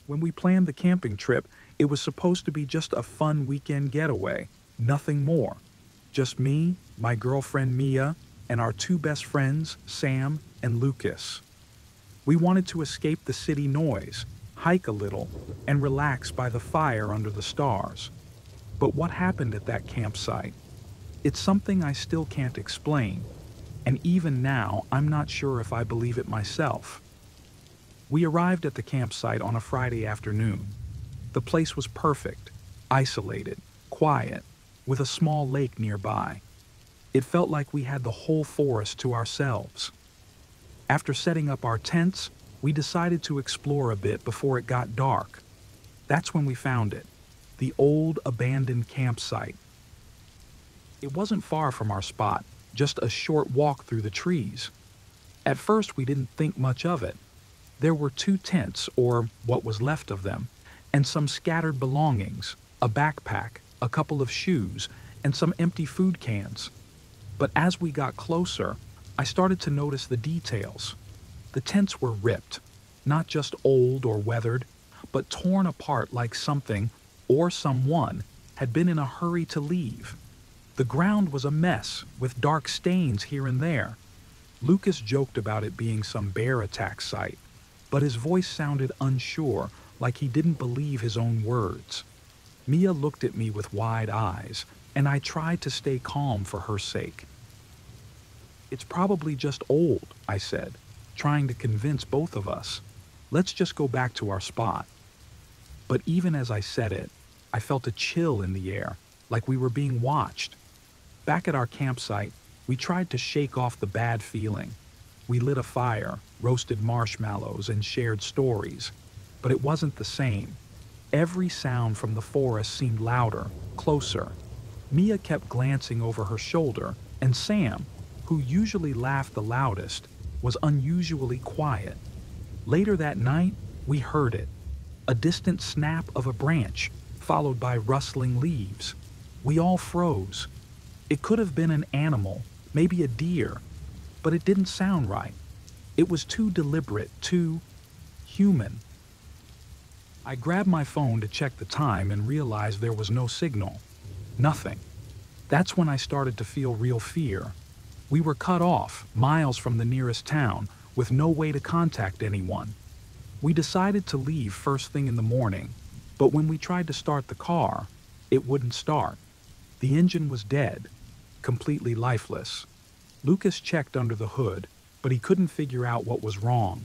When we planned the camping trip, it was supposed to be just a fun weekend getaway, nothing more. Just me, my girlfriend Mia, and our two best friends, Sam and Lucas. We wanted to escape the city noise, hike a little, and relax by the fire under the stars. But what happened at that campsite? It's something I still can't explain, and even now I'm not sure if I believe it myself. We arrived at the campsite on a Friday afternoon. The place was perfect, isolated, quiet, with a small lake nearby. It felt like we had the whole forest to ourselves. After setting up our tents, we decided to explore a bit before it got dark. That's when we found it, the old abandoned campsite. It wasn't far from our spot, just a short walk through the trees. At first, we didn't think much of it. There were two tents, or what was left of them, and some scattered belongings, a backpack, a couple of shoes, and some empty food cans. But as we got closer, I started to notice the details. The tents were ripped, not just old or weathered, but torn apart like something, or someone, had been in a hurry to leave. The ground was a mess, with dark stains here and there. Lucas joked about it being some bear attack site, but his voice sounded unsure, like he didn't believe his own words. Mia looked at me with wide eyes, and I tried to stay calm for her sake. "It's probably just old," I said, trying to convince both of us. "Let's just go back to our spot." But even as I said it, I felt a chill in the air, like we were being watched. Back at our campsite, we tried to shake off the bad feeling. We lit a fire, roasted marshmallows, and shared stories. But it wasn't the same. Every sound from the forest seemed louder, closer. Mia kept glancing over her shoulder, and Sam, who usually laughed the loudest, was unusually quiet. Later that night, we heard it. A distant snap of a branch, followed by rustling leaves. We all froze. It could have been an animal, maybe a deer, but it didn't sound right. It was too deliberate, too human. I grabbed my phone to check the time and realized there was no signal. Nothing. That's when I started to feel real fear. We were cut off, miles from the nearest town, with no way to contact anyone. We decided to leave first thing in the morning, but when we tried to start the car, it wouldn't start. The engine was dead, completely lifeless. Lucas checked under the hood, but he couldn't figure out what was wrong.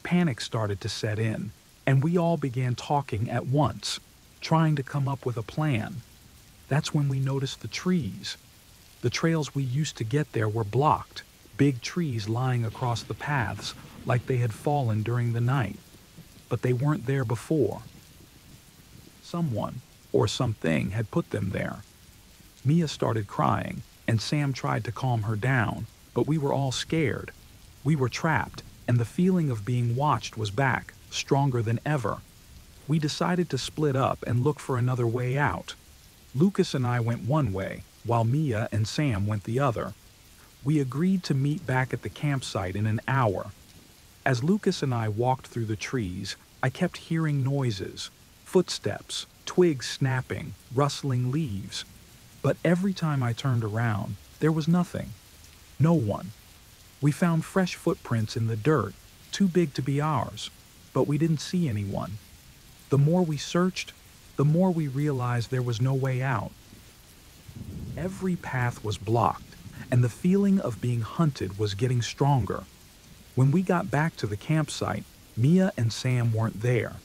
Panic started to set in, and we all began talking at once, trying to come up with a plan. That's when we noticed the trees. The trails we used to get there were blocked, big trees lying across the paths like they had fallen during the night. But they weren't there before. Someone, or something, had put them there. Mia started crying, and Sam tried to calm her down, but we were all scared. We were trapped, and the feeling of being watched was back, stronger than ever. We decided to split up and look for another way out. Lucas and I went one way, while Mia and Sam went the other. We agreed to meet back at the campsite in an hour. As Lucas and I walked through the trees, I kept hearing noises, footsteps, twigs snapping, rustling leaves. But every time I turned around, there was nothing. No one. We found fresh footprints in the dirt, too big to be ours, but we didn't see anyone. The more we searched, the more we realized there was no way out. Every path was blocked, and the feeling of being hunted was getting stronger. When we got back to the campsite, Mia and Sam weren't there.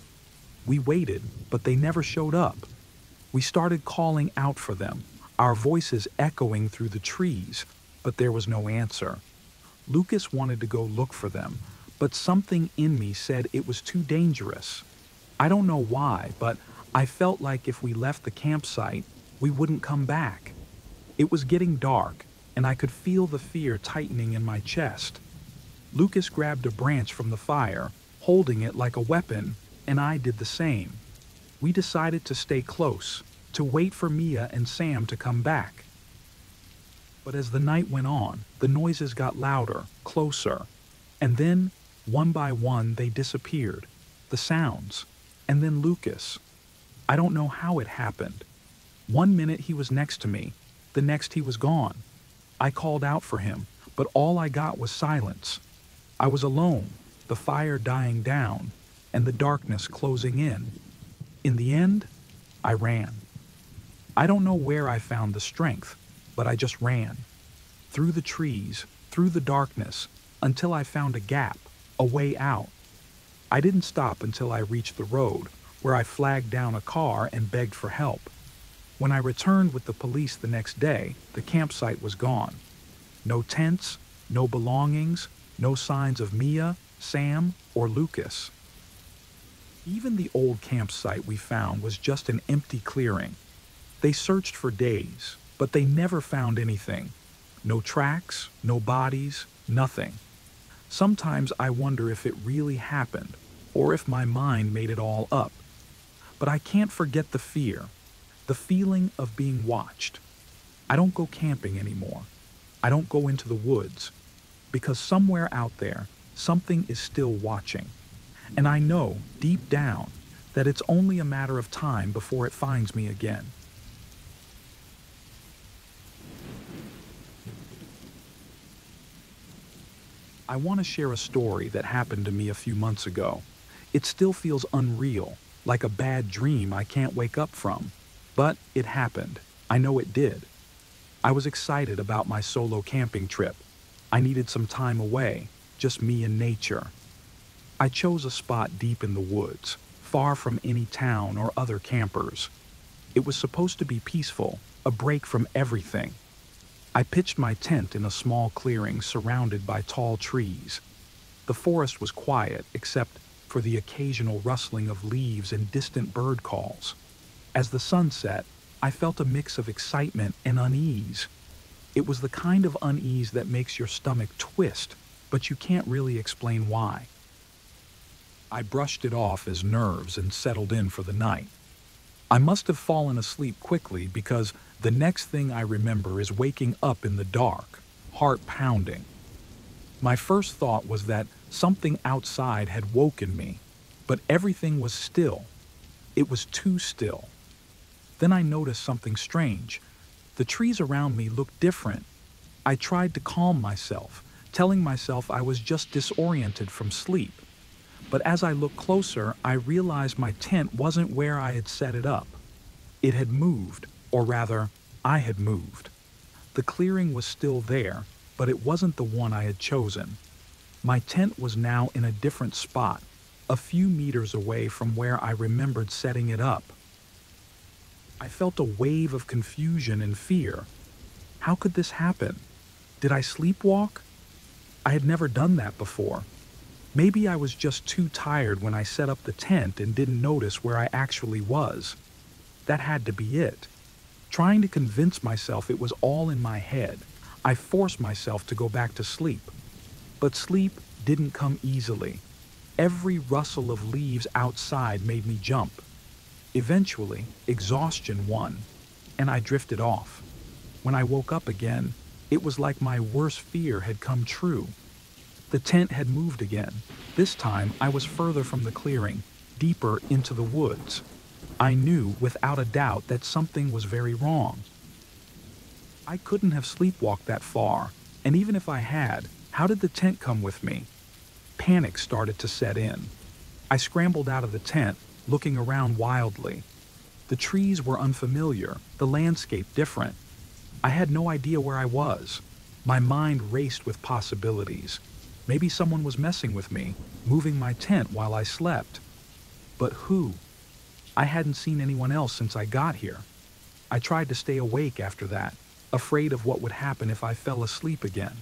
We waited, but they never showed up. We started calling out for them, our voices echoing through the trees, but there was no answer. Lucas wanted to go look for them, but something in me said it was too dangerous. I don't know why, but I felt like if we left the campsite, we wouldn't come back. It was getting dark, and I could feel the fear tightening in my chest. Lucas grabbed a branch from the fire, holding it like a weapon, and I did the same. We decided to stay close, to wait for Mia and Sam to come back. But as the night went on, the noises got louder, closer, and then, one by one, they disappeared. The sounds. And then Lucas. I don't know how it happened. One minute he was next to me, the next he was gone. I called out for him, but all I got was silence. I was alone, the fire dying down, and the darkness closing in. In the end, I ran. I don't know where I found the strength, but I just ran. Through the trees, through the darkness, until I found a gap, a way out. I didn't stop until I reached the road, where I flagged down a car and begged for help. When I returned with the police the next day, the campsite was gone. No tents, no belongings, no signs of Mia, Sam, or Lucas. Even the old campsite we found was just an empty clearing. They searched for days, but they never found anything. No tracks, no bodies, nothing. Sometimes I wonder if it really happened, or if my mind made it all up. But I can't forget the fear, the feeling of being watched. I don't go camping anymore. I don't go into the woods, because somewhere out there, something is still watching. And I know, deep down, that it's only a matter of time before it finds me again. I want to share a story that happened to me a few months ago. It still feels unreal, like a bad dream I can't wake up from. But it happened. I know it did. I was excited about my solo camping trip. I needed some time away, just me and nature. I chose a spot deep in the woods, far from any town or other campers. It was supposed to be peaceful, a break from everything. I pitched my tent in a small clearing surrounded by tall trees. The forest was quiet except for the occasional rustling of leaves and distant bird calls. As the sun set, I felt a mix of excitement and unease. It was the kind of unease that makes your stomach twist, but you can't really explain why. I brushed it off as nerves and settled in for the night. I must have fallen asleep quickly because the next thing I remember is waking up in the dark, heart pounding. My first thought was that something outside had woken me, but everything was still. It was too still. Then I noticed something strange. The trees around me looked different. I tried to calm myself, telling myself I was just disoriented from sleep. But as I looked closer, I realized my tent wasn't where I had set it up. It had moved, or rather, I had moved. The clearing was still there, but it wasn't the one I had chosen. My tent was now in a different spot, a few meters away from where I remembered setting it up. I felt a wave of confusion and fear. How could this happen? Did I sleepwalk? I had never done that before. Maybe I was just too tired when I set up the tent and didn't notice where I actually was. That had to be it. Trying to convince myself it was all in my head, I forced myself to go back to sleep. But sleep didn't come easily. Every rustle of leaves outside made me jump. Eventually, exhaustion won, and I drifted off. When I woke up again, it was like my worst fear had come true. The tent had moved again. This time, I was further from the clearing, deeper into the woods. I knew without a doubt that something was very wrong. I couldn't have sleepwalked that far, and even if I had, how did the tent come with me? Panic started to set in. I scrambled out of the tent, looking around wildly. The trees were unfamiliar, the landscape different. I had no idea where I was. My mind raced with possibilities. Maybe someone was messing with me, moving my tent while I slept. But who? I hadn't seen anyone else since I got here. I tried to stay awake after that, afraid of what would happen if I fell asleep again.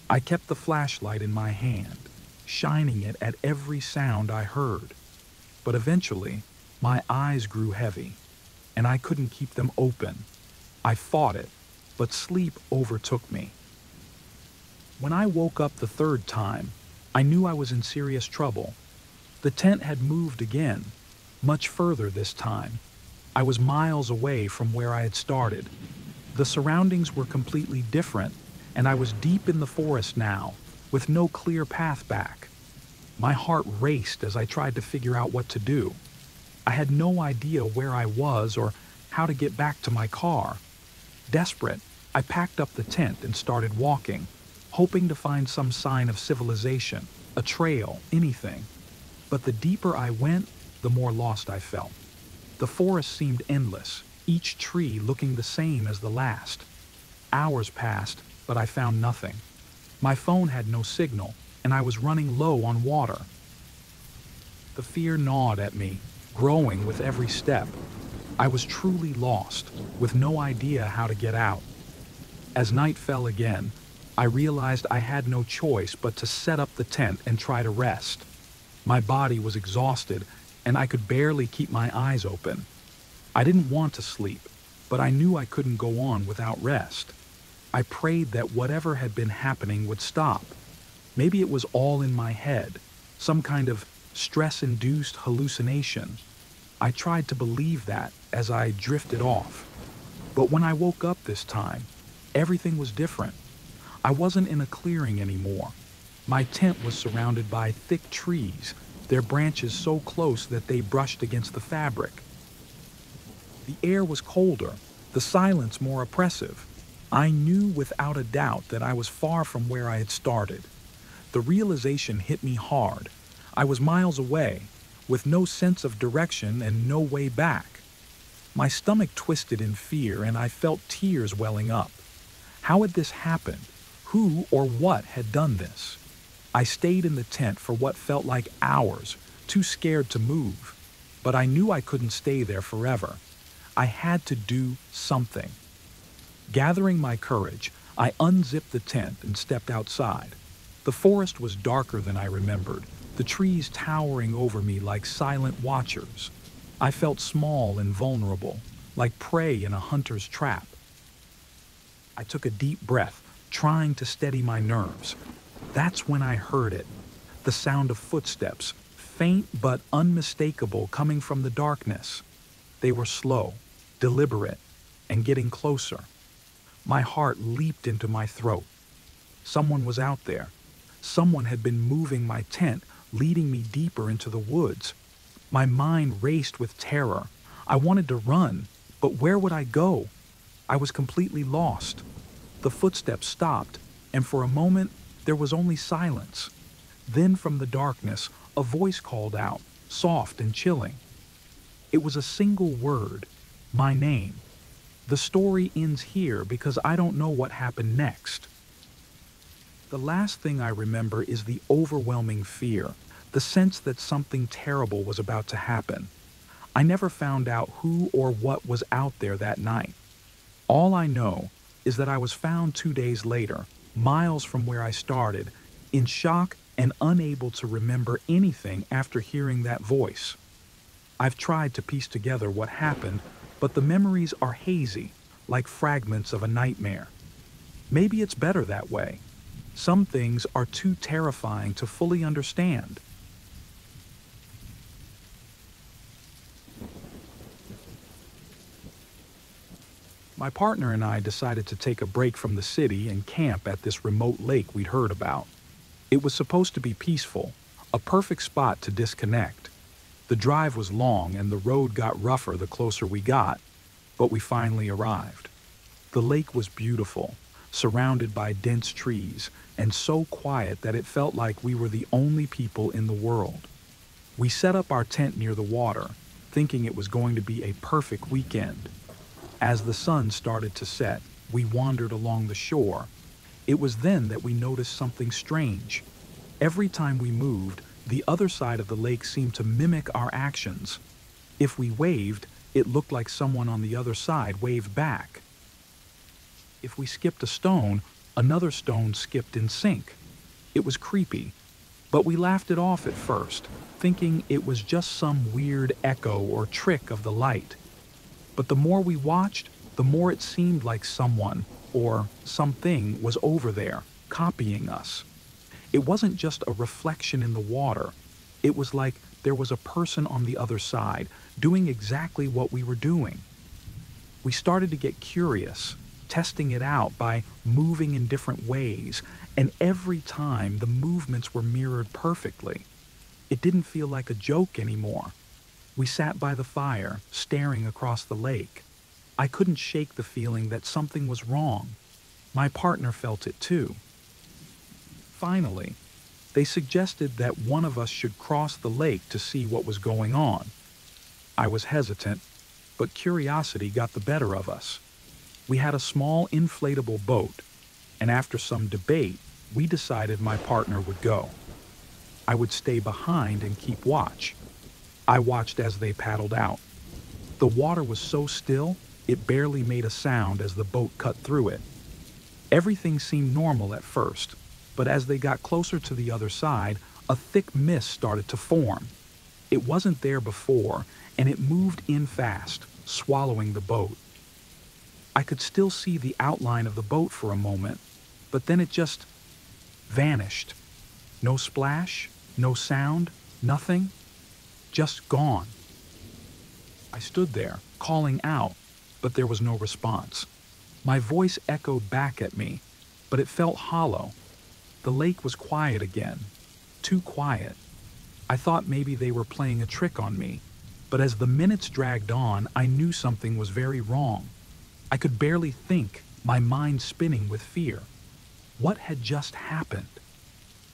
I kept the flashlight in my hand, shining it at every sound I heard. But eventually, my eyes grew heavy, and I couldn't keep them open. I fought it, but sleep overtook me. When I woke up the third time, I knew I was in serious trouble. The tent had moved again, much further this time. I was miles away from where I had started. The surroundings were completely different, and I was deep in the forest now, with no clear path back. My heart raced as I tried to figure out what to do. I had no idea where I was or how to get back to my car. Desperate, I packed up the tent and started walking, hoping to find some sign of civilization, a trail, anything. But the deeper I went, the more lost I felt. The forest seemed endless, each tree looking the same as the last. Hours passed, but I found nothing. My phone had no signal, and I was running low on water. The fear gnawed at me, growing with every step. I was truly lost, with no idea how to get out. As night fell again, I realized I had no choice but to set up the tent and try to rest. My body was exhausted, and I could barely keep my eyes open. I didn't want to sleep, but I knew I couldn't go on without rest. I prayed that whatever had been happening would stop. Maybe it was all in my head, some kind of stress-induced hallucination. I tried to believe that as I drifted off. But when I woke up this time, everything was different. I wasn't in a clearing anymore. My tent was surrounded by thick trees, their branches so close that they brushed against the fabric. The air was colder, the silence more oppressive. I knew without a doubt that I was far from where I had started. The realization hit me hard. I was miles away, with no sense of direction and no way back. My stomach twisted in fear and I felt tears welling up. How had this happened? Who or what had done this? I stayed in the tent for what felt like hours, too scared to move. But I knew I couldn't stay there forever. I had to do something. Gathering my courage, I unzipped the tent and stepped outside. The forest was darker than I remembered, the trees towering over me like silent watchers. I felt small and vulnerable, like prey in a hunter's trap. I took a deep breath, trying to steady my nerves. That's when I heard it, the sound of footsteps, faint but unmistakable, coming from the darkness. They were slow, deliberate, and getting closer. My heart leaped into my throat. Someone was out there. Someone had been moving my tent, leading me deeper into the woods. My mind raced with terror. I wanted to run, but where would I go? I was completely lost. The footsteps stopped, and for a moment, there was only silence. Then from the darkness, a voice called out, soft and chilling. It was a single word, my name. The story ends here because I don't know what happened next. The last thing I remember is the overwhelming fear, the sense that something terrible was about to happen. I never found out who or what was out there that night. All I know is that I was found 2 days later, miles from where I started, in shock and unable to remember anything after hearing that voice. I've tried to piece together what happened, but the memories are hazy, like fragments of a nightmare. Maybe it's better that way. Some things are too terrifying to fully understand. My partner and I decided to take a break from the city and camp at this remote lake we'd heard about. It was supposed to be peaceful, a perfect spot to disconnect. The drive was long and the road got rougher the closer we got, but we finally arrived. The lake was beautiful, surrounded by dense trees, and so quiet that it felt like we were the only people in the world. We set up our tent near the water, thinking it was going to be a perfect weekend. As the sun started to set, we wandered along the shore. It was then that we noticed something strange. Every time we moved, the other side of the lake seemed to mimic our actions. If we waved, it looked like someone on the other side waved back. If we skipped a stone, another stone skipped in sync. It was creepy, but we laughed it off at first, thinking it was just some weird echo or trick of the light. But the more we watched, the more it seemed like someone, or something, was over there, copying us. It wasn't just a reflection in the water. It was like there was a person on the other side, doing exactly what we were doing. We started to get curious, testing it out by moving in different ways, and every time the movements were mirrored perfectly. It didn't feel like a joke anymore. We sat by the fire, staring across the lake. I couldn't shake the feeling that something was wrong. My partner felt it too. Finally, they suggested that one of us should cross the lake to see what was going on. I was hesitant, but curiosity got the better of us. We had a small inflatable boat, and after some debate, we decided my partner would go. I would stay behind and keep watch. I watched as they paddled out. The water was so still, it barely made a sound as the boat cut through it. Everything seemed normal at first, but as they got closer to the other side, a thick mist started to form. It wasn't there before, and it moved in fast, swallowing the boat. I could still see the outline of the boat for a moment, but then it just vanished. No splash, no sound, nothing. Just gone. I stood there, calling out, but there was no response. My voice echoed back at me, but it felt hollow. The lake was quiet again. Too quiet. I thought maybe they were playing a trick on me, but as the minutes dragged on, I knew something was very wrong. I could barely think, my mind spinning with fear. What had just happened?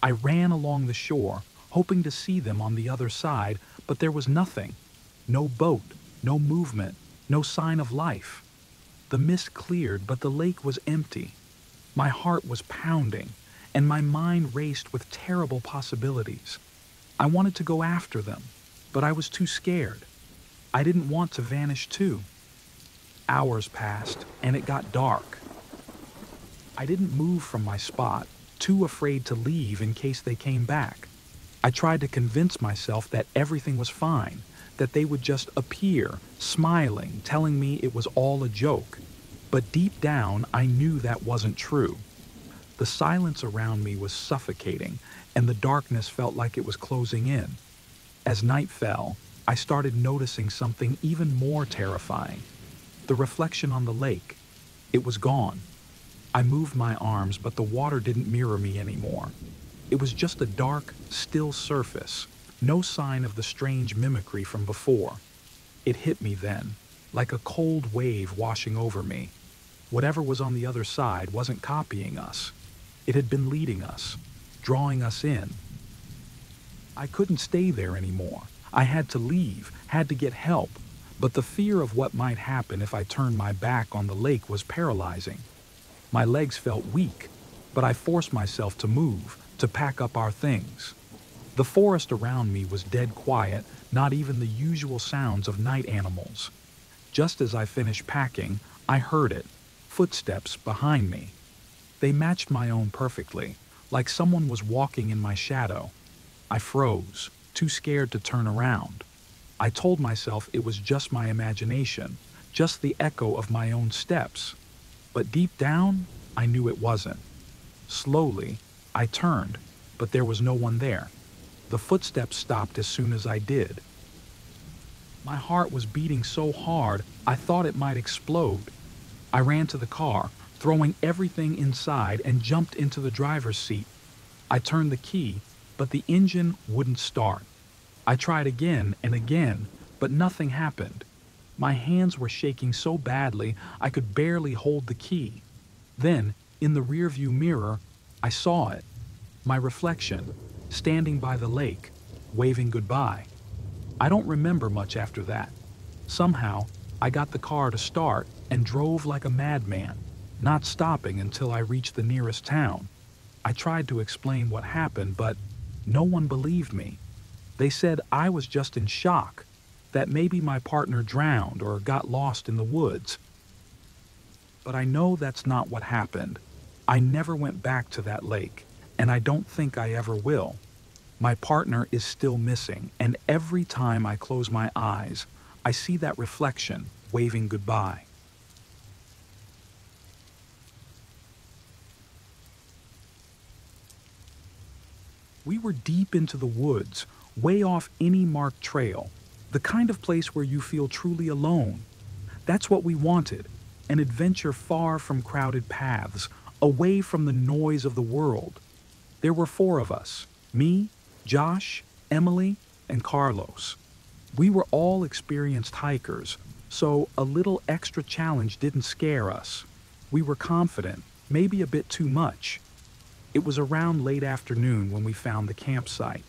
I ran along the shore, hoping to see them on the other side, but there was nothing. No boat, no movement, no sign of life. The mist cleared, but the lake was empty. My heart was pounding, and my mind raced with terrible possibilities. I wanted to go after them, but I was too scared. I didn't want to vanish too. Hours passed, and it got dark. I didn't move from my spot, too afraid to leave in case they came back. I tried to convince myself that everything was fine, that they would just appear, smiling, telling me it was all a joke. But deep down, I knew that wasn't true. The silence around me was suffocating, and the darkness felt like it was closing in. As night fell, I started noticing something even more terrifying. The reflection on the lake. It was gone. I moved my arms, but the water didn't mirror me anymore. It was just a dark, still surface, no sign of the strange mimicry from before. It hit me then, like a cold wave washing over me. Whatever was on the other side wasn't copying us. It had been leading us, drawing us in. I couldn't stay there anymore. I had to leave, had to get help. But the fear of what might happen if I turned my back on the lake was paralyzing. My legs felt weak, but I forced myself to move, to pack up our things. The forest around me was dead quiet, not even the usual sounds of night animals. Just as I finished packing, I heard it, footsteps behind me. They matched my own perfectly, like someone was walking in my shadow. I froze, too scared to turn around. I told myself it was just my imagination, just the echo of my own steps. But deep down, I knew it wasn't. Slowly, I turned, but there was no one there. The footsteps stopped as soon as I did. My heart was beating so hard, I thought it might explode. I ran to the car, throwing everything inside, and jumped into the driver's seat. I turned the key, but the engine wouldn't start. I tried again and again, but nothing happened. My hands were shaking so badly I could barely hold the key. Then, in the rearview mirror, I saw it. My reflection, standing by the lake, waving goodbye. I don't remember much after that. Somehow, I got the car to start and drove like a madman, not stopping until I reached the nearest town. I tried to explain what happened, but no one believed me. They said I was just in shock, that maybe my partner drowned or got lost in the woods. But I know that's not what happened. I never went back to that lake, and I don't think I ever will. My partner is still missing, and every time I close my eyes, I see that reflection waving goodbye. We were deep into the woods, way off any marked trail, the kind of place where you feel truly alone. That's what we wanted, an adventure far from crowded paths, away from the noise of the world. There were 4 of us, me, Josh, Emily, and Carlos. We were all experienced hikers, so a little extra challenge didn't scare us. We were confident, maybe a bit too much. It was around late afternoon when we found the campsite.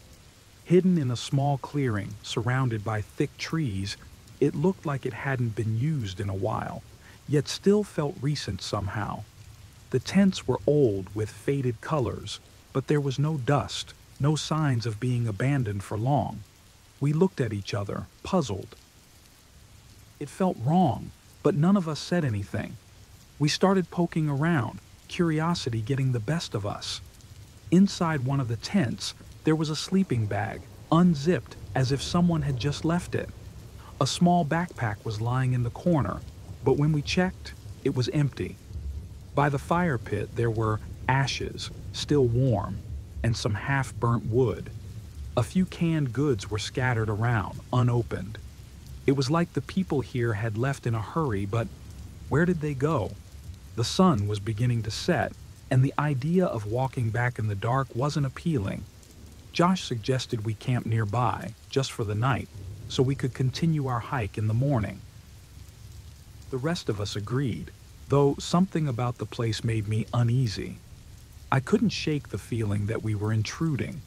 Hidden in a small clearing surrounded by thick trees, it looked like it hadn't been used in a while, yet still felt recent somehow. The tents were old with faded colors, but there was no dust, no signs of being abandoned for long. We looked at each other, puzzled. It felt wrong, but none of us said anything. We started poking around, curiosity getting the best of us. Inside one of the tents, there was a sleeping bag, unzipped as if someone had just left it. A small backpack was lying in the corner, but when we checked, it was empty. By the fire pit, there were ashes, still warm, and some half-burnt wood. A few canned goods were scattered around, unopened. It was like the people here had left in a hurry, but where did they go? The sun was beginning to set, and the idea of walking back in the dark wasn't appealing. Josh suggested we camp nearby, just for the night, so we could continue our hike in the morning. The rest of us agreed, though something about the place made me uneasy. I couldn't shake the feeling that we were intruding.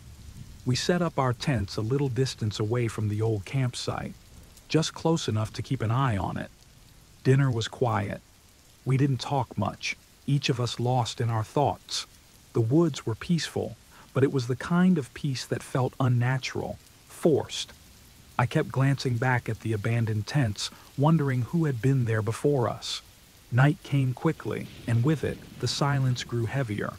We set up our tents a little distance away from the old campsite, just close enough to keep an eye on it. Dinner was quiet. We didn't talk much, each of us lost in our thoughts. The woods were peaceful, but it was the kind of peace that felt unnatural, forced. I kept glancing back at the abandoned tents, wondering who had been there before us. Night came quickly, and with it, the silence grew heavier.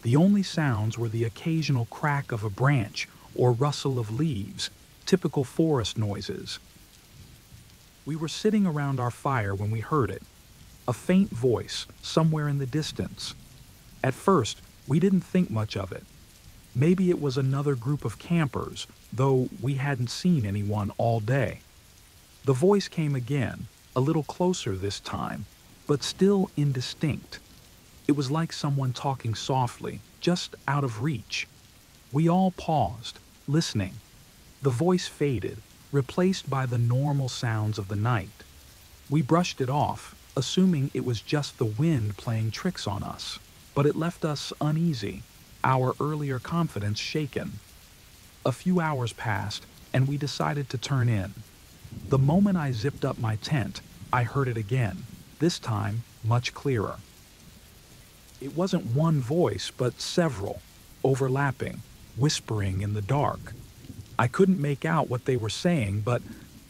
The only sounds were the occasional crack of a branch or rustle of leaves, typical forest noises. We were sitting around our fire when we heard it, a faint voice somewhere in the distance. At first, we didn't think much of it. Maybe it was another group of campers, though we hadn't seen anyone all day. The voice came again, a little closer this time, but still indistinct. It was like someone talking softly, just out of reach. We all paused, listening. The voice faded, replaced by the normal sounds of the night. We brushed it off, assuming it was just the wind playing tricks on us, but it left us uneasy, our earlier confidence shaken. A few hours passed, and we decided to turn in. The moment I zipped up my tent, I heard it again, this time much clearer. It wasn't one voice, but several, overlapping, whispering in the dark. I couldn't make out what they were saying, but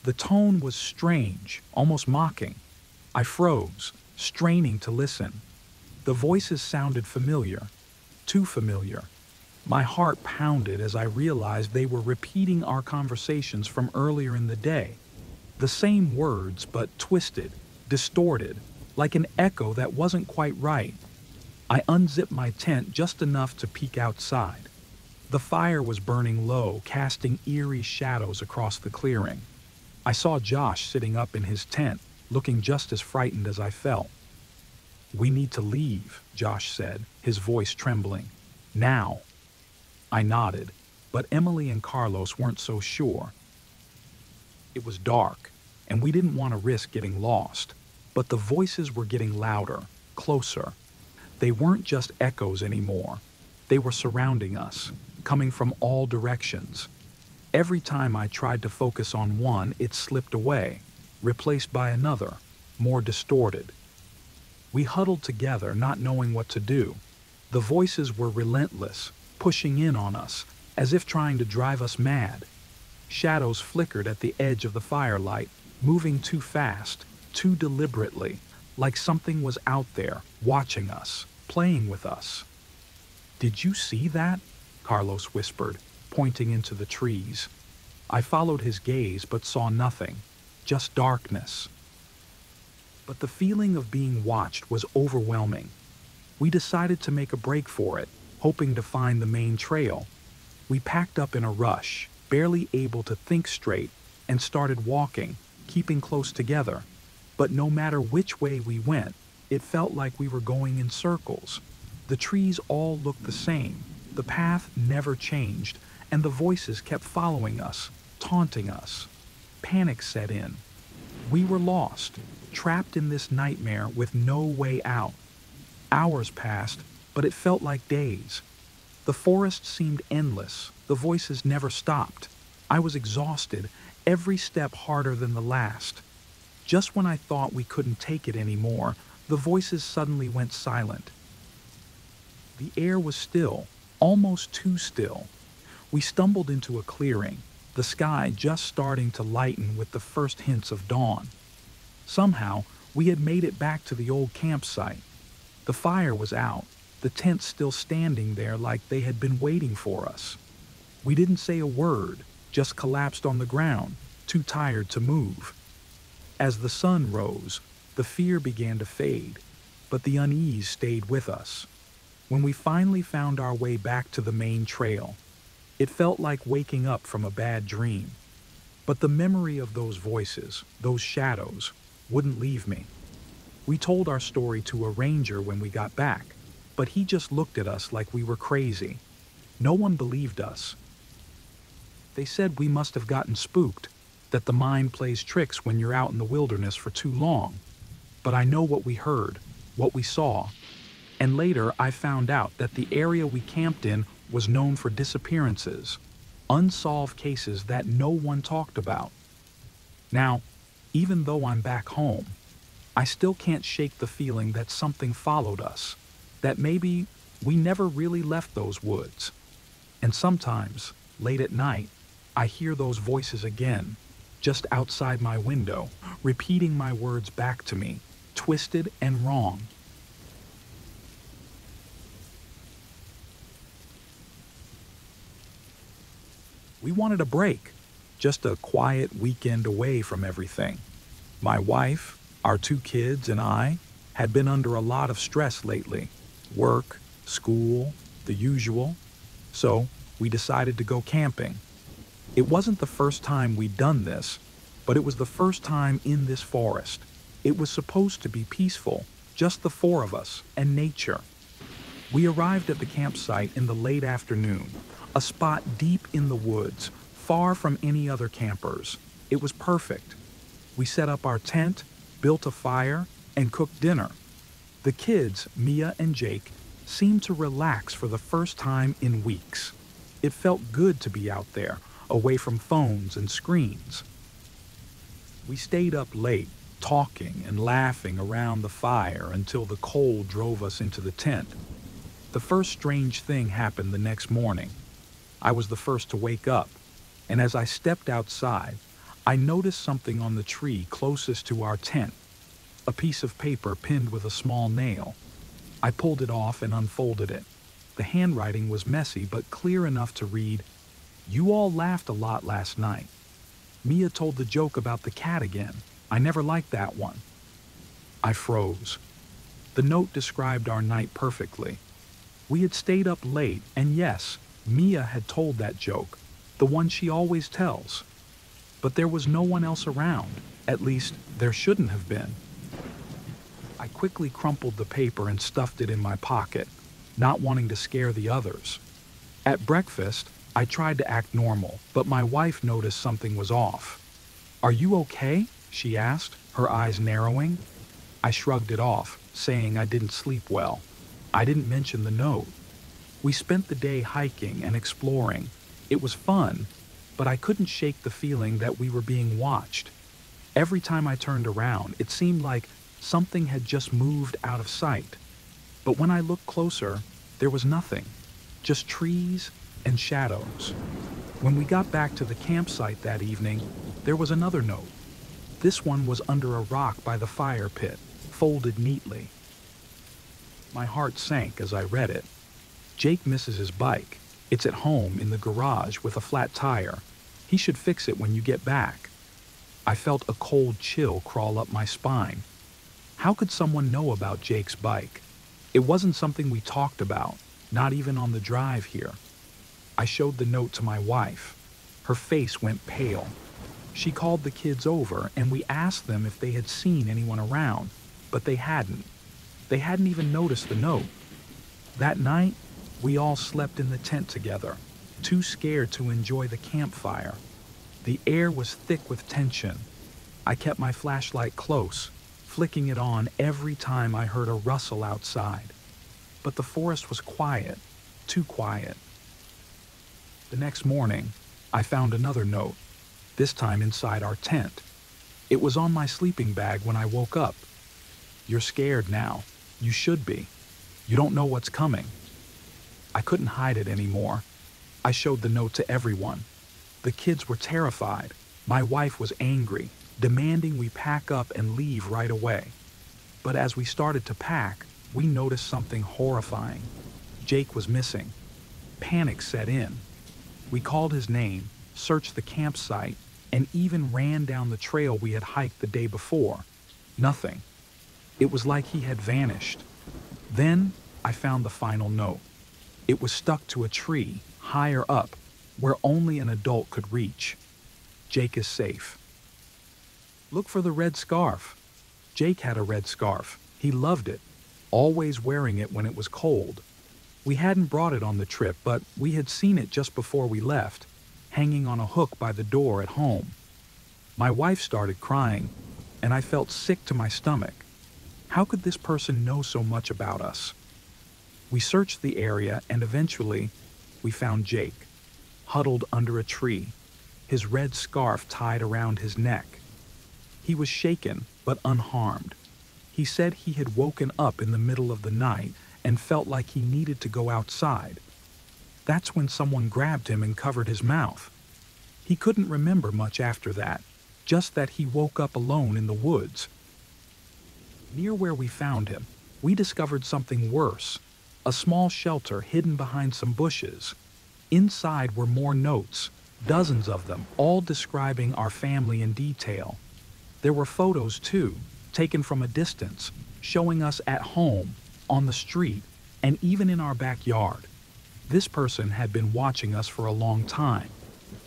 the tone was strange, almost mocking. I froze, straining to listen. The voices sounded familiar, too familiar. My heart pounded as I realized they were repeating our conversations from earlier in the day. The same words, but twisted, distorted, like an echo that wasn't quite right. I unzipped my tent just enough to peek outside. The fire was burning low, casting eerie shadows across the clearing. I saw Josh sitting up in his tent, looking just as frightened as I felt. "We need to leave," Josh said, his voice trembling. "Now." I nodded, but Emily and Carlos weren't so sure. It was dark, and we didn't want to risk getting lost, but the voices were getting louder, closer. They weren't just echoes anymore. They were surrounding us, coming from all directions. Every time I tried to focus on one, it slipped away, replaced by another, more distorted. We huddled together, not knowing what to do. The voices were relentless, pushing in on us, as if trying to drive us mad. Shadows flickered at the edge of the firelight, moving too fast, too deliberately, like something was out there, watching us, playing with us. "Did you see that?" Carlos whispered, pointing into the trees. I followed his gaze but saw nothing, just darkness. But the feeling of being watched was overwhelming. We decided to make a break for it, hoping to find the main trail. We packed up in a rush, barely able to think straight, and started walking, keeping close together. But no matter which way we went, it felt like we were going in circles. The trees all looked the same, the path never changed, and the voices kept following us, taunting us. Panic set in. We were lost, trapped in this nightmare with no way out. Hours passed, but it felt like days. The forest seemed endless. The voices never stopped. I was exhausted, every step harder than the last. Just when I thought we couldn't take it anymore, the voices suddenly went silent. The air was still, almost too still. We stumbled into a clearing, the sky just starting to lighten with the first hints of dawn. Somehow, we had made it back to the old campsite. The fire was out, the tents still standing there like they had been waiting for us. We didn't say a word, just collapsed on the ground, too tired to move. As the sun rose, the fear began to fade, but the unease stayed with us. When we finally found our way back to the main trail, it felt like waking up from a bad dream. But the memory of those voices, those shadows, wouldn't leave me. We told our story to a ranger when we got back, but he just looked at us like we were crazy. No one believed us. They said we must have gotten spooked, that the mind plays tricks when you're out in the wilderness for too long. But I know what we heard, what we saw. And later I found out that the area we camped in was known for disappearances, unsolved cases that no one talked about. Now, even though I'm back home, I still can't shake the feeling that something followed us, that maybe we never really left those woods. And sometimes, late at night, I hear those voices again, just outside my window, repeating my words back to me, twisted and wrong. We wanted a break, just a quiet weekend away from everything. My wife, our 2 kids, and I had been under a lot of stress lately. Work, school, the usual. So we decided to go camping. It wasn't the first time we'd done this, but it was the first time in this forest. It was supposed to be peaceful, just the 4 of us and nature. We arrived at the campsite in the late afternoon, a spot deep in the woods, far from any other campers. It was perfect. We set up our tent, built a fire, and cooked dinner. The kids, Mia and Jake, seemed to relax for the first time in weeks. It felt good to be out there, away from phones and screens. We stayed up late, talking and laughing around the fire until the cold drove us into the tent. The first strange thing happened the next morning. I was the first to wake up, and as I stepped outside, I noticed something on the tree closest to our tent, a piece of paper pinned with a small nail. I pulled it off and unfolded it. The handwriting was messy but clear enough to read, "You all laughed a lot last night. Mia told the joke about the cat again. I never liked that one." I froze. The note described our night perfectly. We had stayed up late, and yes, Mia had told that joke, the one she always tells. But there was no one else around. At least, there shouldn't have been. I quickly crumpled the paper and stuffed it in my pocket, not wanting to scare the others. At breakfast, I tried to act normal, but my wife noticed something was off. "Are you okay?" she asked, her eyes narrowing. I shrugged it off, saying I didn't sleep well. I didn't mention the note. We spent the day hiking and exploring. It was fun, but I couldn't shake the feeling that we were being watched. Every time I turned around, it seemed like something had just moved out of sight. But when I looked closer, there was nothing, just trees and shadows. When we got back to the campsite that evening, there was another note. This one was under a rock by the fire pit, folded neatly. My heart sank as I read it. "Jake misses his bike. It's at home in the garage with a flat tire. He should fix it when you get back." I felt a cold chill crawl up my spine. How could someone know about Jake's bike? It wasn't something we talked about, not even on the drive here. I showed the note to my wife. Her face went pale. She called the kids over and we asked them if they had seen anyone around, but they hadn't. They hadn't even noticed the note. That night, we all slept in the tent together, too scared to enjoy the campfire. The air was thick with tension. I kept my flashlight close, flicking it on every time I heard a rustle outside. But the forest was quiet, too quiet. The next morning, I found another note, this time inside our tent. It was on my sleeping bag when I woke up. "You're scared now. You should be. You don't know what's coming." I couldn't hide it anymore. I showed the note to everyone. The kids were terrified. My wife was angry, demanding we pack up and leave right away. But as we started to pack, we noticed something horrifying. Jake was missing. Panic set in. We called his name, searched the campsite, and even ran down the trail we had hiked the day before. Nothing. It was like he had vanished. Then I found the final note. It was stuck to a tree, higher up, where only an adult could reach. "Jake is safe. Look for the red scarf." Jake had a red scarf. He loved it, always wearing it when it was cold. We hadn't brought it on the trip, but we had seen it just before we left, hanging on a hook by the door at home. My wife started crying, and I felt sick to my stomach. How could this person know so much about us? We searched the area, and eventually, we found Jake, huddled under a tree, his red scarf tied around his neck. He was shaken, but unharmed. He said he had woken up in the middle of the night and felt like he needed to go outside. That's when someone grabbed him and covered his mouth. He couldn't remember much after that, just that he woke up alone in the woods. Near where we found him, we discovered something worse, a small shelter hidden behind some bushes. Inside were more notes, dozens of them, all describing our family in detail. There were photos too, taken from a distance, showing us at home, on the street, and even in our backyard. This person had been watching us for a long time.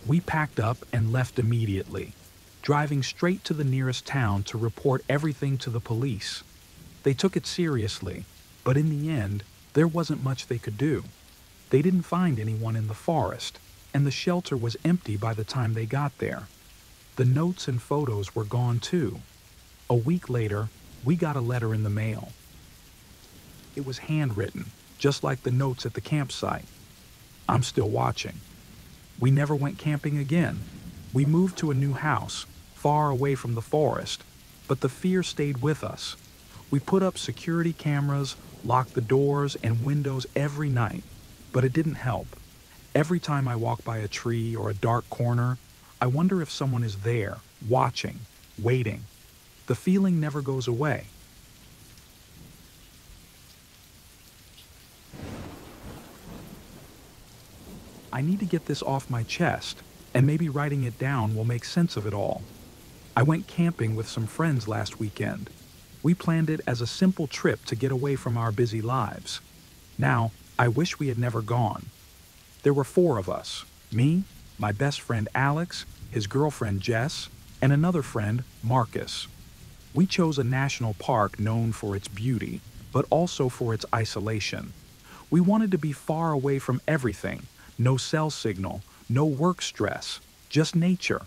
We packed up and left immediately, driving straight to the nearest town to report everything to the police. They took it seriously, but in the end, there wasn't much they could do. They didn't find anyone in the forest, and the shelter was empty by the time they got there. The notes and photos were gone too. A week later, we got a letter in the mail. It was handwritten, just like the notes at the campsite. "I'm still watching." We never went camping again. We moved to a new house, far away from the forest, but the fear stayed with us. We put up security cameras, locked the doors and windows every night, but it didn't help. Every time I walk by a tree or a dark corner, I wonder if someone is there, watching, waiting. The feeling never goes away. I need to get this off my chest, and maybe writing it down will make sense of it all. I went camping with some friends last weekend. We planned it as a simple trip to get away from our busy lives. Now, I wish we had never gone. There were 4 of us: me, my best friend Alex, his girlfriend Jess, and another friend, Marcus. We chose a national park known for its beauty, but also for its isolation. We wanted to be far away from everything. No cell signal, no work stress, just nature.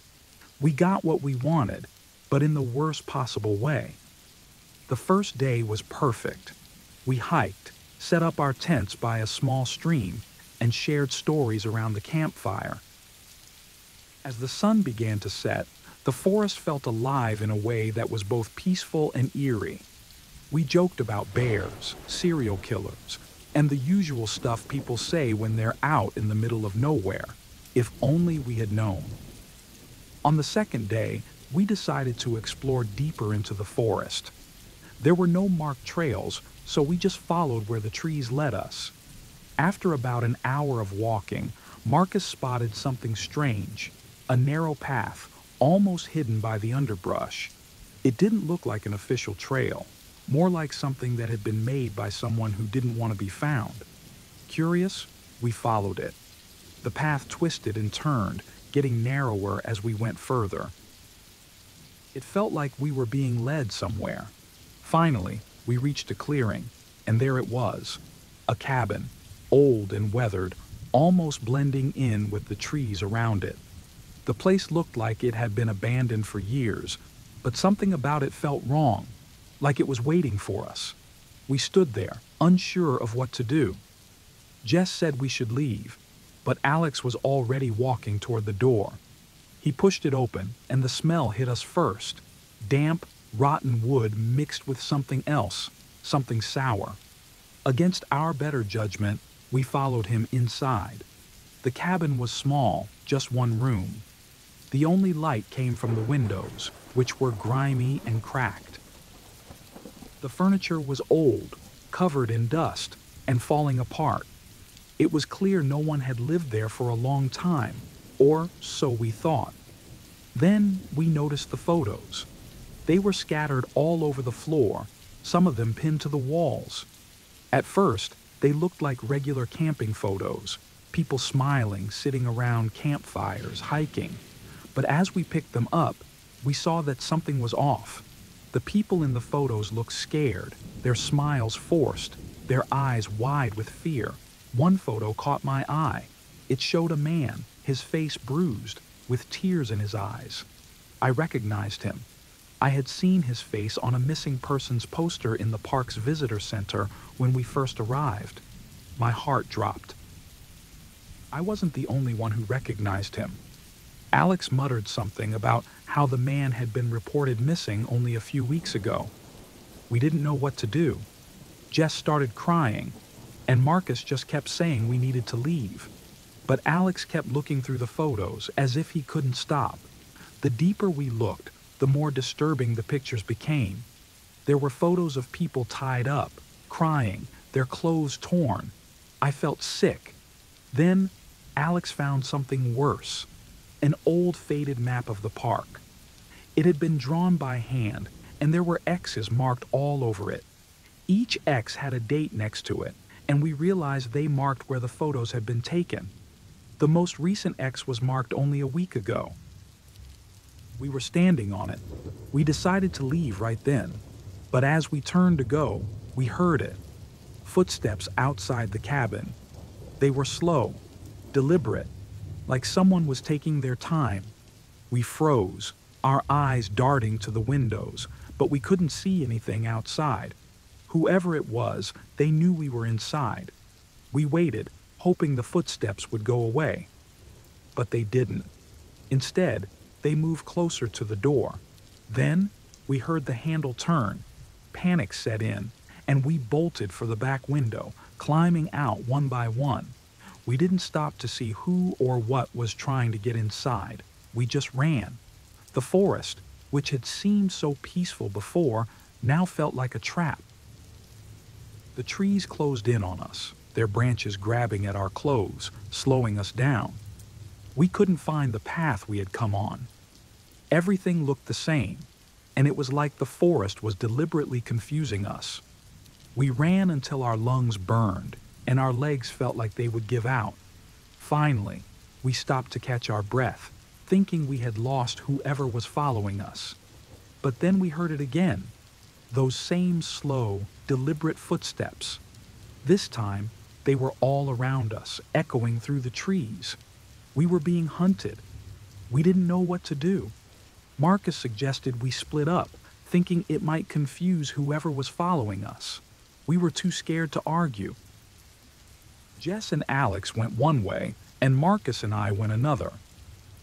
We got what we wanted, but in the worst possible way. The first day was perfect. We hiked, set up our tents by a small stream, and shared stories around the campfire. As the sun began to set, the forest felt alive in a way that was both peaceful and eerie. We joked about bears, serial killers, and the usual stuff people say when they're out in the middle of nowhere. If only we had known. On the second day, we decided to explore deeper into the forest. There were no marked trails, so we just followed where the trees led us. After about an hour of walking, Marcus spotted something strange, a narrow path, almost hidden by the underbrush. It didn't look like an official trail, more like something that had been made by someone who didn't want to be found. Curious, we followed it. The path twisted and turned, getting narrower as we went further. It felt like we were being led somewhere. Finally, we reached a clearing, and there it was, a cabin, old and weathered, almost blending in with the trees around it. The place looked like it had been abandoned for years, but something about it felt wrong, like it was waiting for us. We stood there, unsure of what to do. Jess said we should leave, but Alex was already walking toward the door. He pushed it open, and the smell hit us first. Damp, rotten wood mixed with something else, something sour. Against our better judgment, we followed him inside. The cabin was small, just one room. The only light came from the windows, which were grimy and cracked. The furniture was old, covered in dust, and falling apart. It was clear no one had lived there for a long time, or so we thought. Then we noticed the photos. They were scattered all over the floor, some of them pinned to the walls. At first, they looked like regular camping photos, people smiling, sitting around campfires, hiking. But as we picked them up, we saw that something was off. The people in the photos looked scared, their smiles forced, their eyes wide with fear. One photo caught my eye. It showed a man, his face bruised, with tears in his eyes. I recognized him. I had seen his face on a missing persons poster in the park's visitor center when we first arrived. My heart dropped. I wasn't the only one who recognized him. Alex muttered something about how the man had been reported missing only a few weeks ago. We didn't know what to do. Jess started crying, and Marcus just kept saying we needed to leave. But Alex kept looking through the photos as if he couldn't stop. The deeper we looked, the more disturbing the pictures became. There were photos of people tied up, crying, their clothes torn. I felt sick. Then Alex found something worse, an old faded map of the park. It had been drawn by hand, and there were X's marked all over it. Each X had a date next to it, and we realized they marked where the photos had been taken. The most recent X was marked only a week ago. We were standing on it. We decided to leave right then, but as we turned to go, we heard it. Footsteps outside the cabin. They were slow, deliberate, like someone was taking their time. We froze, our eyes darting to the windows, but we couldn't see anything outside. Whoever it was, they knew we were inside. We waited, hoping the footsteps would go away. But they didn't. Instead, they moved closer to the door. Then, we heard the handle turn. Panic set in, and we bolted for the back window, climbing out one by one. We didn't stop to see who or what was trying to get inside. We just ran. The forest, which had seemed so peaceful before, now felt like a trap. The trees closed in on us, their branches grabbing at our clothes, slowing us down. We couldn't find the path we had come on. Everything looked the same, and it was like the forest was deliberately confusing us. We ran until our lungs burned, and our legs felt like they would give out. Finally, we stopped to catch our breath, thinking we had lost whoever was following us. But then we heard it again, those same slow, deliberate footsteps. This time, they were all around us, echoing through the trees. We were being hunted. We didn't know what to do. Marcus suggested we split up, thinking it might confuse whoever was following us. We were too scared to argue. Jess and Alex went one way, and Marcus and I went another.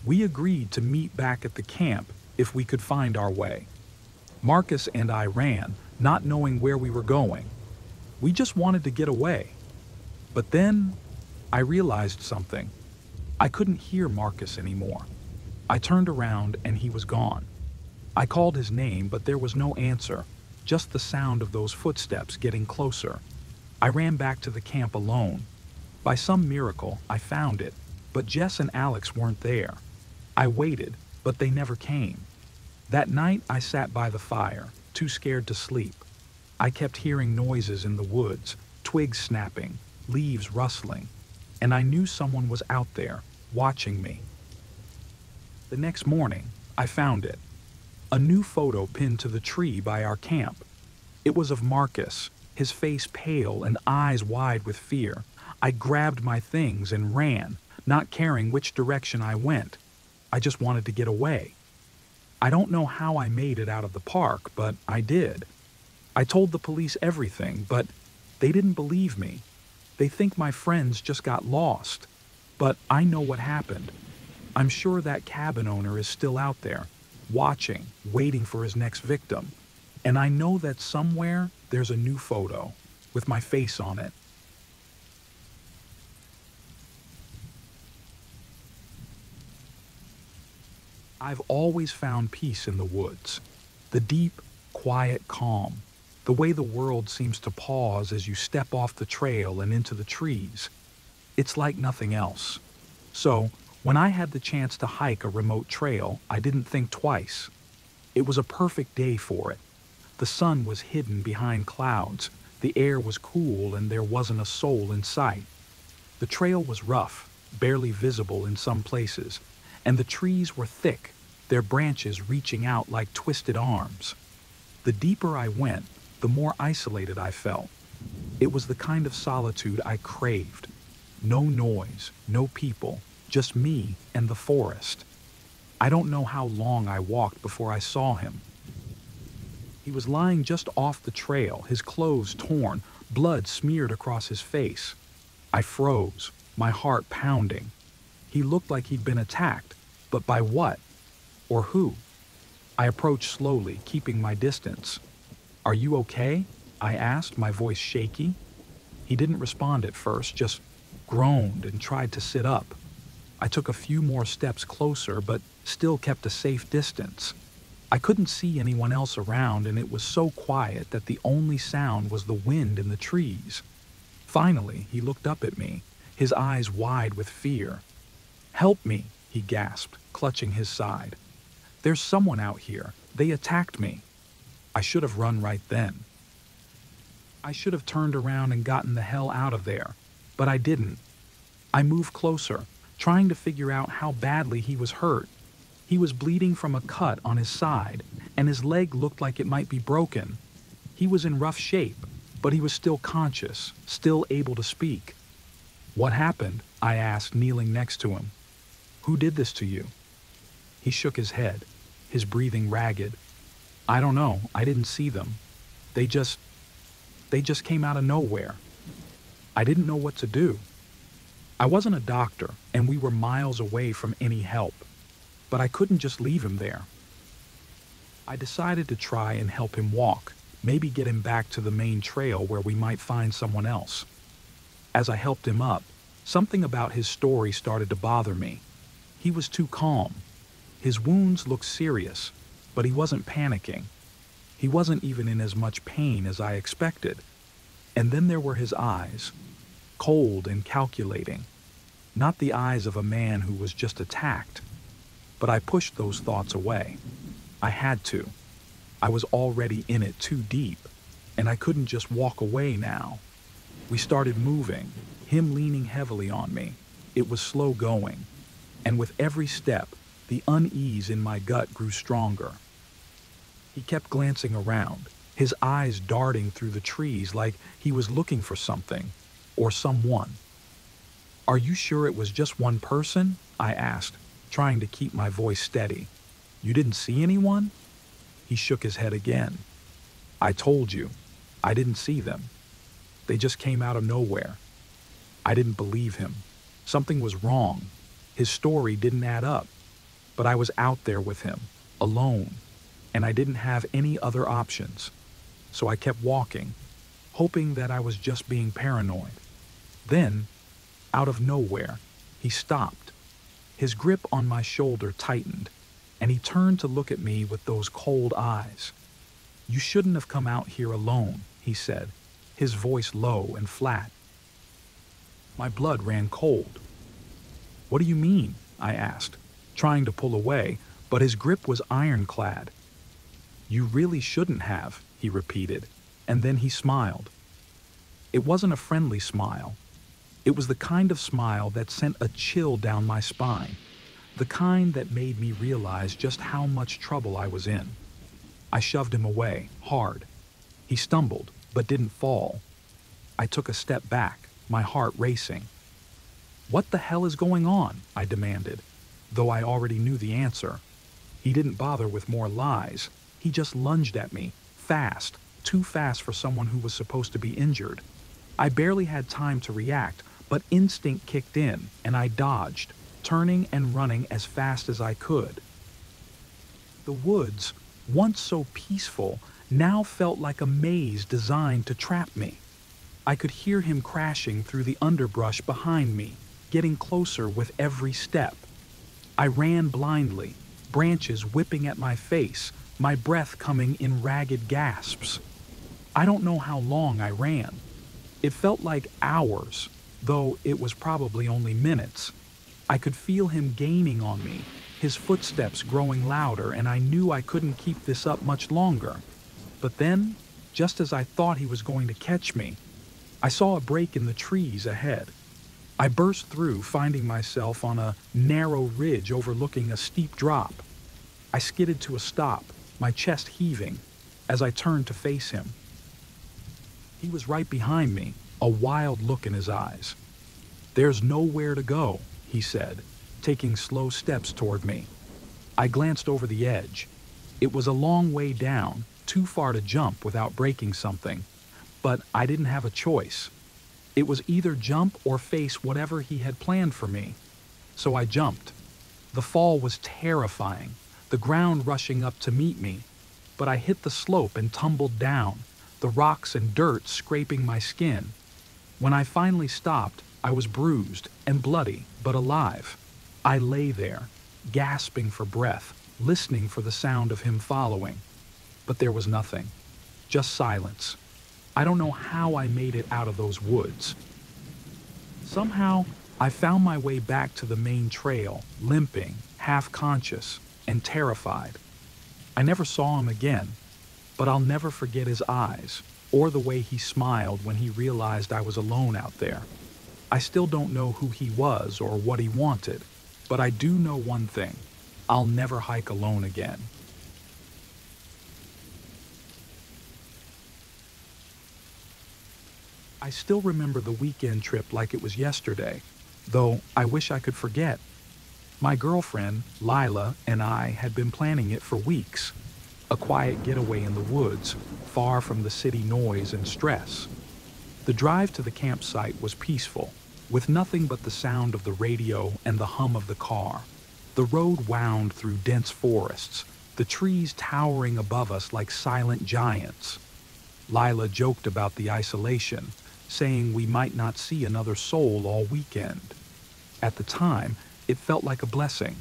We agreed to meet back at the camp if we could find our way. Marcus and I ran, not knowing where we were going. We just wanted to get away. But then, I realized something. I couldn't hear Marcus anymore. I turned around and he was gone. I called his name, but there was no answer, just the sound of those footsteps getting closer. I ran back to the camp alone. By some miracle, I found it, but Jess and Alex weren't there. I waited, but they never came. That night, I sat by the fire, too scared to sleep. I kept hearing noises in the woods, twigs snapping, leaves rustling, and I knew someone was out there, watching me. The next morning, I found it. A new photo pinned to the tree by our camp. It was of Marcus, his face pale and eyes wide with fear. I grabbed my things and ran, not caring which direction I went. I just wanted to get away. I don't know how I made it out of the park, but I did. I told the police everything, but they didn't believe me. They think my friends just got lost. But I know what happened. I'm sure that cabin owner is still out there, watching, waiting for his next victim. And I know that somewhere there's a new photo with my face on it. I've always found peace in the woods. The deep, quiet calm. The way the world seems to pause as you step off the trail and into the trees. It's like nothing else. So, when I had the chance to hike a remote trail, I didn't think twice. It was a perfect day for it. The sun was hidden behind clouds, the air was cool, and there wasn't a soul in sight. The trail was rough, barely visible in some places, and the trees were thick, their branches reaching out like twisted arms. The deeper I went, the more isolated I felt. It was the kind of solitude I craved. No noise, no people, just me and the forest. I don't know how long I walked before I saw him. He was lying just off the trail, his clothes torn, blood smeared across his face. I froze, my heart pounding. He looked like he'd been attacked, but by what? Or who? I approached slowly, keeping my distance. "Are you okay?" I asked, my voice shaky. He didn't respond at first, just groaned and tried to sit up. I took a few more steps closer, but still kept a safe distance. I couldn't see anyone else around, and it was so quiet that the only sound was the wind in the trees. Finally, he looked up at me, his eyes wide with fear. "Help me," he gasped, clutching his side. "There's someone out here. They attacked me." I should have run right then. I should have turned around and gotten the hell out of there, but I didn't. I moved closer, trying to figure out how badly he was hurt. He was bleeding from a cut on his side, and his leg looked like it might be broken. He was in rough shape, but he was still conscious, still able to speak. "What happened?" I asked, kneeling next to him. "Who did this to you?" He shook his head, his breathing ragged. "I don't know. I didn't see them. They just came out of nowhere." I didn't know what to do. I wasn't a doctor, and we were miles away from any help, but I couldn't just leave him there. I decided to try and help him walk, maybe get him back to the main trail where we might find someone else. As I helped him up, something about his story started to bother me. He was too calm. His wounds looked serious, but he wasn't panicking. He wasn't even in as much pain as I expected. And then there were his eyes, cold and calculating. Not the eyes of a man who was just attacked. But I pushed those thoughts away. I had to. I was already in it too deep, and I couldn't just walk away now. We started moving, him leaning heavily on me. It was slow going, and with every step, the unease in my gut grew stronger. He kept glancing around, his eyes darting through the trees like he was looking for something, or someone. "Are you sure it was just one person?" I asked, trying to keep my voice steady. "You didn't see anyone?" He shook his head again. "I told you, I didn't see them. They just came out of nowhere." I didn't believe him. Something was wrong. His story didn't add up. But I was out there with him, alone, and I didn't have any other options. So I kept walking, hoping that I was just being paranoid. Then, out of nowhere, he stopped. His grip on my shoulder tightened, and he turned to look at me with those cold eyes. "You shouldn't have come out here alone," he said, his voice low and flat. My blood ran cold. "What do you mean?" I asked, trying to pull away, but his grip was ironclad. "You really shouldn't have," he repeated, and then he smiled. It wasn't a friendly smile. It was the kind of smile that sent a chill down my spine, the kind that made me realize just how much trouble I was in. I shoved him away, hard. He stumbled, but didn't fall. I took a step back, my heart racing. "What the hell is going on?" I demanded. though I already knew the answer. He didn't bother with more lies. He just lunged at me, fast, too fast for someone who was supposed to be injured. I barely had time to react, but instinct kicked in, and I dodged, turning and running as fast as I could. The woods, once so peaceful, now felt like a maze designed to trap me. I could hear him crashing through the underbrush behind me, getting closer with every step. I ran blindly, branches whipping at my face, my breath coming in ragged gasps. I don't know how long I ran. It felt like hours, though it was probably only minutes. I could feel him gaining on me, his footsteps growing louder, and I knew I couldn't keep this up much longer. But then, just as I thought he was going to catch me, I saw a break in the trees ahead. I burst through, finding myself on a narrow ridge overlooking a steep drop. I skidded to a stop, my chest heaving, as I turned to face him. He was right behind me, a wild look in his eyes. "There's nowhere to go," he said, taking slow steps toward me. I glanced over the edge. It was a long way down, too far to jump without breaking something, but I didn't have a choice. It was either jump or face whatever he had planned for me. So I jumped. The fall was terrifying, the ground rushing up to meet me, but I hit the slope and tumbled down, the rocks and dirt scraping my skin. When I finally stopped, I was bruised and bloody, but alive. I lay there, gasping for breath, listening for the sound of him following. But there was nothing, just silence. I don't know how I made it out of those woods. Somehow, I found my way back to the main trail, limping, half-conscious, and terrified. I never saw him again, but I'll never forget his eyes, or the way he smiled when he realized I was alone out there. I still don't know who he was or what he wanted, but I do know one thing: I'll never hike alone again. I still remember the weekend trip like it was yesterday, though I wish I could forget. My girlfriend, Lila, and I had been planning it for weeks. A quiet getaway in the woods, far from the city noise and stress. The drive to the campsite was peaceful, with nothing but the sound of the radio and the hum of the car. The road wound through dense forests, the trees towering above us like silent giants. Lila joked about the isolation, saying we might not see another soul all weekend. At the time, it felt like a blessing.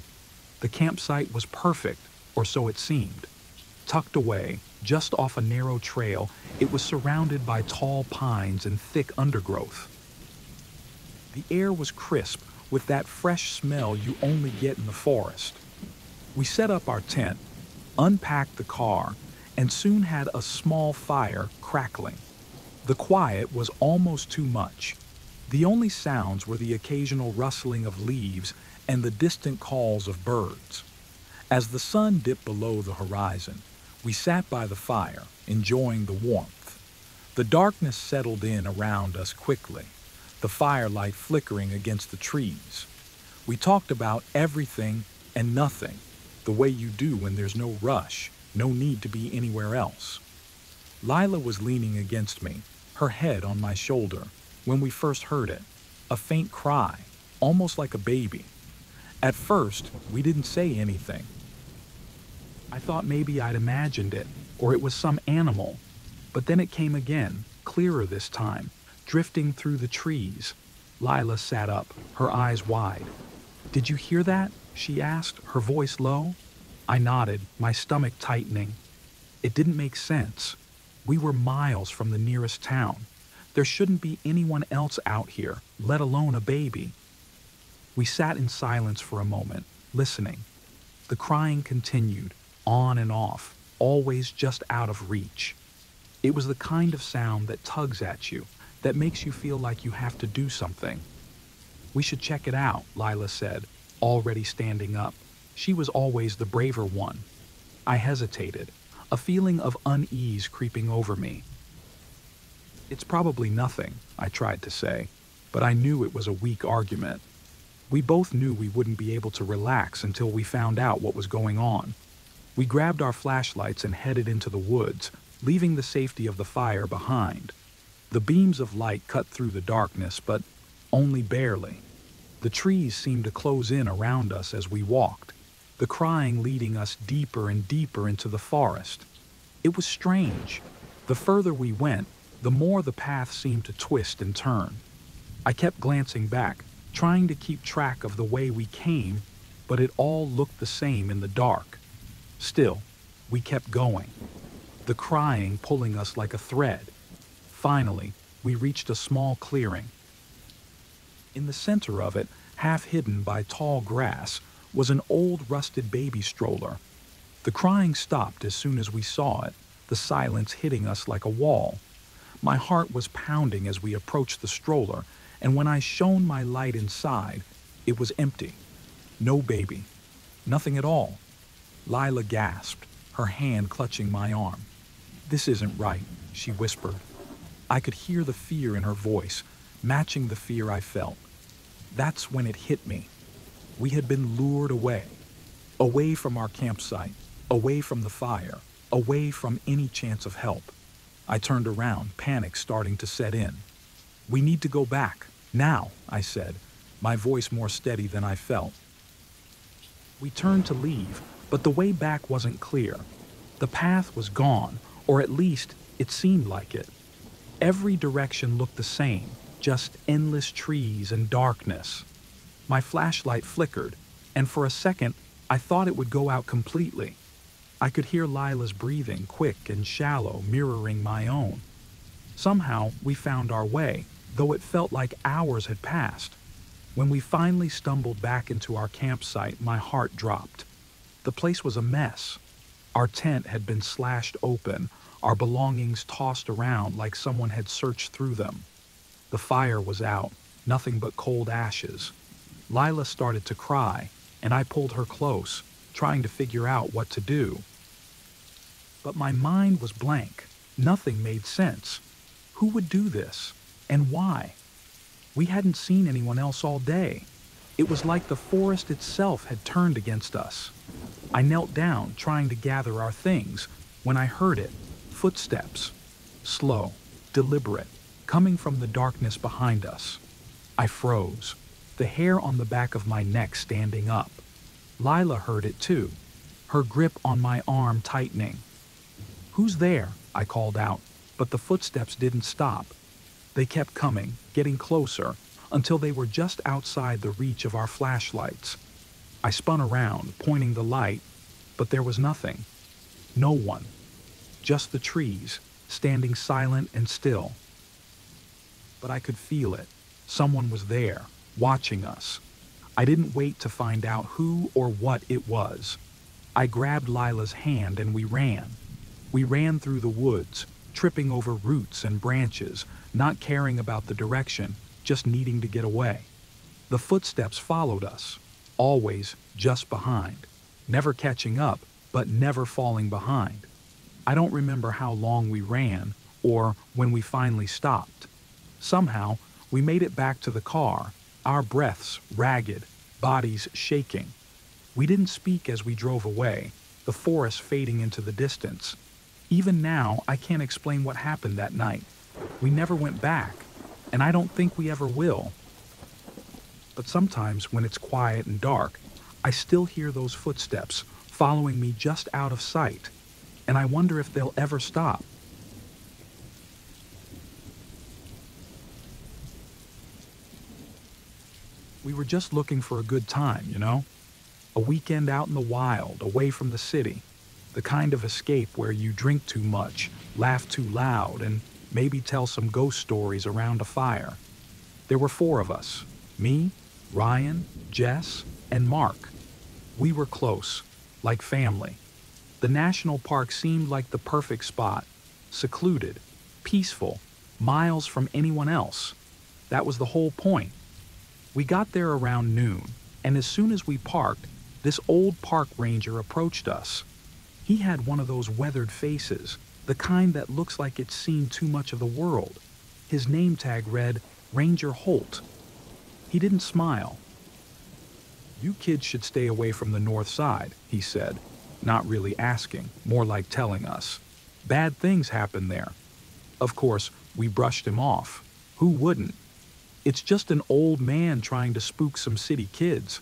The campsite was perfect, or so it seemed. Tucked away, just off a narrow trail, it was surrounded by tall pines and thick undergrowth. The air was crisp, with that fresh smell you only get in the forest. We set up our tent, unpacked the car, and soon had a small fire crackling. The quiet was almost too much. The only sounds were the occasional rustling of leaves and the distant calls of birds. As the sun dipped below the horizon, we sat by the fire, enjoying the warmth. The darkness settled in around us quickly, the firelight flickering against the trees. We talked about everything and nothing, the way you do when there's no rush, no need to be anywhere else. Lila was leaning against me, her head on my shoulder, when we first heard it, a faint cry, almost like a baby. At first, we didn't say anything. I thought maybe I'd imagined it, or it was some animal, but then it came again, clearer this time, drifting through the trees. Lila sat up, her eyes wide. "Did you hear that?" she asked, her voice low. I nodded, my stomach tightening. It didn't make sense. We were miles from the nearest town. There shouldn't be anyone else out here, let alone a baby. We sat in silence for a moment, listening. The crying continued, on and off, always just out of reach. It was the kind of sound that tugs at you, that makes you feel like you have to do something. "We should check it out," Lila said, already standing up. She was always the braver one. I hesitated, a feeling of unease creeping over me. "It's probably nothing," I tried to say, but I knew it was a weak argument. We both knew we wouldn't be able to relax until we found out what was going on. We grabbed our flashlights and headed into the woods, leaving the safety of the fire behind. The beams of light cut through the darkness, but only barely. The trees seemed to close in around us as we walked, the crying leading us deeper and deeper into the forest. It was strange. The further we went, the more the path seemed to twist and turn. I kept glancing back, trying to keep track of the way we came, but it all looked the same in the dark. Still, we kept going, the crying pulling us like a thread. Finally, we reached a small clearing. In the center of it, half hidden by tall grass, was an old rusted baby stroller. The crying stopped as soon as we saw it, the silence hitting us like a wall. My heart was pounding as we approached the stroller, and when I shone my light inside, it was empty. No baby. Nothing at all. Lila gasped, her hand clutching my arm. "This isn't right," she whispered. I could hear the fear in her voice, matching the fear I felt. That's when it hit me. We had been lured away. Away from our campsite, away from the fire, away from any chance of help. I turned around, panic starting to set in. "We need to go back, now," I said, my voice more steady than I felt. We turned to leave, but the way back wasn't clear. The path was gone, or at least it seemed like it. Every direction looked the same, just endless trees and darkness. My flashlight flickered, and for a second, I thought it would go out completely. I could hear Lila's breathing, quick and shallow, mirroring my own. Somehow, we found our way, though it felt like hours had passed. When we finally stumbled back into our campsite, my heart dropped. The place was a mess. Our tent had been slashed open, our belongings tossed around like someone had searched through them. The fire was out, nothing but cold ashes. Lila started to cry, and I pulled her close, trying to figure out what to do. But my mind was blank. Nothing made sense. Who would do this? And why? We hadn't seen anyone else all day. It was like the forest itself had turned against us. I knelt down, trying to gather our things, when I heard it. Footsteps. Slow, deliberate, coming from the darkness behind us. I froze, the hair on the back of my neck standing up. Lila heard it too, her grip on my arm tightening. "Who's there?" I called out, but the footsteps didn't stop. They kept coming, getting closer, until they were just outside the reach of our flashlights. I spun around, pointing the light, but there was nothing. No one. Just the trees, standing silent and still. But I could feel it. Someone was there, watching us. I didn't wait to find out who or what it was. I grabbed Lila's hand and we ran. We ran through the woods, tripping over roots and branches, not caring about the direction, just needing to get away. The footsteps followed us, always just behind, never catching up, but never falling behind. I don't remember how long we ran or when we finally stopped. Somehow, we made it back to the car, our breaths ragged, bodies shaking. We didn't speak as we drove away, the forest fading into the distance. Even now, I can't explain what happened that night. We never went back, and I don't think we ever will. But sometimes when it's quiet and dark, I still hear those footsteps following me just out of sight, and I wonder if they'll ever stop. We were just looking for a good time, you know? A weekend out in the wild, away from the city. The kind of escape where you drink too much, laugh too loud, and maybe tell some ghost stories around a fire. There were 4 of us. Me, Ryan, Jess, and Mark. We were close, like family. The national park seemed like the perfect spot. Secluded, peaceful, miles from anyone else. That was the whole point. We got there around noon, and as soon as we parked, this old park ranger approached us. He had one of those weathered faces, the kind that looks like it's seen too much of the world. His name tag read Ranger Holt. He didn't smile. "You kids should stay away from the north side," he said, not really asking, more like telling us. "Bad things happen there." Of course, we brushed him off. Who wouldn't? It's just an old man trying to spook some city kids.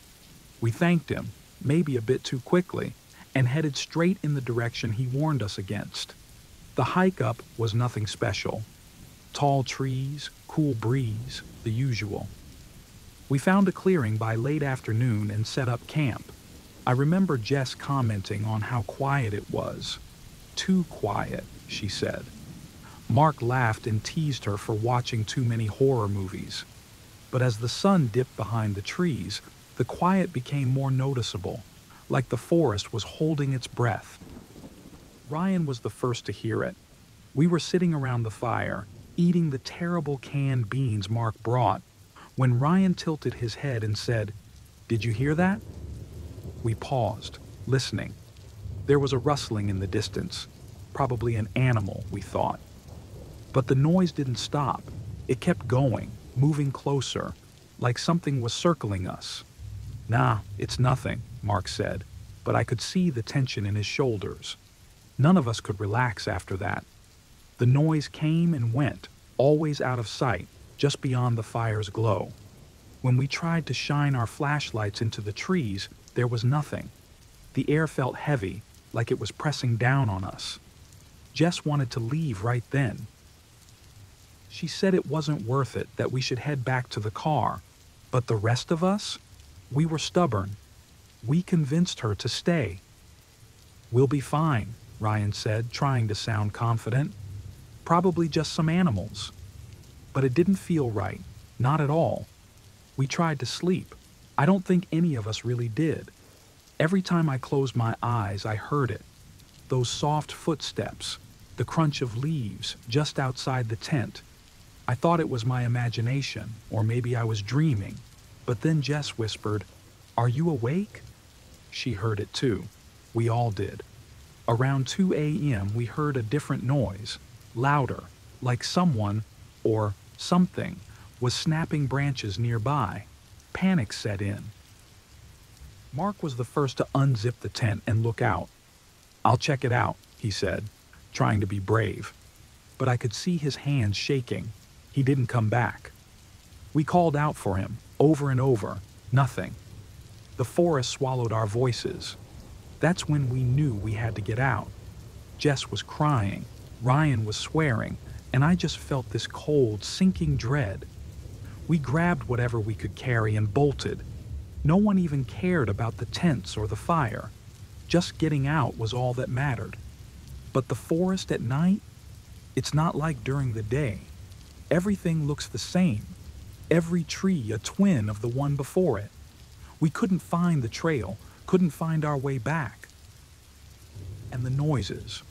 We thanked him, maybe a bit too quickly, and headed straight in the direction he warned us against. The hike up was nothing special. Tall trees, cool breeze, the usual. We found a clearing by late afternoon and set up camp. I remember Jess commenting on how quiet it was. "Too quiet," she said. Mark laughed and teased her for watching too many horror movies. But as the sun dipped behind the trees, the quiet became more noticeable, like the forest was holding its breath. Ryan was the first to hear it. We were sitting around the fire, eating the terrible canned beans Mark brought, when Ryan tilted his head and said, "Did you hear that?" We paused, listening. There was a rustling in the distance, probably an animal, we thought. But the noise didn't stop. It kept going, moving closer, like something was circling us. "Nah, it's nothing," Mark said, but I could see the tension in his shoulders. None of us could relax after that. The noise came and went, always out of sight, just beyond the fire's glow. When we tried to shine our flashlights into the trees, there was nothing. The air felt heavy, like it was pressing down on us. Jess wanted to leave right then. She said it wasn't worth it, that we should head back to the car. But the rest of us? We were stubborn. We convinced her to stay. "We'll be fine," Ryan said, trying to sound confident. "Probably just some animals." But it didn't feel right, not at all. We tried to sleep. I don't think any of us really did. Every time I closed my eyes, I heard it. Those soft footsteps, the crunch of leaves just outside the tent. I thought it was my imagination, or maybe I was dreaming. But then Jess whispered, "Are you awake?" She heard it too. We all did. Around 2 a.m. we heard a different noise, louder, like someone, or something, was snapping branches nearby. Panic set in. Mark was the first to unzip the tent and look out. "I'll check it out," he said, trying to be brave. But I could see his hands shaking. He didn't come back. We called out for him, over and over. Nothing. The forest swallowed our voices. That's when we knew we had to get out. Jess was crying, Ryan was swearing, and I just felt this cold, sinking dread. We grabbed whatever we could carry and bolted. No one even cared about the tents or the fire. Just getting out was all that mattered. But the forest at night? It's not like during the day. Everything looks the same. Every tree a twin of the one before it. We couldn't find the trail, couldn't find our way back. And the noises,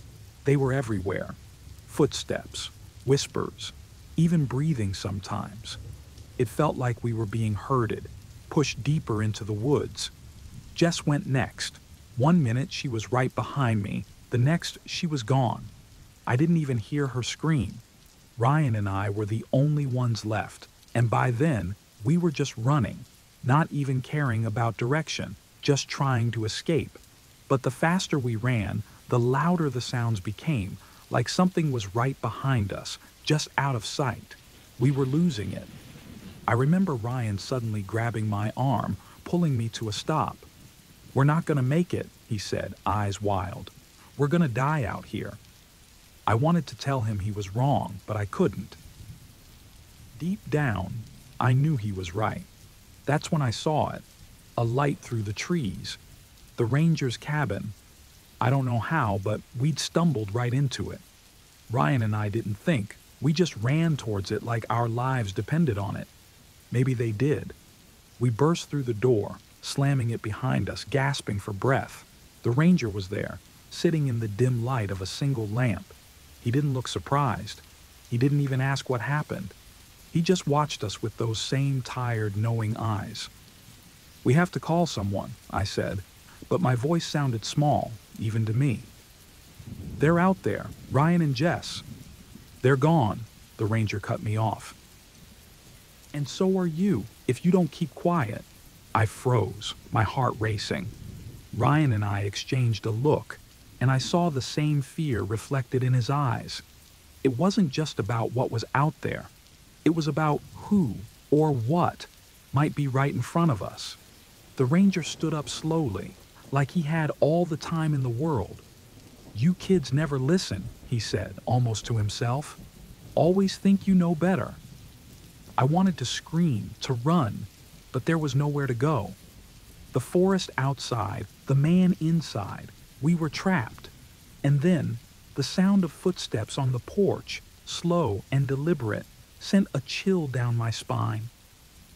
they were everywhere. Footsteps, whispers, even breathing sometimes. It felt like we were being herded, pushed deeper into the woods. Jess went next. 1 minute she was right behind me, the next she was gone. I didn't even hear her scream. Ryan and I were the only ones left, and by then we were just running, not even caring about direction, just trying to escape. But the faster we ran, the louder the sounds became, like something was right behind us, just out of sight. We were losing it. I remember Ryan suddenly grabbing my arm, pulling me to a stop. "We're not going to make it," he said, eyes wild. "We're going to die out here." I wanted to tell him he was wrong, but I couldn't. Deep down, I knew he was right. That's when I saw it, a light through the trees. The ranger's cabin. I don't know how, but we'd stumbled right into it. Ryan and I didn't think. We just ran towards it like our lives depended on it. Maybe they did. We burst through the door, slamming it behind us, gasping for breath. The ranger was there, sitting in the dim light of a single lamp. He didn't look surprised. He didn't even ask what happened. He just watched us with those same tired, knowing eyes. "We have to call someone," I said, but my voice sounded small, even to me. "They're out there, Ryan and Jess." "They're gone," the ranger cut me off. "And so are you, if you don't keep quiet." I froze, my heart racing. Ryan and I exchanged a look, and I saw the same fear reflected in his eyes. It wasn't just about what was out there. It was about who or what might be right in front of us. The ranger stood up slowly, like he had all the time in the world. "You kids never listen," he said, almost to himself. "Always think you know better." I wanted to scream, to run, but there was nowhere to go. The forest outside, the man inside, we were trapped. And then, the sound of footsteps on the porch, slow and deliberate, sent a chill down my spine.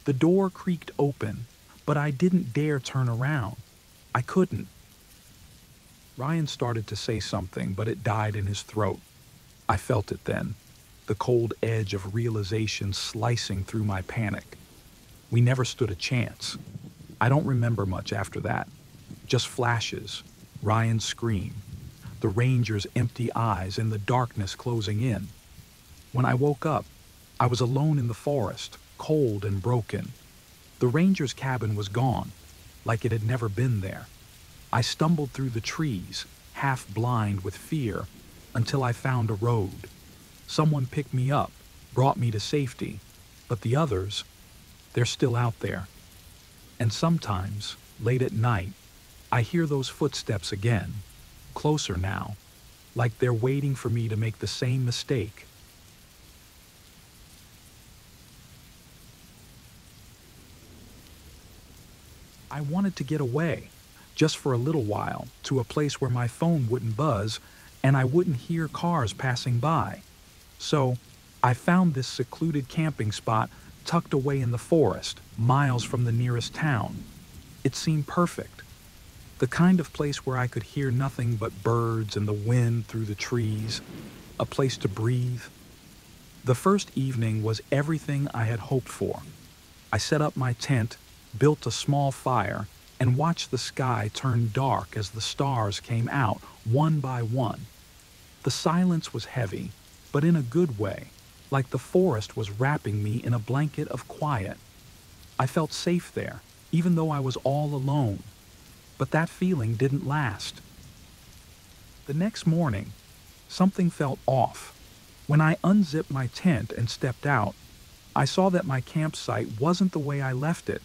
The door creaked open, but I didn't dare turn around. I couldn't. Ryan started to say something, but it died in his throat. I felt it then, the cold edge of realization slicing through my panic. We never stood a chance. I don't remember much after that. Just flashes, Ryan's scream, the ranger's empty eyes and the darkness closing in. When I woke up, I was alone in the forest, cold and broken. The ranger's cabin was gone, like it had never been there. I stumbled through the trees, half blind with fear, until I found a road. Someone picked me up, brought me to safety, but the others, they're still out there. And sometimes, late at night, I hear those footsteps again, closer now, like they're waiting for me to make the same mistake. I wanted to get away, just for a little while, to a place where my phone wouldn't buzz and I wouldn't hear cars passing by. So, I found this secluded camping spot tucked away in the forest, miles from the nearest town. It seemed perfect. The kind of place where I could hear nothing but birds and the wind through the trees, a place to breathe. The first evening was everything I had hoped for. I set up my tent, built a small fire, and watched the sky turn dark as the stars came out one by one. The silence was heavy, but in a good way, like the forest was wrapping me in a blanket of quiet. I felt safe there, even though I was all alone. But that feeling didn't last. The next morning, something felt off. When I unzipped my tent and stepped out, I saw that my campsite wasn't the way I left it.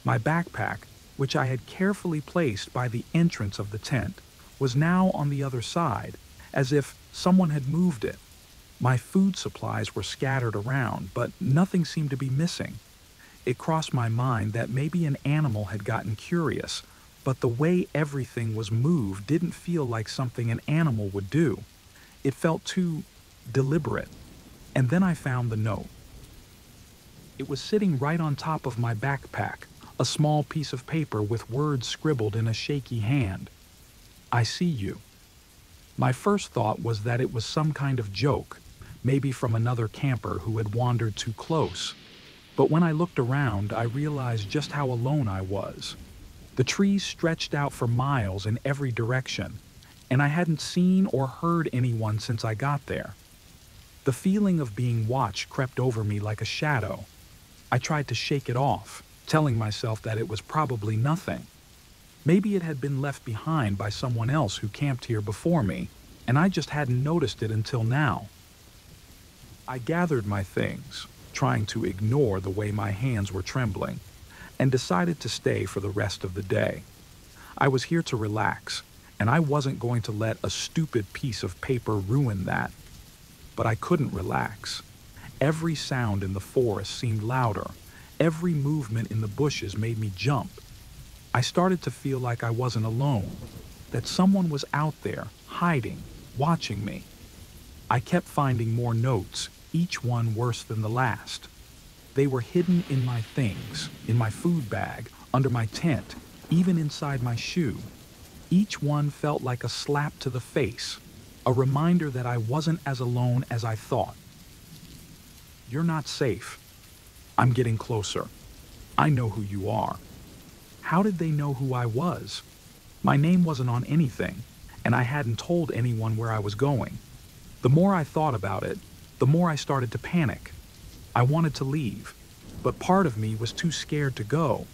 My backpack, which I had carefully placed by the entrance of the tent, was now on the other side, as if someone had moved it. My food supplies were scattered around, but nothing seemed to be missing. It crossed my mind that maybe an animal had gotten curious, but the way everything was moved didn't feel like something an animal would do. It felt too deliberate. And then I found the note. It was sitting right on top of my backpack, a small piece of paper with words scribbled in a shaky hand. "I see you." My first thought was that it was some kind of joke, maybe from another camper who had wandered too close. But when I looked around, I realized just how alone I was. The trees stretched out for miles in every direction, and I hadn't seen or heard anyone since I got there. The feeling of being watched crept over me like a shadow. I tried to shake it off, telling myself that it was probably nothing. Maybe it had been left behind by someone else who camped here before me, and I just hadn't noticed it until now. I gathered my things, trying to ignore the way my hands were trembling, and decided to stay for the rest of the day. I was here to relax, and I wasn't going to let a stupid piece of paper ruin that. But I couldn't relax. Every sound in the forest seemed louder. Every movement in the bushes made me jump. I started to feel like I wasn't alone, that someone was out there, hiding, watching me. I kept finding more notes, each one worse than the last. They were hidden in my things, in my food bag, under my tent, even inside my shoe. Each one felt like a slap to the face, a reminder that I wasn't as alone as I thought. "You're not safe. I'm getting closer. I know who you are." How did they know who I was? My name wasn't on anything, and I hadn't told anyone where I was going. The more I thought about it, the more I started to panic. I wanted to leave, but part of me was too scared to go.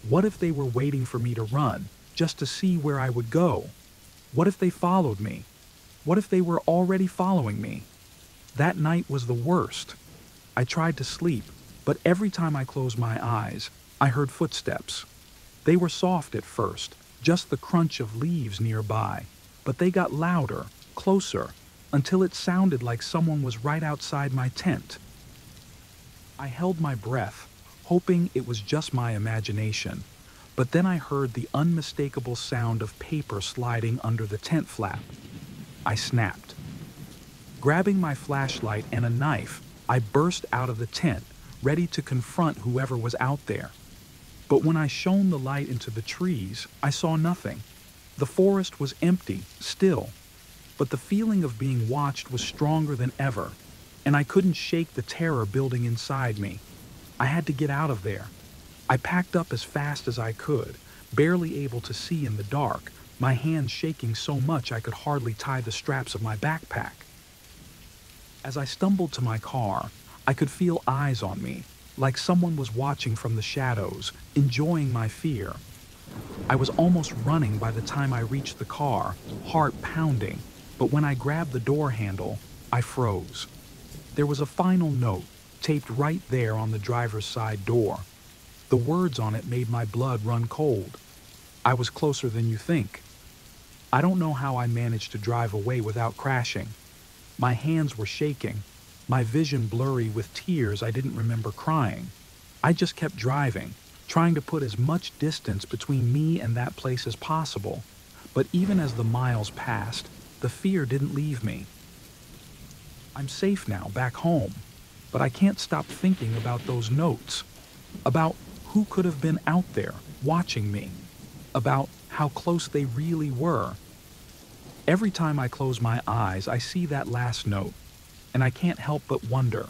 What if they were waiting for me to run, just to see where I would go? What if they followed me? What if they were already following me? That night was the worst. I tried to sleep, but every time I closed my eyes, I heard footsteps. They were soft at first, just the crunch of leaves nearby, but they got louder, closer, until it sounded like someone was right outside my tent. I held my breath, hoping it was just my imagination, but then I heard the unmistakable sound of paper sliding under the tent flap. I snapped. Grabbing my flashlight and a knife, I burst out of the tent, ready to confront whoever was out there. But when I shone the light into the trees, I saw nothing. The forest was empty, still, but the feeling of being watched was stronger than ever, and I couldn't shake the terror building inside me. I had to get out of there. I packed up as fast as I could, barely able to see in the dark, my hands shaking so much I could hardly tie the straps of my backpack. As I stumbled to my car, I could feel eyes on me, like someone was watching from the shadows, enjoying my fear. I was almost running by the time I reached the car, heart pounding, but when I grabbed the door handle, I froze. There was a final note, taped right there on the driver's side door. The words on it made my blood run cold. I was closer than you think. I don't know how I managed to drive away without crashing. My hands were shaking, my vision blurry with tears I didn't remember crying. I just kept driving, trying to put as much distance between me and that place as possible. But even as the miles passed, the fear didn't leave me. I'm safe now, back home, but I can't stop thinking about those notes, about who could have been out there watching me, about how close they really were. Every time I close my eyes, I see that last note, and I can't help but wonder,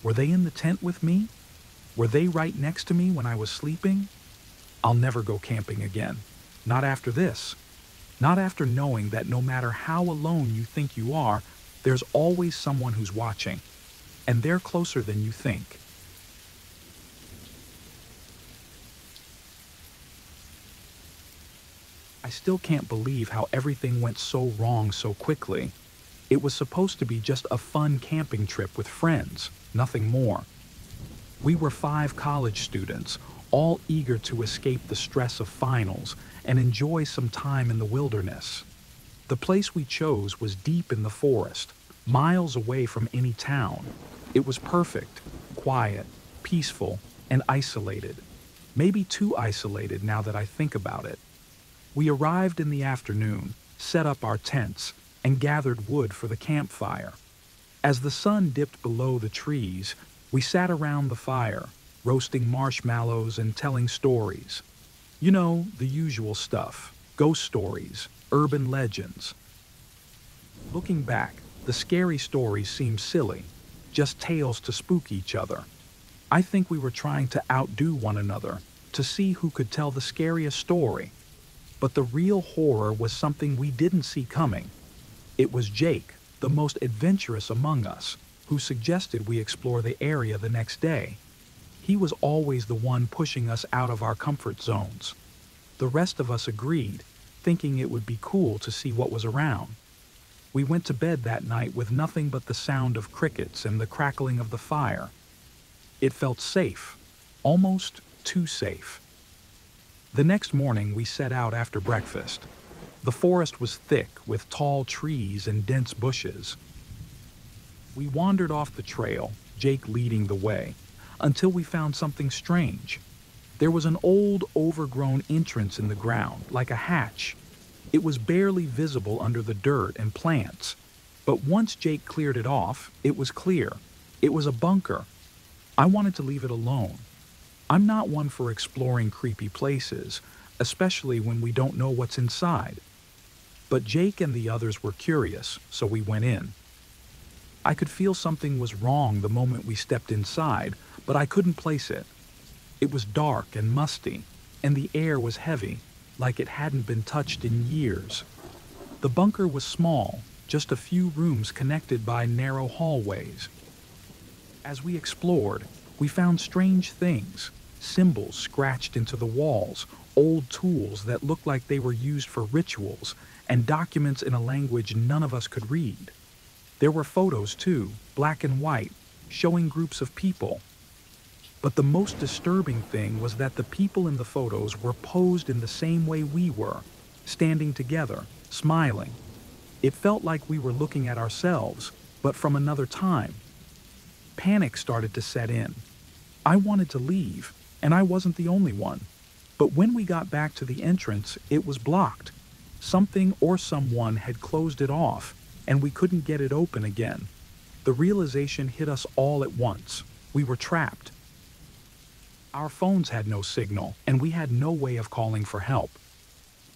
were they in the tent with me? Were they right next to me when I was sleeping? I'll never go camping again. Not after this. Not after knowing that no matter how alone you think you are, there's always someone who's watching, and they're closer than you think. I still can't believe how everything went so wrong so quickly. It was supposed to be just a fun camping trip with friends, nothing more. We were 5 college students, all eager to escape the stress of finals and enjoy some time in the wilderness. The place we chose was deep in the forest, miles away from any town. It was perfect, quiet, peaceful, and isolated. Maybe too isolated now that I think about it. We arrived in the afternoon, set up our tents, and gathered wood for the campfire. As the sun dipped below the trees, we sat around the fire, roasting marshmallows and telling stories. You know, the usual stuff, ghost stories, urban legends. Looking back, the scary stories seemed silly, just tales to spook each other. I think we were trying to outdo one another, to see who could tell the scariest story. But the real horror was something we didn't see coming. It was Jake, the most adventurous among us, who suggested we explore the area the next day. He was always the one pushing us out of our comfort zones. The rest of us agreed, thinking it would be cool to see what was around. We went to bed that night with nothing but the sound of crickets and the crackling of the fire. It felt safe, almost too safe. The next morning we set out after breakfast. The forest was thick with tall trees and dense bushes. We wandered off the trail, Jake leading the way, until we found something strange. There was an old, overgrown entrance in the ground, like a hatch. It was barely visible under the dirt and plants. But once Jake cleared it off, it was clear. It was a bunker. I wanted to leave it alone. I'm not one for exploring creepy places, especially when we don't know what's inside. But Jake and the others were curious, so we went in. I could feel something was wrong the moment we stepped inside, but I couldn't place it. It was dark and musty, and the air was heavy, like it hadn't been touched in years. The bunker was small, just a few rooms connected by narrow hallways. As we explored, we found strange things, symbols scratched into the walls, old tools that looked like they were used for rituals, and documents in a language none of us could read. There were photos too, black and white, showing groups of people. But the most disturbing thing was that the people in the photos were posed in the same way we were, standing together, smiling. It felt like we were looking at ourselves, but from another time. Panic started to set in. I wanted to leave, and I wasn't the only one. But when we got back to the entrance, it was blocked. Something or someone had closed it off, and we couldn't get it open again. The realization hit us all at once. We were trapped. Our phones had no signal, and we had no way of calling for help.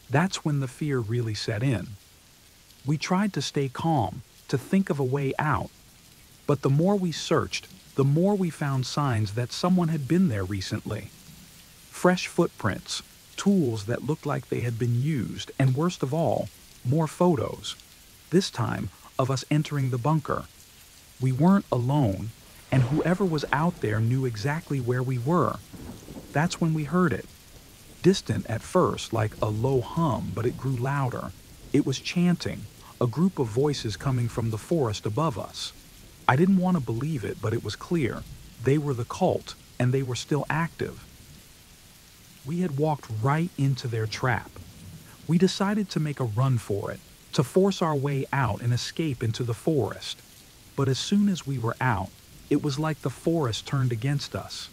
That's when the fear really set in. We tried to stay calm, to think of a way out. But the more we searched, the more we found signs that someone had been there recently. Fresh footprints, tools that looked like they had been used, and worst of all, more photos. This time, of us entering the bunker. We weren't alone, and whoever was out there knew exactly where we were. That's when we heard it. Distant at first, like a low hum, but it grew louder. It was chanting, a group of voices coming from the forest above us. I didn't want to believe it, but it was clear. They were the cult, and they were still active. We had walked right into their trap. We decided to make a run for it, to force our way out and escape into the forest. But as soon as we were out, it was like the forest turned against us.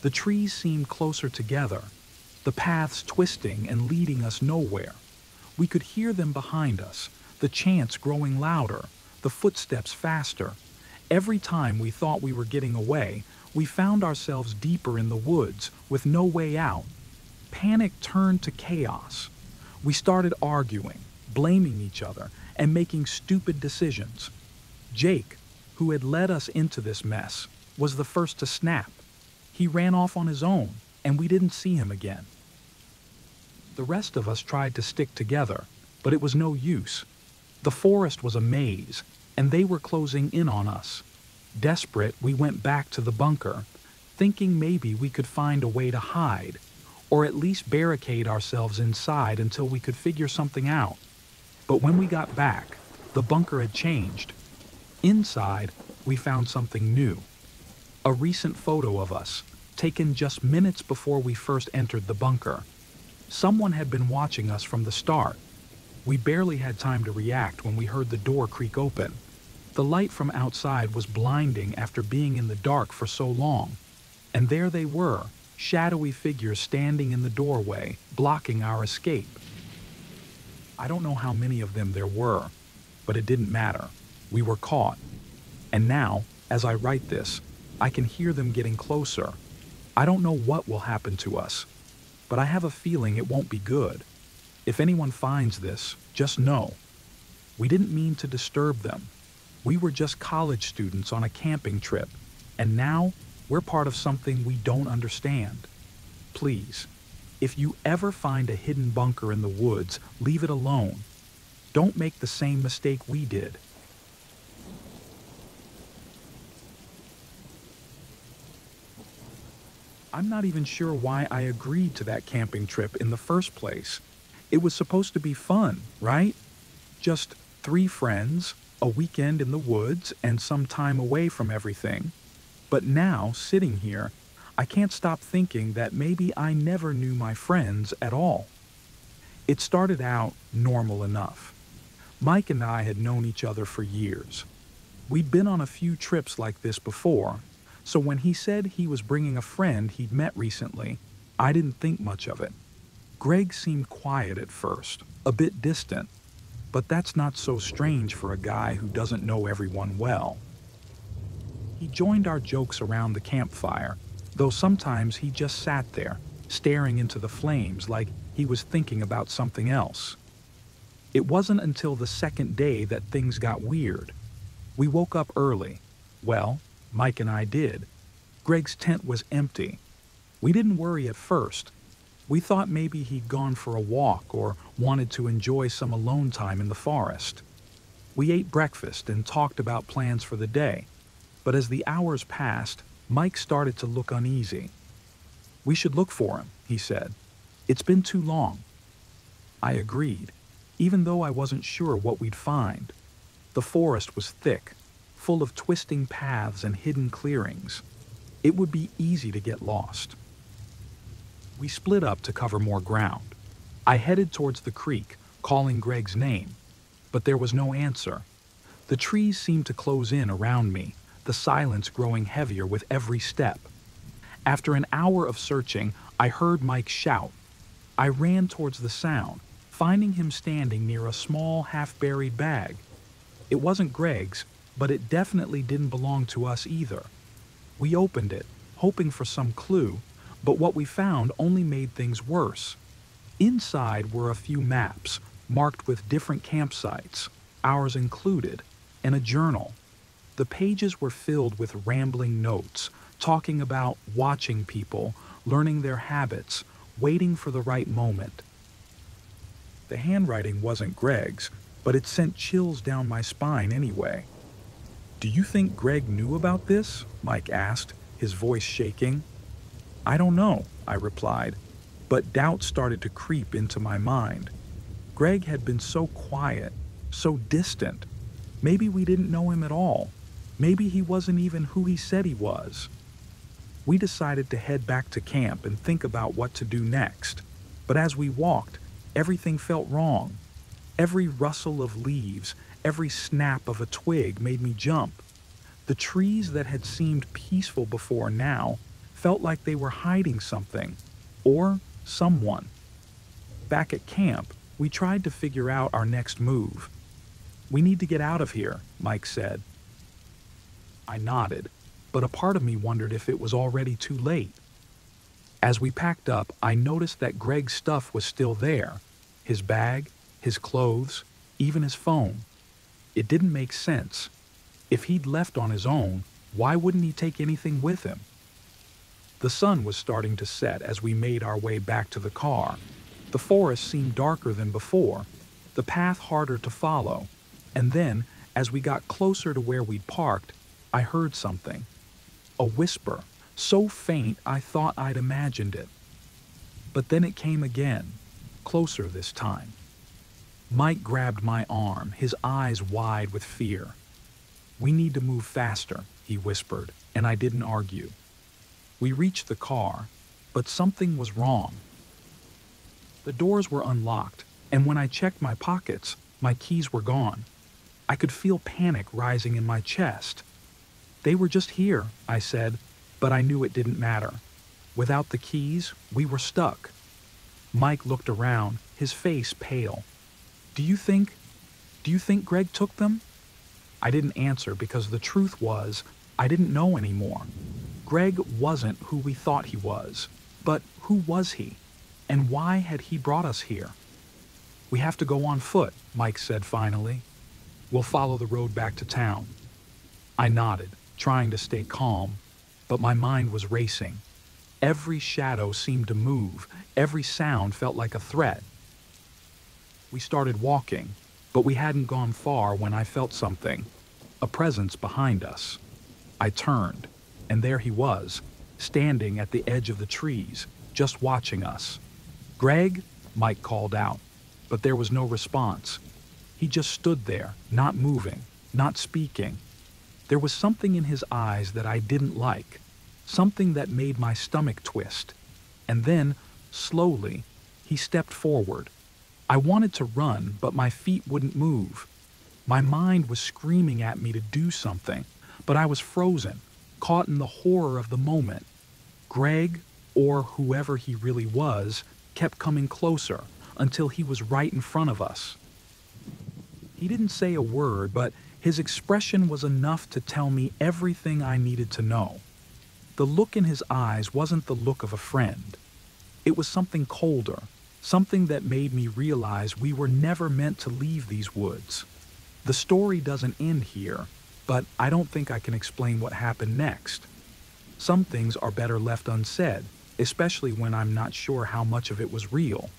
The trees seemed closer together, the paths twisting and leading us nowhere. We could hear them behind us, the chants growing louder, the footsteps faster. Every time we thought we were getting away, we found ourselves deeper in the woods with no way out. Panic turned to chaos. We started arguing, blaming each other, and making stupid decisions. Jake, who had led us into this mess, was the first to snap. He ran off on his own, and we didn't see him again. The rest of us tried to stick together, but it was no use. The forest was a maze, and they were closing in on us. Desperate, we went back to the bunker, thinking maybe we could find a way to hide, or at least barricade ourselves inside until we could figure something out. But when we got back, the bunker had changed. Inside, we found something new. A recent photo of us, taken just minutes before we first entered the bunker. Someone had been watching us from the start. We barely had time to react when we heard the door creak open. The light from outside was blinding after being in the dark for so long. And there they were, shadowy figures standing in the doorway, blocking our escape. I don't know how many of them there were, but it didn't matter. We were caught. And now, as I write this, I can hear them getting closer. I don't know what will happen to us, but I have a feeling it won't be good. If anyone finds this, just know. We didn't mean to disturb them. We were just college students on a camping trip, and now we're part of something we don't understand. Please, if you ever find a hidden bunker in the woods, leave it alone. Don't make the same mistake we did. I'm not even sure why I agreed to that camping trip in the first place. It was supposed to be fun, right? Just 3 friends, a weekend in the woods, and some time away from everything. But now, sitting here, I can't stop thinking that maybe I never knew my friends at all. It started out normal enough. Mike and I had known each other for years. We'd been on a few trips like this before, so when he said he was bringing a friend he'd met recently, I didn't think much of it. Greg seemed quiet at first, a bit distant, but that's not so strange for a guy who doesn't know everyone well. He joined our jokes around the campfire, though sometimes he just sat there, staring into the flames like he was thinking about something else. It wasn't until the second day that things got weird. We woke up early. Well, Mike and I did. Greg's tent was empty. We didn't worry at first. We thought maybe he'd gone for a walk or wanted to enjoy some alone time in the forest. We ate breakfast and talked about plans for the day. But as the hours passed, Mike started to look uneasy. We should look for him, he said. It's been too long. I agreed, even though I wasn't sure what we'd find. The forest was thick, full of twisting paths and hidden clearings. It would be easy to get lost. We split up to cover more ground. I headed towards the creek, calling Greg's name, but there was no answer. The trees seemed to close in around me, the silence growing heavier with every step. After an hour of searching, I heard Mike shout. I ran towards the sound, finding him standing near a small, half-buried bag. It wasn't Greg's, but it definitely didn't belong to us either. We opened it, hoping for some clue, but what we found only made things worse. Inside were a few maps, marked with different campsites, ours included, and a journal. The pages were filled with rambling notes, talking about watching people, learning their habits, waiting for the right moment. The handwriting wasn't Greg's, but it sent chills down my spine anyway. "Do you think Greg knew about this?" Mike asked, his voice shaking. "I don't know," I replied, but doubt started to creep into my mind. Greg had been so quiet, so distant. Maybe we didn't know him at all. Maybe he wasn't even who he said he was. We decided to head back to camp and think about what to do next. But as we walked, everything felt wrong. Every rustle of leaves, every snap of a twig made me jump. The trees that had seemed peaceful before now felt like they were hiding something, or someone. Back at camp, we tried to figure out our next move. "We need to get out of here," Mike said. I nodded, but a part of me wondered if it was already too late. As we packed up, I noticed that Greg's stuff was still there. His bag, his clothes, even his phone. It didn't make sense. If he'd left on his own, why wouldn't he take anything with him? The sun was starting to set as we made our way back to the car. The forest seemed darker than before, the path harder to follow. And then, as we got closer to where we'd parked, I heard something. A whisper, so faint I thought I'd imagined it. But then it came again, closer this time. Mike grabbed my arm, his eyes wide with fear. "We need to move faster," he whispered, and I didn't argue. We reached the car, but something was wrong. The doors were unlocked, and when I checked my pockets, my keys were gone. I could feel panic rising in my chest. "They were just here," I said, but I knew it didn't matter. Without the keys, we were stuck. Mike looked around, his face pale. Do you think Greg took them?" I didn't answer because the truth was, I didn't know anymore. Greg wasn't who we thought he was. But who was he? And why had he brought us here? "We have to go on foot," Mike said finally. "We'll follow the road back to town." I nodded, trying to stay calm, but my mind was racing. Every shadow seemed to move, every sound felt like a threat. We started walking, but we hadn't gone far when I felt something, a presence behind us. I turned, and there he was, standing at the edge of the trees, just watching us. "Greg?" Mike called out, but there was no response. He just stood there, not moving, not speaking. There was something in his eyes that I didn't like, something that made my stomach twist. And then, slowly, he stepped forward. I wanted to run, but my feet wouldn't move. My mind was screaming at me to do something, but I was frozen, caught in the horror of the moment. Greg, or whoever he really was, kept coming closer until he was right in front of us. He didn't say a word, but his expression was enough to tell me everything I needed to know. The look in his eyes wasn't the look of a friend. It was something colder, something that made me realize we were never meant to leave these woods. The story doesn't end here, but I don't think I can explain what happened next. Some things are better left unsaid, especially when I'm not sure how much of it was real.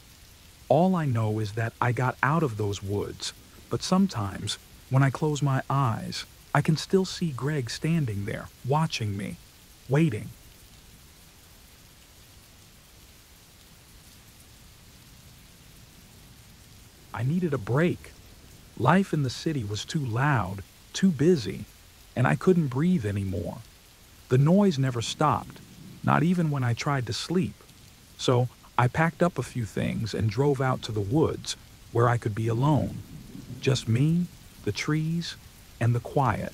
All I know is that I got out of those woods, but sometimes, when I close my eyes, I can still see Greg standing there, watching me, waiting. I needed a break. Life in the city was too loud, too busy, and I couldn't breathe anymore. The noise never stopped, not even when I tried to sleep. So I packed up a few things and drove out to the woods where I could be alone. Just me, the trees, and the quiet.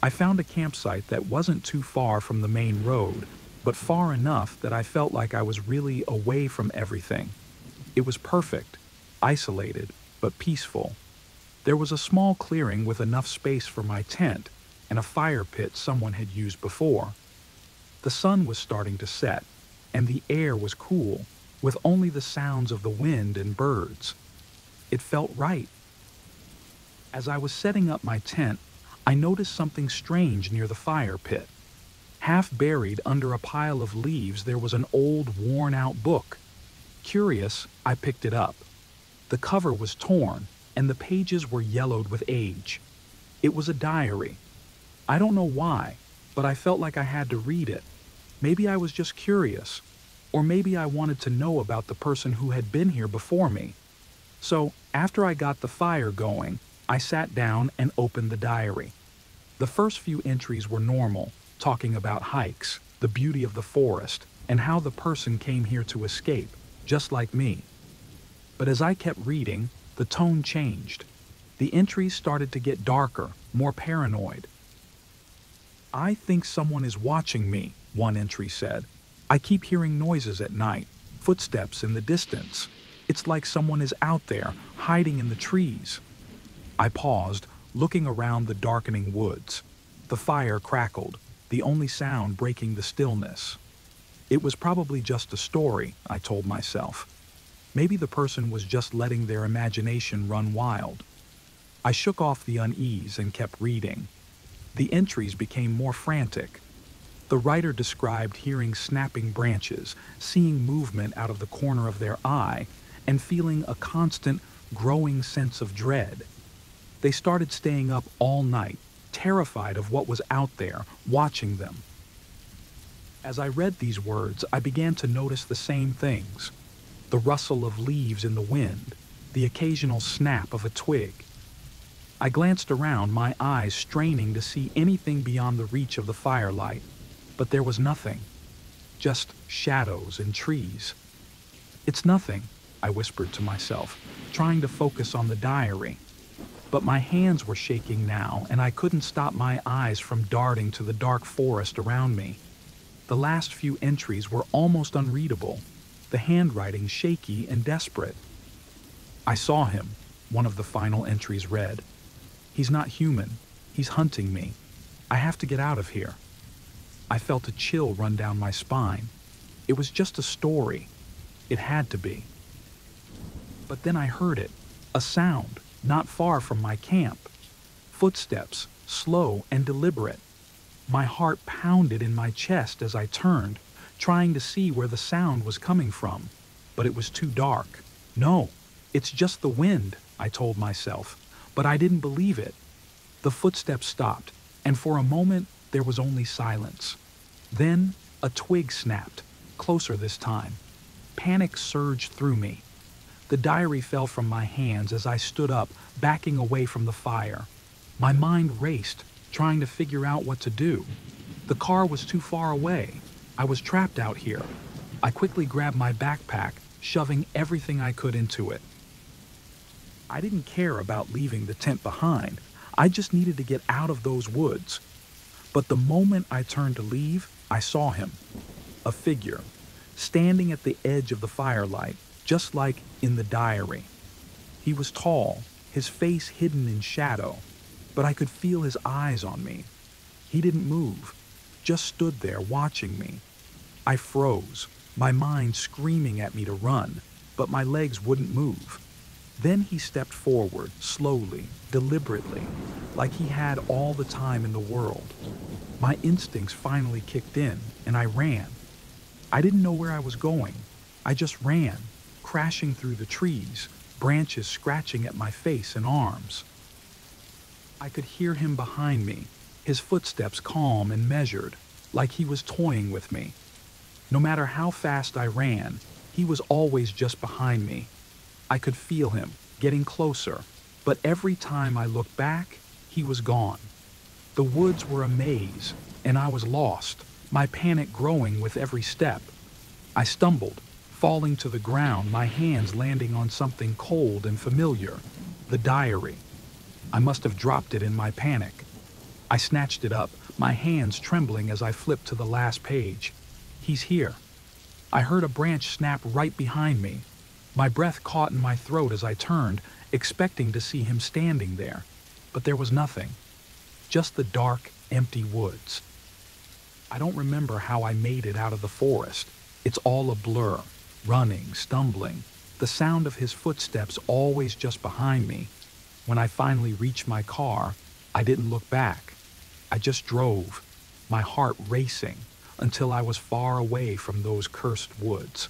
I found a campsite that wasn't too far from the main road, but far enough that I felt like I was really away from everything. It was perfect, isolated, but peaceful. There was a small clearing with enough space for my tent and a fire pit someone had used before. The sun was starting to set, and the air was cool, with only the sounds of the wind and birds. It felt right. As I was setting up my tent, I noticed something strange near the fire pit. Half buried under a pile of leaves, there was an old, worn-out book. Curious, I picked it up. The cover was torn, and the pages were yellowed with age. It was a diary. I don't know why, but I felt like I had to read it. Maybe I was just curious, or maybe I wanted to know about the person who had been here before me. So, after I got the fire going, I sat down and opened the diary. The first few entries were normal, talking about hikes, the beauty of the forest, and how the person came here to escape, just like me. But as I kept reading, the tone changed. The entries started to get darker, more paranoid. "I think someone is watching me," one entry said. "I keep hearing noises at night, footsteps in the distance. It's like someone is out there, hiding in the trees." I paused, looking around the darkening woods. The fire crackled, the only sound breaking the stillness. It was probably just a story, I told myself. Maybe the person was just letting their imagination run wild. I shook off the unease and kept reading. The entries became more frantic. The writer described hearing snapping branches, seeing movement out of the corner of their eye, and feeling a constant, growing sense of dread. They started staying up all night, terrified of what was out there, watching them. As I read these words, I began to notice the same things. The rustle of leaves in the wind, the occasional snap of a twig. I glanced around, my eyes straining to see anything beyond the reach of the firelight, but there was nothing. Just shadows and trees. "It's nothing," I whispered to myself, trying to focus on the diary. But my hands were shaking now, and I couldn't stop my eyes from darting to the dark forest around me. The last few entries were almost unreadable, the handwriting shaky and desperate. "I saw him," one of the final entries read. "He's not human. He's hunting me. I have to get out of here." I felt a chill run down my spine. It was just a story. It had to be. But then I heard it, a sound, not far from my camp. Footsteps, slow and deliberate. My heart pounded in my chest as I turned, trying to see where the sound was coming from. But it was too dark. "No, it's just the wind," I told myself, but I didn't believe it. The footsteps stopped, and for a moment there was only silence. Then a twig snapped, closer this time. Panic surged through me. The diary fell from my hands as I stood up, backing away from the fire. My mind raced, trying to figure out what to do. The car was too far away. I was trapped out here. I quickly grabbed my backpack, shoving everything I could into it. I didn't care about leaving the tent behind. I just needed to get out of those woods. But the moment I turned to leave, I saw him. A figure, standing at the edge of the firelight, just like in the diary. He was tall, his face hidden in shadow, but I could feel his eyes on me. He didn't move, just stood there watching me. I froze, my mind screaming at me to run, but my legs wouldn't move. Then he stepped forward, slowly, deliberately, like he had all the time in the world. My instincts finally kicked in, and I ran. I didn't know where I was going. I just ran, crashing through the trees, branches scratching at my face and arms. I could hear him behind me, his footsteps calm and measured, like he was toying with me. No matter how fast I ran, he was always just behind me. I could feel him, getting closer, but every time I looked back, he was gone. The woods were a maze, and I was lost, my panic growing with every step. I stumbled, falling to the ground, my hands landing on something cold and familiar, the diary. I must have dropped it in my panic. I snatched it up, my hands trembling as I flipped to the last page. He's here. I heard a branch snap right behind me. My breath caught in my throat as I turned, expecting to see him standing there. But there was nothing. Just the dark, empty woods. I don't remember how I made it out of the forest. It's all a blur. Running, stumbling. The sound of his footsteps always just behind me. When I finally reached my car, I didn't look back. I just drove, my heart racing, until I was far away from those cursed woods.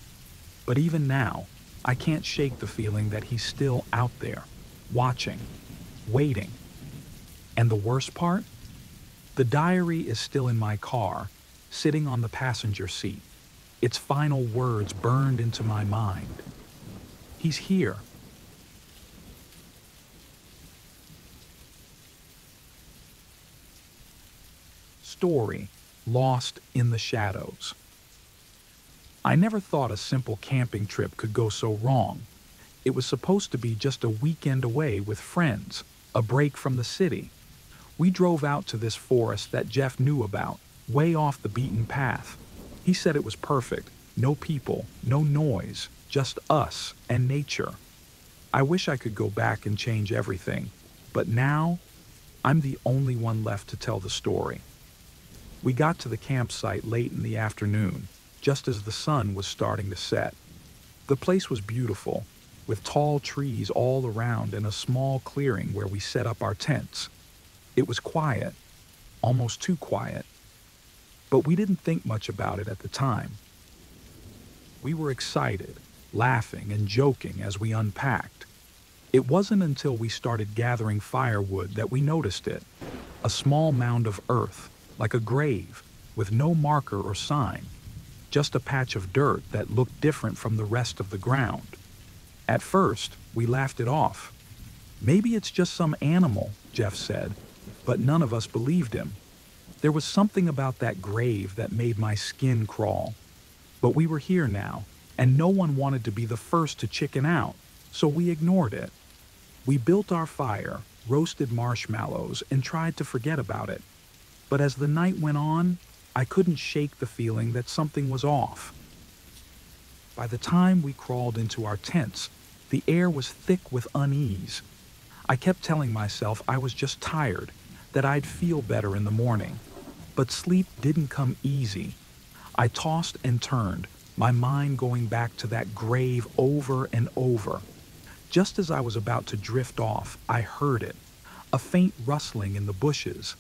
But even now, I can't shake the feeling that he's still out there, watching, waiting. And the worst part? The diary is still in my car, sitting on the passenger seat, its final words burned into my mind. He's here. Story, Lost in the Shadows. I never thought a simple camping trip could go so wrong. It was supposed to be just a weekend away with friends, a break from the city. We drove out to this forest that Jeff knew about, way off the beaten path. He said it was perfect, no people, no noise, just us and nature. I wish I could go back and change everything, but now I'm the only one left to tell the story. We got to the campsite late in the afternoon, just as the sun was starting to set. The place was beautiful, with tall trees all around and a small clearing where we set up our tents. It was quiet, almost too quiet, but we didn't think much about it at the time. We were excited, laughing and joking as we unpacked. It wasn't until we started gathering firewood that we noticed it, a small mound of earth, like a grave, with no marker or sign, just a patch of dirt that looked different from the rest of the ground. At first, we laughed it off. Maybe it's just some animal, Jeff said, but none of us believed him. There was something about that grave that made my skin crawl. But we were here now, and no one wanted to be the first to chicken out, so we ignored it. We built our fire, roasted marshmallows, and tried to forget about it. But as the night went on, I couldn't shake the feeling that something was off. By the time we crawled into our tents, the air was thick with unease. I kept telling myself I was just tired, that I'd feel better in the morning. But sleep didn't come easy. I tossed and turned, my mind going back to that grave over and over. Just as I was about to drift off, I heard it, a faint rustling in the bushes.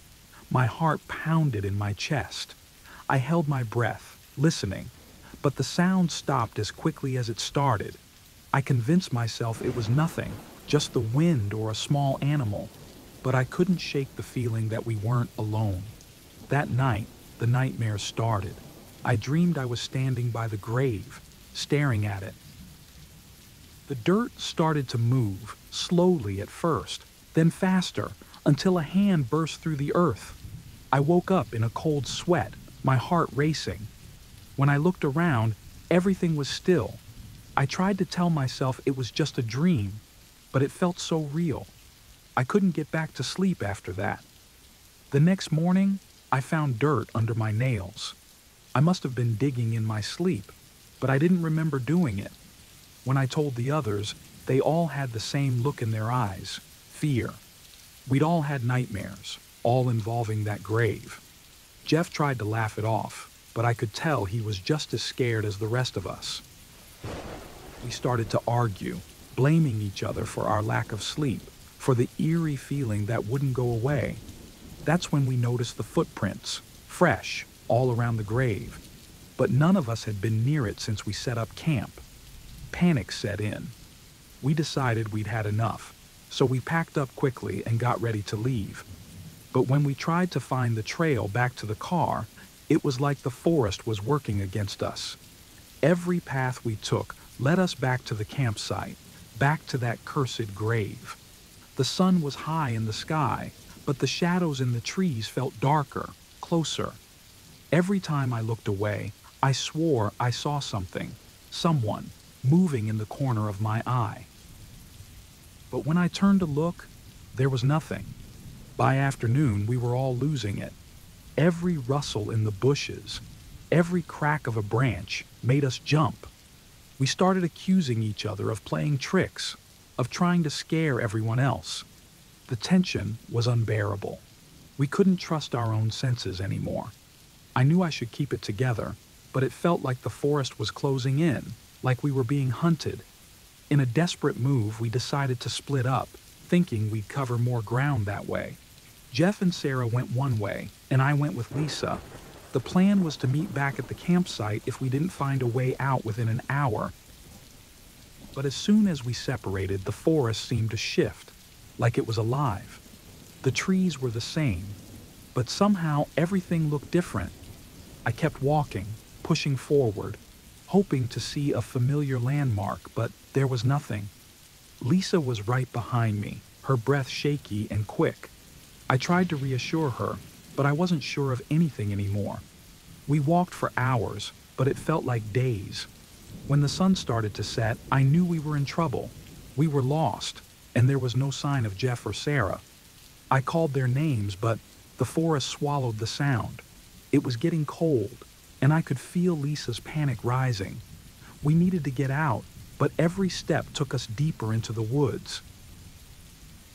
My heart pounded in my chest. I held my breath, listening, but the sound stopped as quickly as it started. I convinced myself it was nothing, just the wind or a small animal, but I couldn't shake the feeling that we weren't alone. That night, the nightmares started. I dreamed I was standing by the grave, staring at it. The dirt started to move, slowly at first, then faster, until a hand burst through the earth. I woke up in a cold sweat, my heart racing. When I looked around, everything was still. I tried to tell myself it was just a dream, but it felt so real. I couldn't get back to sleep after that. The next morning, I found dirt under my nails. I must have been digging in my sleep, but I didn't remember doing it. When I told the others, they all had the same look in their eyes, fear. We'd all had nightmares, all involving that grave. Jeff tried to laugh it off, but I could tell he was just as scared as the rest of us. We started to argue, blaming each other for our lack of sleep, for the eerie feeling that wouldn't go away. That's when we noticed the footprints, fresh, all around the grave. But none of us had been near it since we set up camp. Panic set in. We decided we'd had enough, so we packed up quickly and got ready to leave. But when we tried to find the trail back to the car, it was like the forest was working against us. Every path we took led us back to the campsite, back to that cursed grave. The sun was high in the sky, but the shadows in the trees felt darker, closer. Every time I looked away, I swore I saw something, someone, moving in the corner of my eye. But when I turned to look, there was nothing. By afternoon, we were all losing it. Every rustle in the bushes, every crack of a branch made us jump. We started accusing each other of playing tricks, of trying to scare everyone else. The tension was unbearable. We couldn't trust our own senses anymore. I knew I should keep it together, but it felt like the forest was closing in, like we were being hunted. In a desperate move, we decided to split up, thinking we'd cover more ground that way. Jeff and Sarah went one way, and I went with Lisa. The plan was to meet back at the campsite if we didn't find a way out within an hour. But as soon as we separated, the forest seemed to shift, like it was alive. The trees were the same, but somehow everything looked different. I kept walking, pushing forward, hoping to see a familiar landmark, but there was nothing. Lisa was right behind me, her breath shaky and quick. I tried to reassure her, but I wasn't sure of anything anymore. We walked for hours, but it felt like days. When the sun started to set, I knew we were in trouble. We were lost, and there was no sign of Jeff or Sarah. I called their names, but the forest swallowed the sound. It was getting cold, and I could feel Lisa's panic rising. We needed to get out, but every step took us deeper into the woods.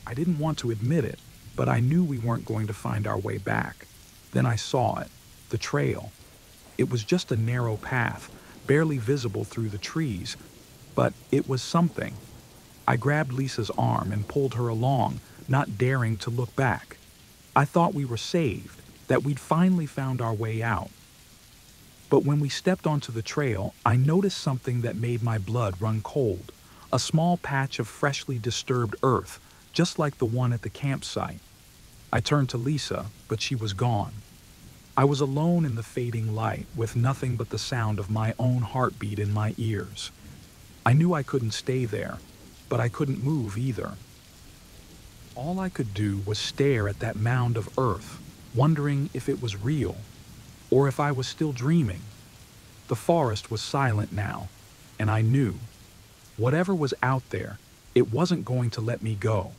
I didn't want to admit it, but I knew we weren't going to find our way back. Then I saw it, the trail. It was just a narrow path, barely visible through the trees, but it was something. I grabbed Lisa's arm and pulled her along, not daring to look back. I thought we were saved, that we'd finally found our way out. But when we stepped onto the trail, I noticed something that made my blood run cold. A small patch of freshly disturbed earth, just like the one at the campsite. I turned to Lisa, but she was gone. I was alone in the fading light, with nothing but the sound of my own heartbeat in my ears. I knew I couldn't stay there, but I couldn't move either. All I could do was stare at that mound of earth, wondering if it was real, or if I was still dreaming. The forest was silent now, and I knew, whatever was out there, it wasn't going to let me go.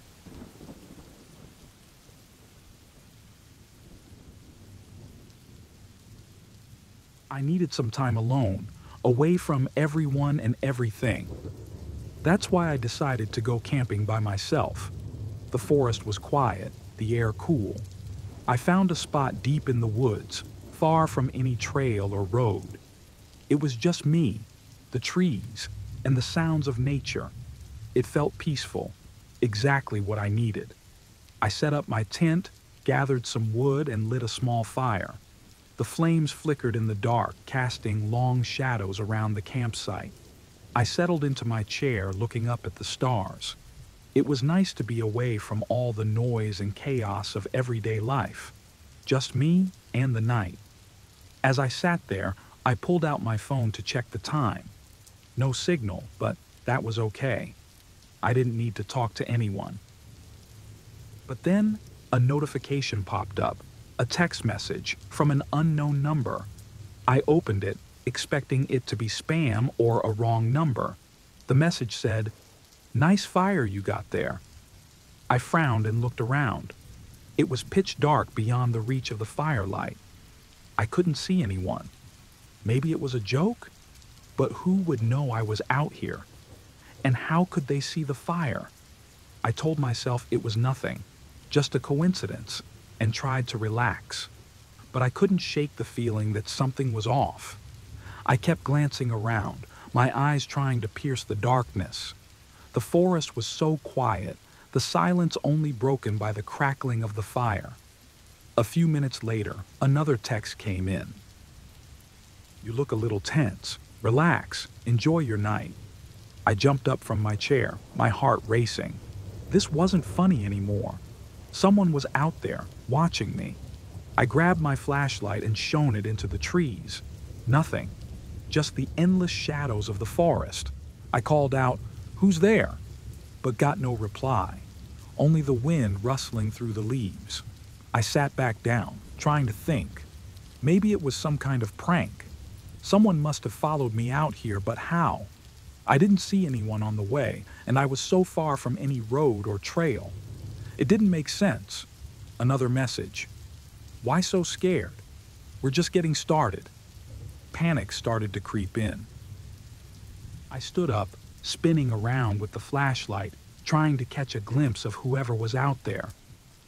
I needed some time alone, away from everyone and everything. That's why I decided to go camping by myself. The forest was quiet, the air cool. I found a spot deep in the woods, far from any trail or road. It was just me, the trees, and the sounds of nature. It felt peaceful, exactly what I needed. I set up my tent, gathered some wood, and lit a small fire. The flames flickered in the dark, casting long shadows around the campsite. I settled into my chair, looking up at the stars. It was nice to be away from all the noise and chaos of everyday life. Just me and the night. As I sat there, I pulled out my phone to check the time. No signal, but that was okay. I didn't need to talk to anyone. But then, a notification popped up, a text message from an unknown number. I opened it, expecting it to be spam or a wrong number. The message said, "Nice fire you got there." I frowned and looked around. It was pitch dark beyond the reach of the firelight. I couldn't see anyone. Maybe it was a joke? But who would know I was out here? And how could they see the fire? I told myself it was nothing, just a coincidence, and tried to relax. But I couldn't shake the feeling that something was off. I kept glancing around, my eyes trying to pierce the darkness. The forest was so quiet, the silence only broken by the crackling of the fire. A few minutes later, another text came in. "You look a little tense. Relax. Enjoy your night." I jumped up from my chair, my heart racing. This wasn't funny anymore. Someone was out there, watching me. I grabbed my flashlight and shone it into the trees. Nothing. Just the endless shadows of the forest. I called out, "Who's there?" but got no reply, only the wind rustling through the leaves. I sat back down, trying to think. Maybe it was some kind of prank. Someone must have followed me out here, but how? I didn't see anyone on the way, and I was so far from any road or trail. It didn't make sense. Another message. Why so scared? We're just getting started. Panic started to creep in. I stood up, spinning around with the flashlight, trying to catch a glimpse of whoever was out there.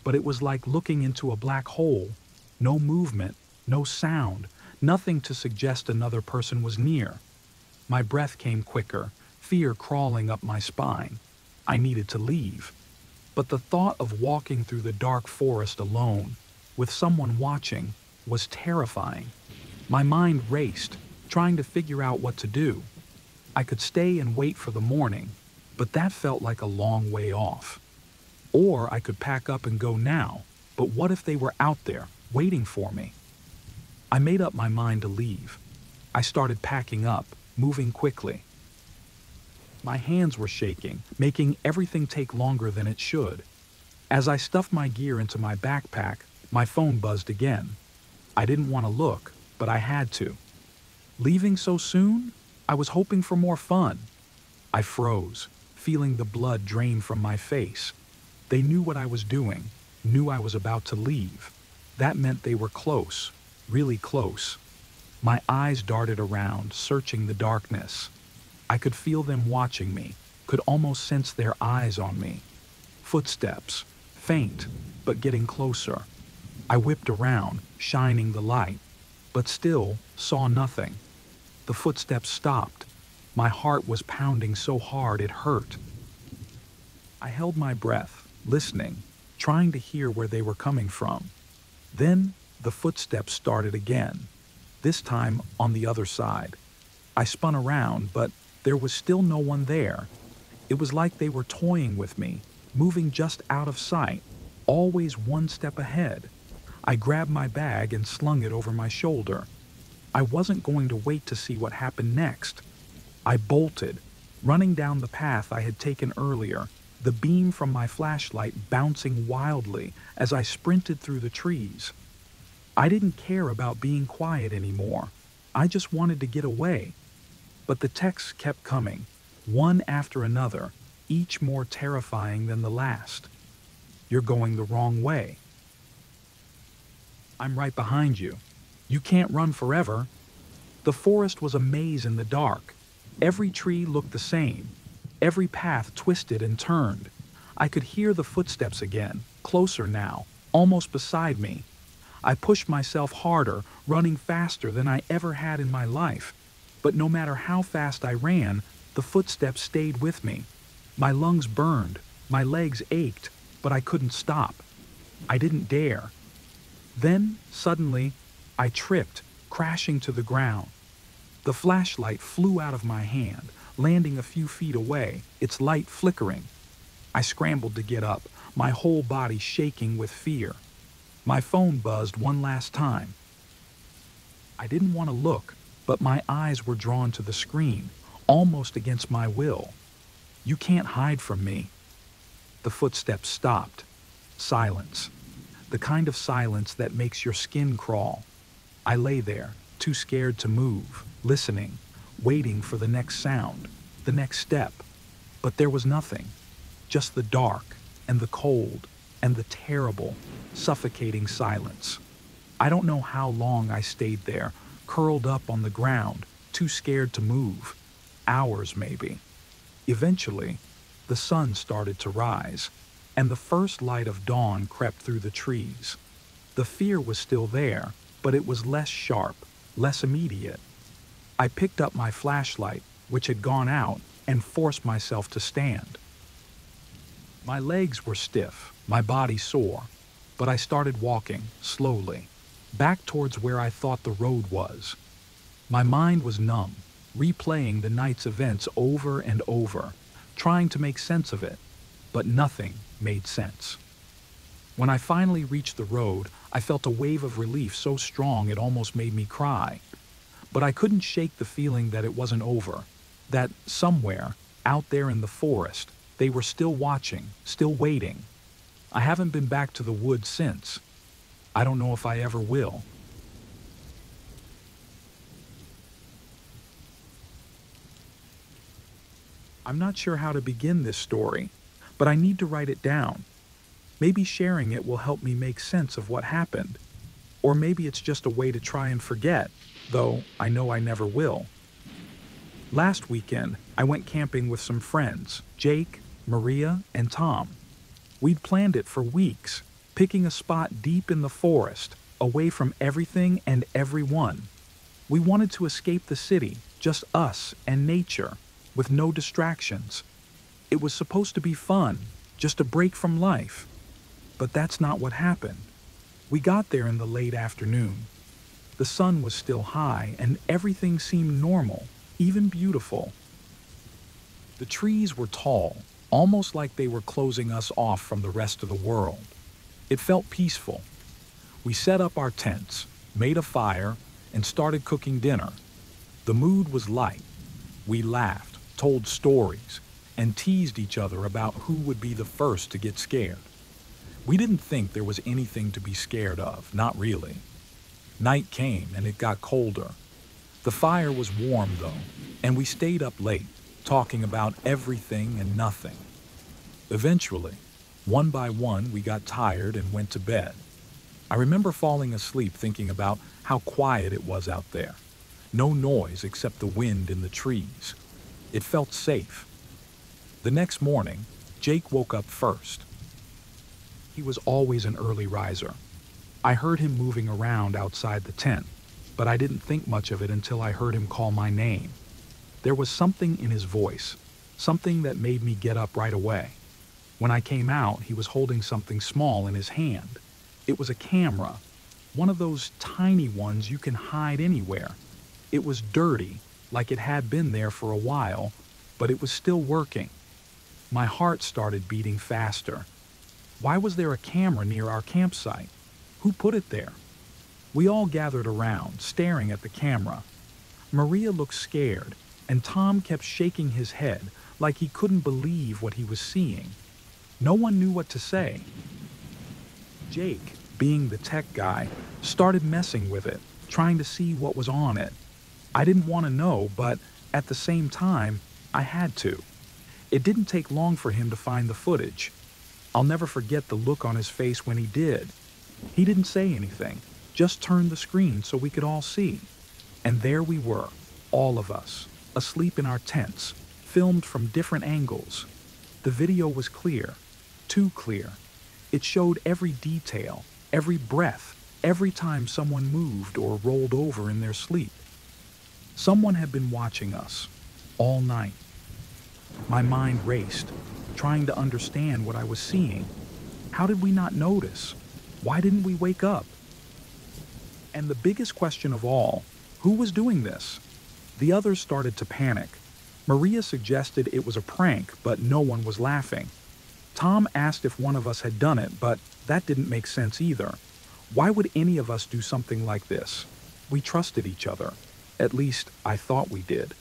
But it was like looking into a black hole. No movement, no sound, nothing to suggest another person was near. My breath came quicker, fear crawling up my spine. I needed to leave. But the thought of walking through the dark forest alone, with someone watching, was terrifying. My mind raced, trying to figure out what to do. I could stay and wait for the morning, but that felt like a long way off. Or I could pack up and go now, but what if they were out there, waiting for me? I made up my mind to leave. I started packing up, moving quickly. My hands were shaking, making everything take longer than it should. As I stuffed my gear into my backpack, my phone buzzed again. I didn't want to look, but I had to. Leaving so soon? I was hoping for more fun. I froze, feeling the blood drain from my face. They knew what I was doing, knew I was about to leave. That meant they were close, really close. My eyes darted around, searching the darkness. I could feel them watching me, could almost sense their eyes on me. Footsteps, faint, but getting closer. I whipped around, shining the light, but still saw nothing. The footsteps stopped. My heart was pounding so hard it hurt. I held my breath, listening, trying to hear where they were coming from. Then the footsteps started again, this time on the other side. I spun around, but there was still no one there. It was like they were toying with me, moving just out of sight, always one step ahead. I grabbed my bag and slung it over my shoulder. I wasn't going to wait to see what happened next. I bolted, running down the path I had taken earlier, the beam from my flashlight bouncing wildly as I sprinted through the trees. I didn't care about being quiet anymore. I just wanted to get away. But the texts kept coming, one after another, each more terrifying than the last. You're going the wrong way. I'm right behind you. You can't run forever. The forest was a maze in the dark. Every tree looked the same. Every path twisted and turned. I could hear the footsteps again, closer now, almost beside me. I pushed myself harder, running faster than I ever had in my life. But no matter how fast I ran, the footsteps stayed with me. My lungs burned, my legs ached, but I couldn't stop. I didn't dare. Then, suddenly, I tripped, crashing to the ground. The flashlight flew out of my hand, landing a few feet away, its light flickering. I scrambled to get up, my whole body shaking with fear. My phone buzzed one last time. I didn't want to look, but my eyes were drawn to the screen, almost against my will. You can't hide from me. The footsteps stopped. Silence. The kind of silence that makes your skin crawl. I lay there, too scared to move, listening, waiting for the next sound, the next step. But there was nothing. Just the dark, and the cold, and the terrible, suffocating silence. I don't know how long I stayed there, curled up on the ground, too scared to move. Hours, maybe. Eventually, the sun started to rise, and the first light of dawn crept through the trees. The fear was still there, but it was less sharp, less immediate. I picked up my flashlight, which had gone out, and forced myself to stand. My legs were stiff, my body sore, but I started walking, slowly, back towards where I thought the road was. My mind was numb, replaying the night's events over and over, trying to make sense of it, but nothing made sense. When I finally reached the road, I felt a wave of relief so strong it almost made me cry. But I couldn't shake the feeling that it wasn't over, that somewhere, out there in the forest, They were still watching, still waiting. I haven't been back to the woods since. I don't know if I ever will. I'm not sure how to begin this story, but I need to write it down. Maybe sharing it will help me make sense of what happened. Or maybe it's just a way to try and forget, though I know I never will. Last weekend, I went camping with some friends, Jake, Maria, and Tom. We'd planned it for weeks, picking a spot deep in the forest, away from everything and everyone. We wanted to escape the city, just us and nature, with no distractions. It was supposed to be fun, just a break from life. But that's not what happened. We got there in the late afternoon. The sun was still high and everything seemed normal, even beautiful. The trees were tall, almost like they were closing us off from the rest of the world. It felt peaceful. We set up our tents, made a fire, and started cooking dinner. The mood was light. We laughed, told stories, and teased each other about who would be the first to get scared. We didn't think there was anything to be scared of, not really. Night came and it got colder. The fire was warm though, and we stayed up late, talking about everything and nothing. Eventually, one by one, we got tired and went to bed. I remember falling asleep thinking about how quiet it was out there. No noise except the wind in the trees. It felt safe. The next morning, Jake woke up first. He was always an early riser. I heard him moving around outside the tent, but I didn't think much of it until I heard him call my name. There was something in his voice, something that made me get up right away. When I came out, he was holding something small in his hand. It was a camera, one of those tiny ones you can hide anywhere. It was dirty, like it had been there for a while, but it was still working. My heart started beating faster. Why was there a camera near our campsite? Who put it there? We all gathered around, staring at the camera. Maria looked scared, and Tom kept shaking his head like he couldn't believe what he was seeing. No one knew what to say. Jake, being the tech guy, started messing with it, trying to see what was on it. I didn't want to know, but at the same time, I had to. It didn't take long for him to find the footage. I'll never forget the look on his face when he did. He didn't say anything, just turned the screen so we could all see. And there we were, all of us, asleep in our tents, filmed from different angles. The video was clear, too clear. It showed every detail, every breath, every time someone moved or rolled over in their sleep. Someone had been watching us all night. My mind raced, trying to understand what I was seeing. How did we not notice? Why didn't we wake up? And the biggest question of all, who was doing this? The others started to panic. Maria suggested it was a prank, but no one was laughing. Tom asked if one of us had done it, but that didn't make sense either. Why would any of us do something like this? We trusted each other. At least, I thought we did.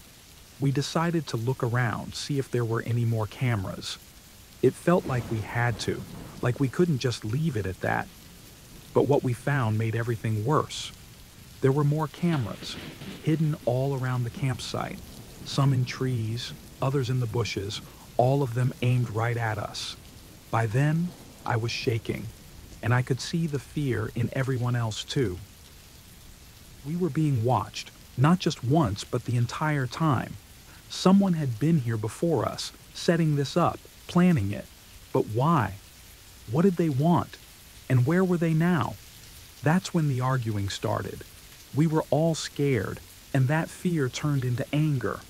We decided to look around, see if there were any more cameras. It felt like we had to, like we couldn't just leave it at that. But what we found made everything worse. There were more cameras, hidden all around the campsite, some in trees, others in the bushes, all of them aimed right at us. By then, I was shaking, and I could see the fear in everyone else too. We were being watched, not just once, but the entire time. Someone had been here before us, setting this up, planning it. But why? What did they want? And where were they now? That's when the arguing started. We were all scared, and that fear turned into anger.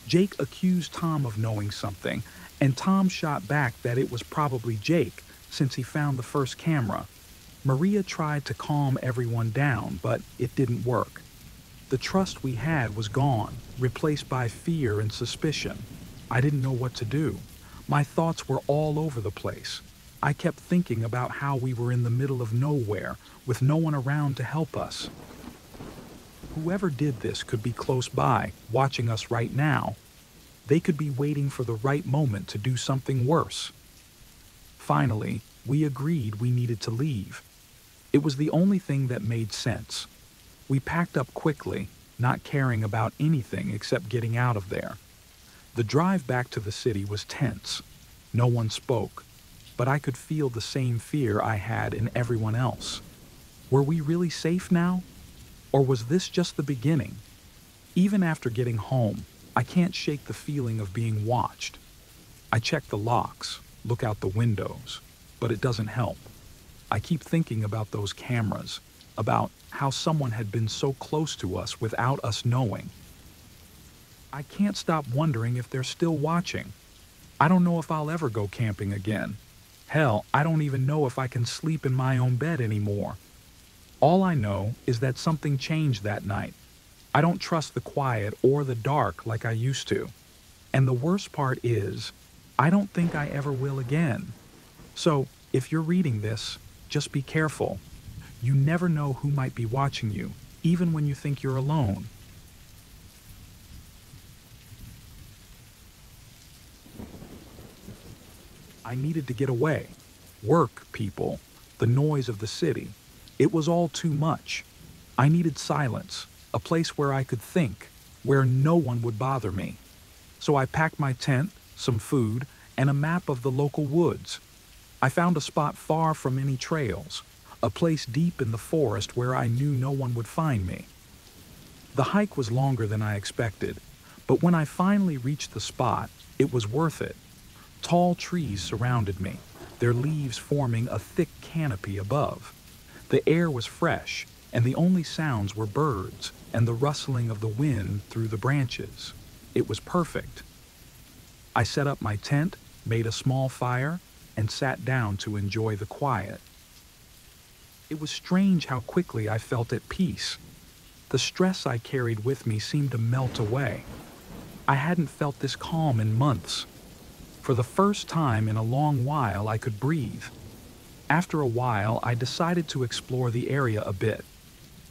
Jake accused Tom of knowing something, and Tom shot back that it was probably Jake, since he found the first camera. Maria tried to calm everyone down, but it didn't work. The trust we had was gone, replaced by fear and suspicion. I didn't know what to do. My thoughts were all over the place. I kept thinking about how we were in the middle of nowhere, with no one around to help us. Whoever did this could be close by, watching us right now. They could be waiting for the right moment to do something worse. Finally, we agreed we needed to leave. It was the only thing that made sense. We packed up quickly, not caring about anything except getting out of there. The drive back to the city was tense. No one spoke, but I could feel the same fear I had in everyone else. Were we really safe now? Or was this just the beginning? Even after getting home, I can't shake the feeling of being watched. I check the locks, look out the windows, but it doesn't help. I keep thinking about those cameras, about how someone had been so close to us without us knowing. I can't stop wondering if they're still watching. I don't know if I'll ever go camping again. Hell, I don't even know if I can sleep in my own bed anymore. All I know is that something changed that night. I don't trust the quiet or the dark like I used to. And the worst part is, I don't think I ever will again. So, if you're reading this, just be careful. You never know who might be watching you, even when you think you're alone. I needed to get away. Work, people, the noise of the city. It was all too much. I needed silence, a place where I could think, where no one would bother me. So I packed my tent, some food, and a map of the local woods. I found a spot far from any trails, a place deep in the forest where I knew no one would find me. The hike was longer than I expected, but when I finally reached the spot, it was worth it. Tall trees surrounded me, their leaves forming a thick canopy above. The air was fresh, and the only sounds were birds and the rustling of the wind through the branches. It was perfect. I set up my tent, made a small fire, and sat down to enjoy the quiet. It was strange how quickly I felt at peace. The stress I carried with me seemed to melt away. I hadn't felt this calm in months. For the first time in a long while, I could breathe. After a while, I decided to explore the area a bit.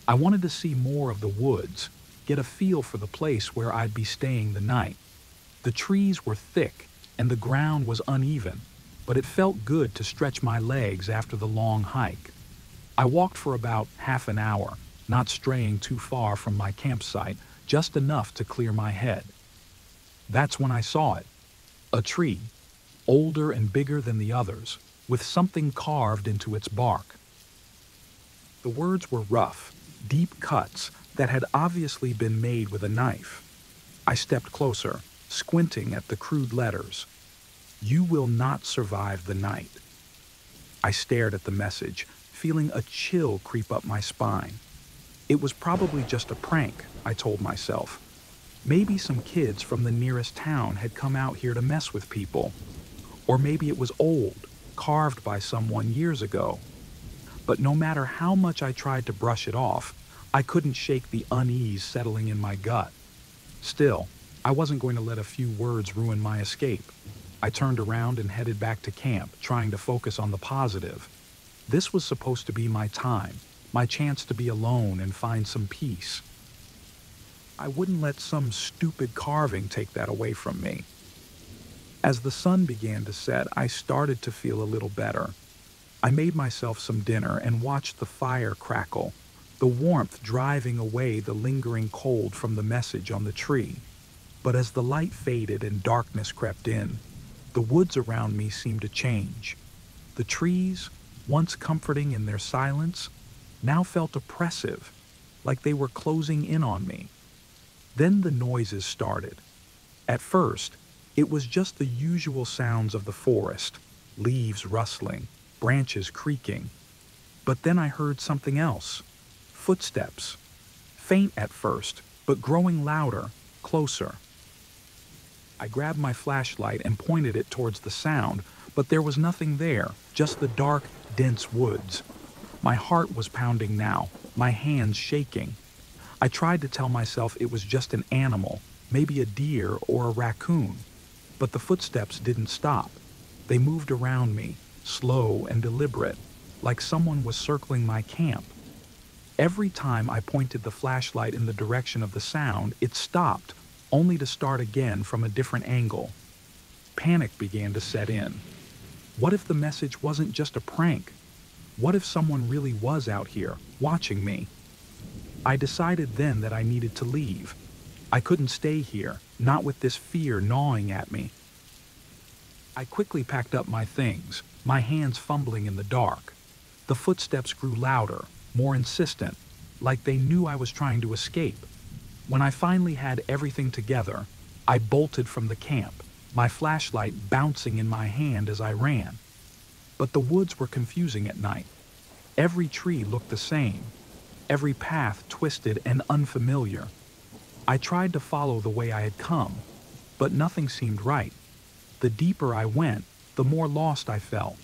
I wanted to see more of the woods, get a feel for the place where I'd be staying the night. The trees were thick, and the ground was uneven, but it felt good to stretch my legs after the long hike. I walked for about half an hour, not straying too far from my campsite, just enough to clear my head. That's when I saw it. A tree, older and bigger than the others, with something carved into its bark. The words were rough, deep cuts that had obviously been made with a knife. I stepped closer, squinting at the crude letters. "You will not survive the night." I stared at the message, feeling a chill creep up my spine. It was probably just a prank, I told myself. Maybe some kids from the nearest town had come out here to mess with people. Or maybe it was old, carved by someone years ago. But no matter how much I tried to brush it off, I couldn't shake the unease settling in my gut. Still, I wasn't going to let a few words ruin my escape. I turned around and headed back to camp, trying to focus on the positive. This was supposed to be my time, my chance to be alone and find some peace. I wouldn't let some stupid carving take that away from me. As the sun began to set, I started to feel a little better. I made myself some dinner and watched the fire crackle, the warmth driving away the lingering cold from the message on the tree. But as the light faded and darkness crept in, the woods around me seemed to change. The trees, once comforting in their silence, now felt oppressive, like they were closing in on me. Then the noises started. At first, it was just the usual sounds of the forest, leaves rustling, branches creaking. But then I heard something else. Footsteps. Faint at first, but growing louder, closer. I grabbed my flashlight and pointed it towards the sound, but there was nothing there, just the dark, dense woods. My heart was pounding now, my hands shaking. I tried to tell myself it was just an animal, maybe a deer or a raccoon. But the footsteps didn't stop. They moved around me, slow and deliberate, like someone was circling my camp. Every time I pointed the flashlight in the direction of the sound, it stopped, only to start again from a different angle. Panic began to set in. What if the message wasn't just a prank? What if someone really was out here, watching me? I decided then that I needed to leave. I couldn't stay here, not with this fear gnawing at me. I quickly packed up my things, my hands fumbling in the dark. The footsteps grew louder, more insistent, like they knew I was trying to escape. When I finally had everything together, I bolted from the camp, my flashlight bouncing in my hand as I ran. But the woods were confusing at night. Every tree looked the same, every path twisted and unfamiliar. I tried to follow the way I had come, but nothing seemed right. The deeper I went, the more lost I felt.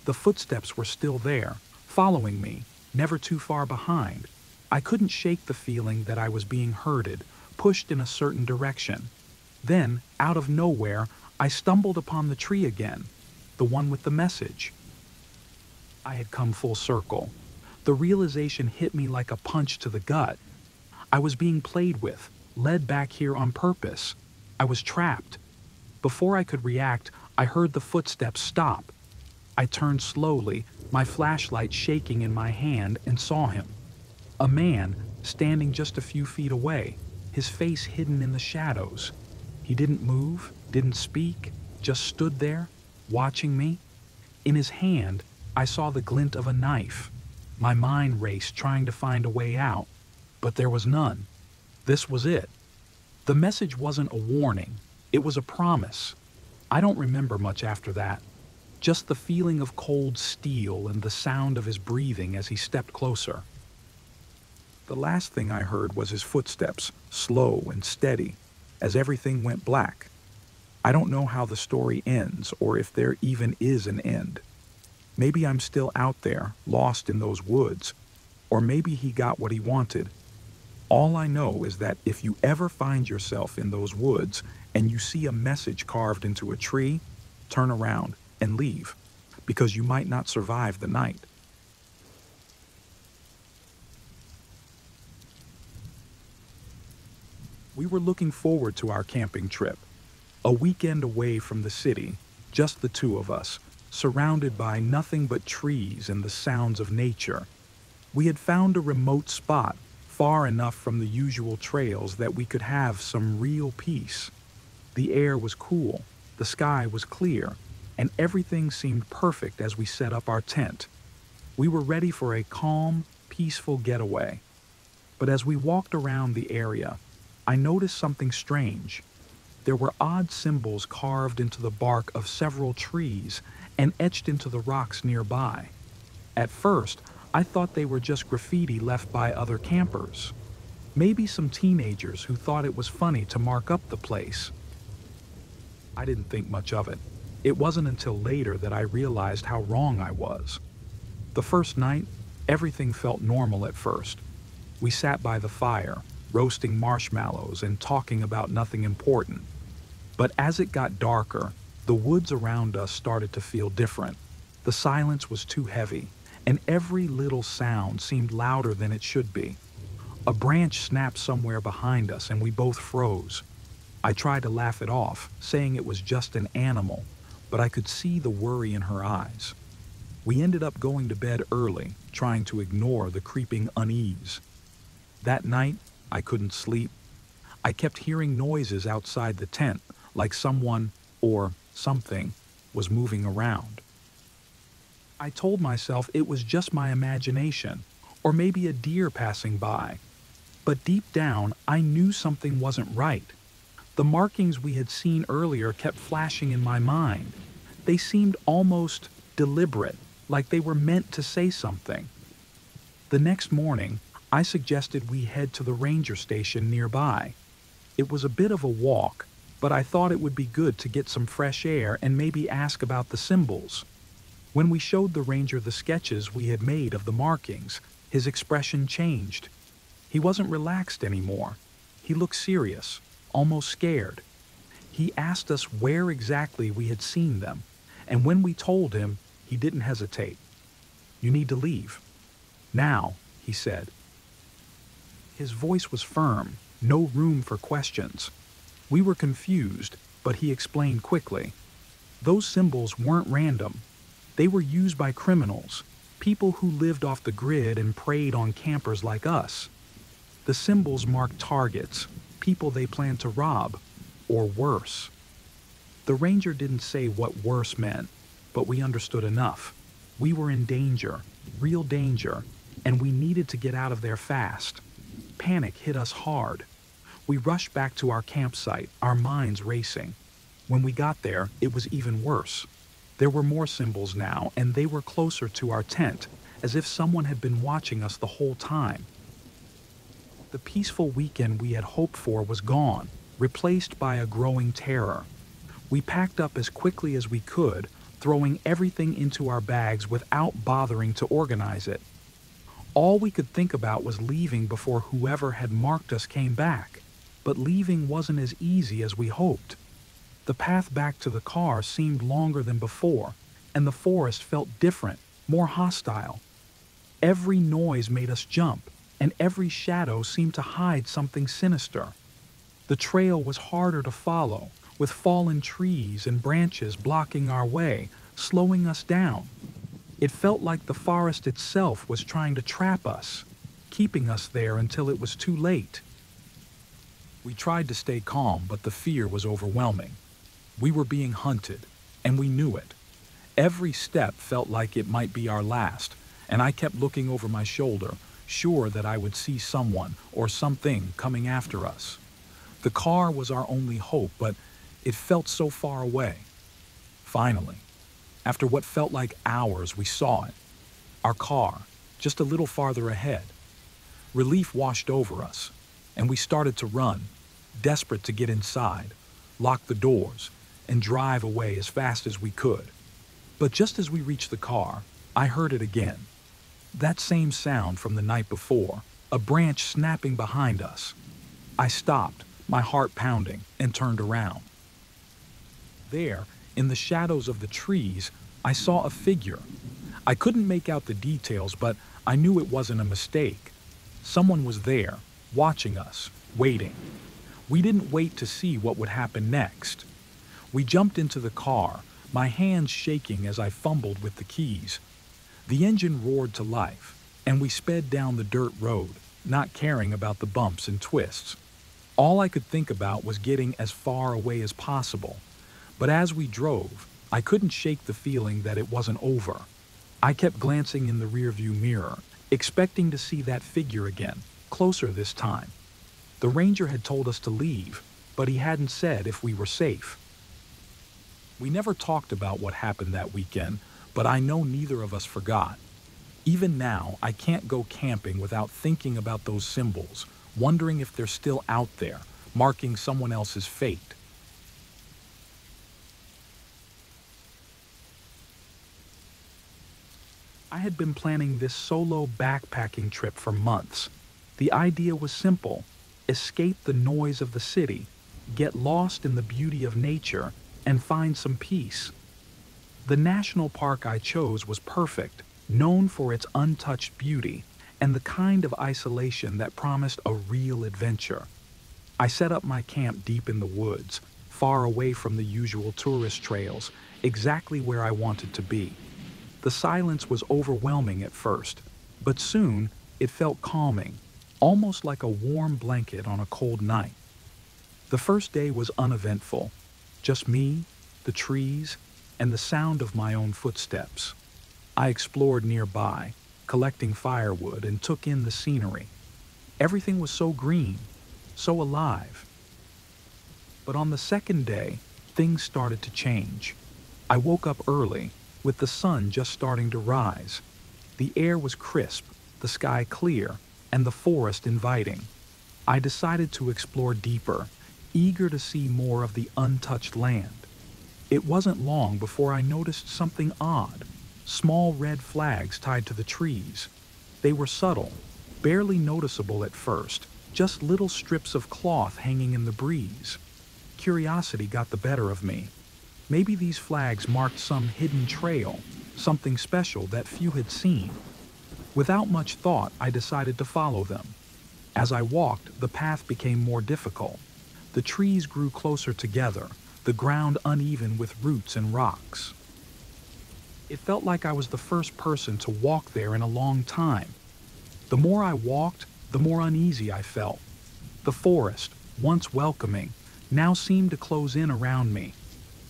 The footsteps were still there, following me, never too far behind. I couldn't shake the feeling that I was being herded, pushed in a certain direction. Then, out of nowhere, I stumbled upon the tree again, the one with the message. I had come full circle. The realization hit me like a punch to the gut. I was being played with, led back here on purpose. I was trapped. Before I could react, I heard the footsteps stop. I turned slowly, my flashlight shaking in my hand, and saw him. A man, standing just a few feet away, his face hidden in the shadows. He didn't move, didn't speak, just stood there, watching me. In his hand, I saw the glint of a knife. My mind raced, trying to find a way out, but there was none. This was it. The message wasn't a warning, it was a promise. I don't remember much after that. Just the feeling of cold steel and the sound of his breathing as he stepped closer. The last thing I heard was his footsteps, slow and steady, as everything went black. I don't know how the story ends or if there even is an end. Maybe I'm still out there, lost in those woods, or maybe he got what he wanted. All I know is that if you ever find yourself in those woods and you see a message carved into a tree, turn around and leave, because you might not survive the night. We were looking forward to our camping trip. A weekend away from the city, just the two of us, surrounded by nothing but trees and the sounds of nature. We had found a remote spot, far enough from the usual trails that we could have some real peace. The air was cool, the sky was clear, and everything seemed perfect as we set up our tent. We were ready for a calm, peaceful getaway. But as we walked around the area, I noticed something strange. There were odd symbols carved into the bark of several trees and etched into the rocks nearby. At first, I thought they were just graffiti left by other campers. Maybe some teenagers who thought it was funny to mark up the place. I didn't think much of it. It wasn't until later that I realized how wrong I was. The first night, everything felt normal at first. We sat by the fire, roasting marshmallows and talking about nothing important. But as it got darker, the woods around us started to feel different. The silence was too heavy, and every little sound seemed louder than it should be. A branch snapped somewhere behind us, and we both froze. I tried to laugh it off, saying it was just an animal, but I could see the worry in her eyes. We ended up going to bed early, trying to ignore the creeping unease. That night, I couldn't sleep. I kept hearing noises outside the tent, like someone, or something, was moving around. I told myself it was just my imagination, or maybe a deer passing by. But deep down, I knew something wasn't right. The markings we had seen earlier kept flashing in my mind. They seemed almost deliberate, like they were meant to say something. The next morning, I suggested we head to the ranger station nearby. It was a bit of a walk, but I thought it would be good to get some fresh air and maybe ask about the symbols. When we showed the ranger the sketches we had made of the markings, his expression changed. He wasn't relaxed anymore. He looked serious, almost scared. He asked us where exactly we had seen them, and when we told him, he didn't hesitate. "You need to leave. Now," he said. His voice was firm, no room for questions. We were confused, but he explained quickly. Those symbols weren't random. They were used by criminals, people who lived off the grid and preyed on campers like us. The symbols marked targets, people they planned to rob, or worse. The ranger didn't say what worse meant, but we understood enough. We were in danger, real danger, and we needed to get out of there fast. Panic hit us hard. We rushed back to our campsite, our minds racing. When we got there, it was even worse. There were more symbols now, and they were closer to our tent, as if someone had been watching us the whole time. The peaceful weekend we had hoped for was gone, replaced by a growing terror. We packed up as quickly as we could, throwing everything into our bags without bothering to organize it. All we could think about was leaving before whoever had marked us came back, but leaving wasn't as easy as we hoped. The path back to the car seemed longer than before, and the forest felt different, more hostile. Every noise made us jump, and every shadow seemed to hide something sinister. The trail was harder to follow, with fallen trees and branches blocking our way, slowing us down. It felt like the forest itself was trying to trap us, keeping us there until it was too late. We tried to stay calm, but the fear was overwhelming. We were being hunted, and we knew it. Every step felt like it might be our last, and I kept looking over my shoulder, sure that I would see someone or something coming after us. The car was our only hope, but it felt so far away. Finally, after what felt like hours, we saw it. Our car, just a little farther ahead. Relief washed over us, and we started to run, desperate to get inside, lock the doors, and drive away as fast as we could. But just as we reached the car, I heard it again. That same sound from the night before, a branch snapping behind us. I stopped, my heart pounding, and turned around. There, in the shadows of the trees, I saw a figure. I couldn't make out the details, but I knew it wasn't a mistake. Someone was there, watching us, waiting. We didn't wait to see what would happen next. We jumped into the car, my hands shaking as I fumbled with the keys. The engine roared to life, and we sped down the dirt road, not caring about the bumps and twists. All I could think about was getting as far away as possible. But as we drove, I couldn't shake the feeling that it wasn't over. I kept glancing in the rearview mirror, expecting to see that figure again, closer this time. The ranger had told us to leave, but he hadn't said if we were safe. We never talked about what happened that weekend, but I know neither of us forgot. Even now, I can't go camping without thinking about those symbols, wondering if they're still out there, marking someone else's fate. I had been planning this solo backpacking trip for months. The idea was simple: escape the noise of the city, get lost in the beauty of nature, and find some peace. The national park I chose was perfect, known for its untouched beauty and the kind of isolation that promised a real adventure. I set up my camp deep in the woods, far away from the usual tourist trails, exactly where I wanted to be. The silence was overwhelming at first, but soon it felt calming, almost like a warm blanket on a cold night. The first day was uneventful, just me, the trees, and the sound of my own footsteps. I explored nearby, collecting firewood, and took in the scenery. Everything was so green, so alive. But on the second day, things started to change. I woke up early, with the sun just starting to rise. The air was crisp, the sky clear, and the forest inviting. I decided to explore deeper, eager to see more of the untouched land. It wasn't long before I noticed something odd: small red flags tied to the trees. They were subtle, barely noticeable at first, just little strips of cloth hanging in the breeze. Curiosity got the better of me. Maybe these flags marked some hidden trail, something special that few had seen. Without much thought, I decided to follow them. As I walked, the path became more difficult. The trees grew closer together, the ground uneven with roots and rocks. It felt like I was the first person to walk there in a long time. The more I walked, the more uneasy I felt. The forest, once welcoming, now seemed to close in around me.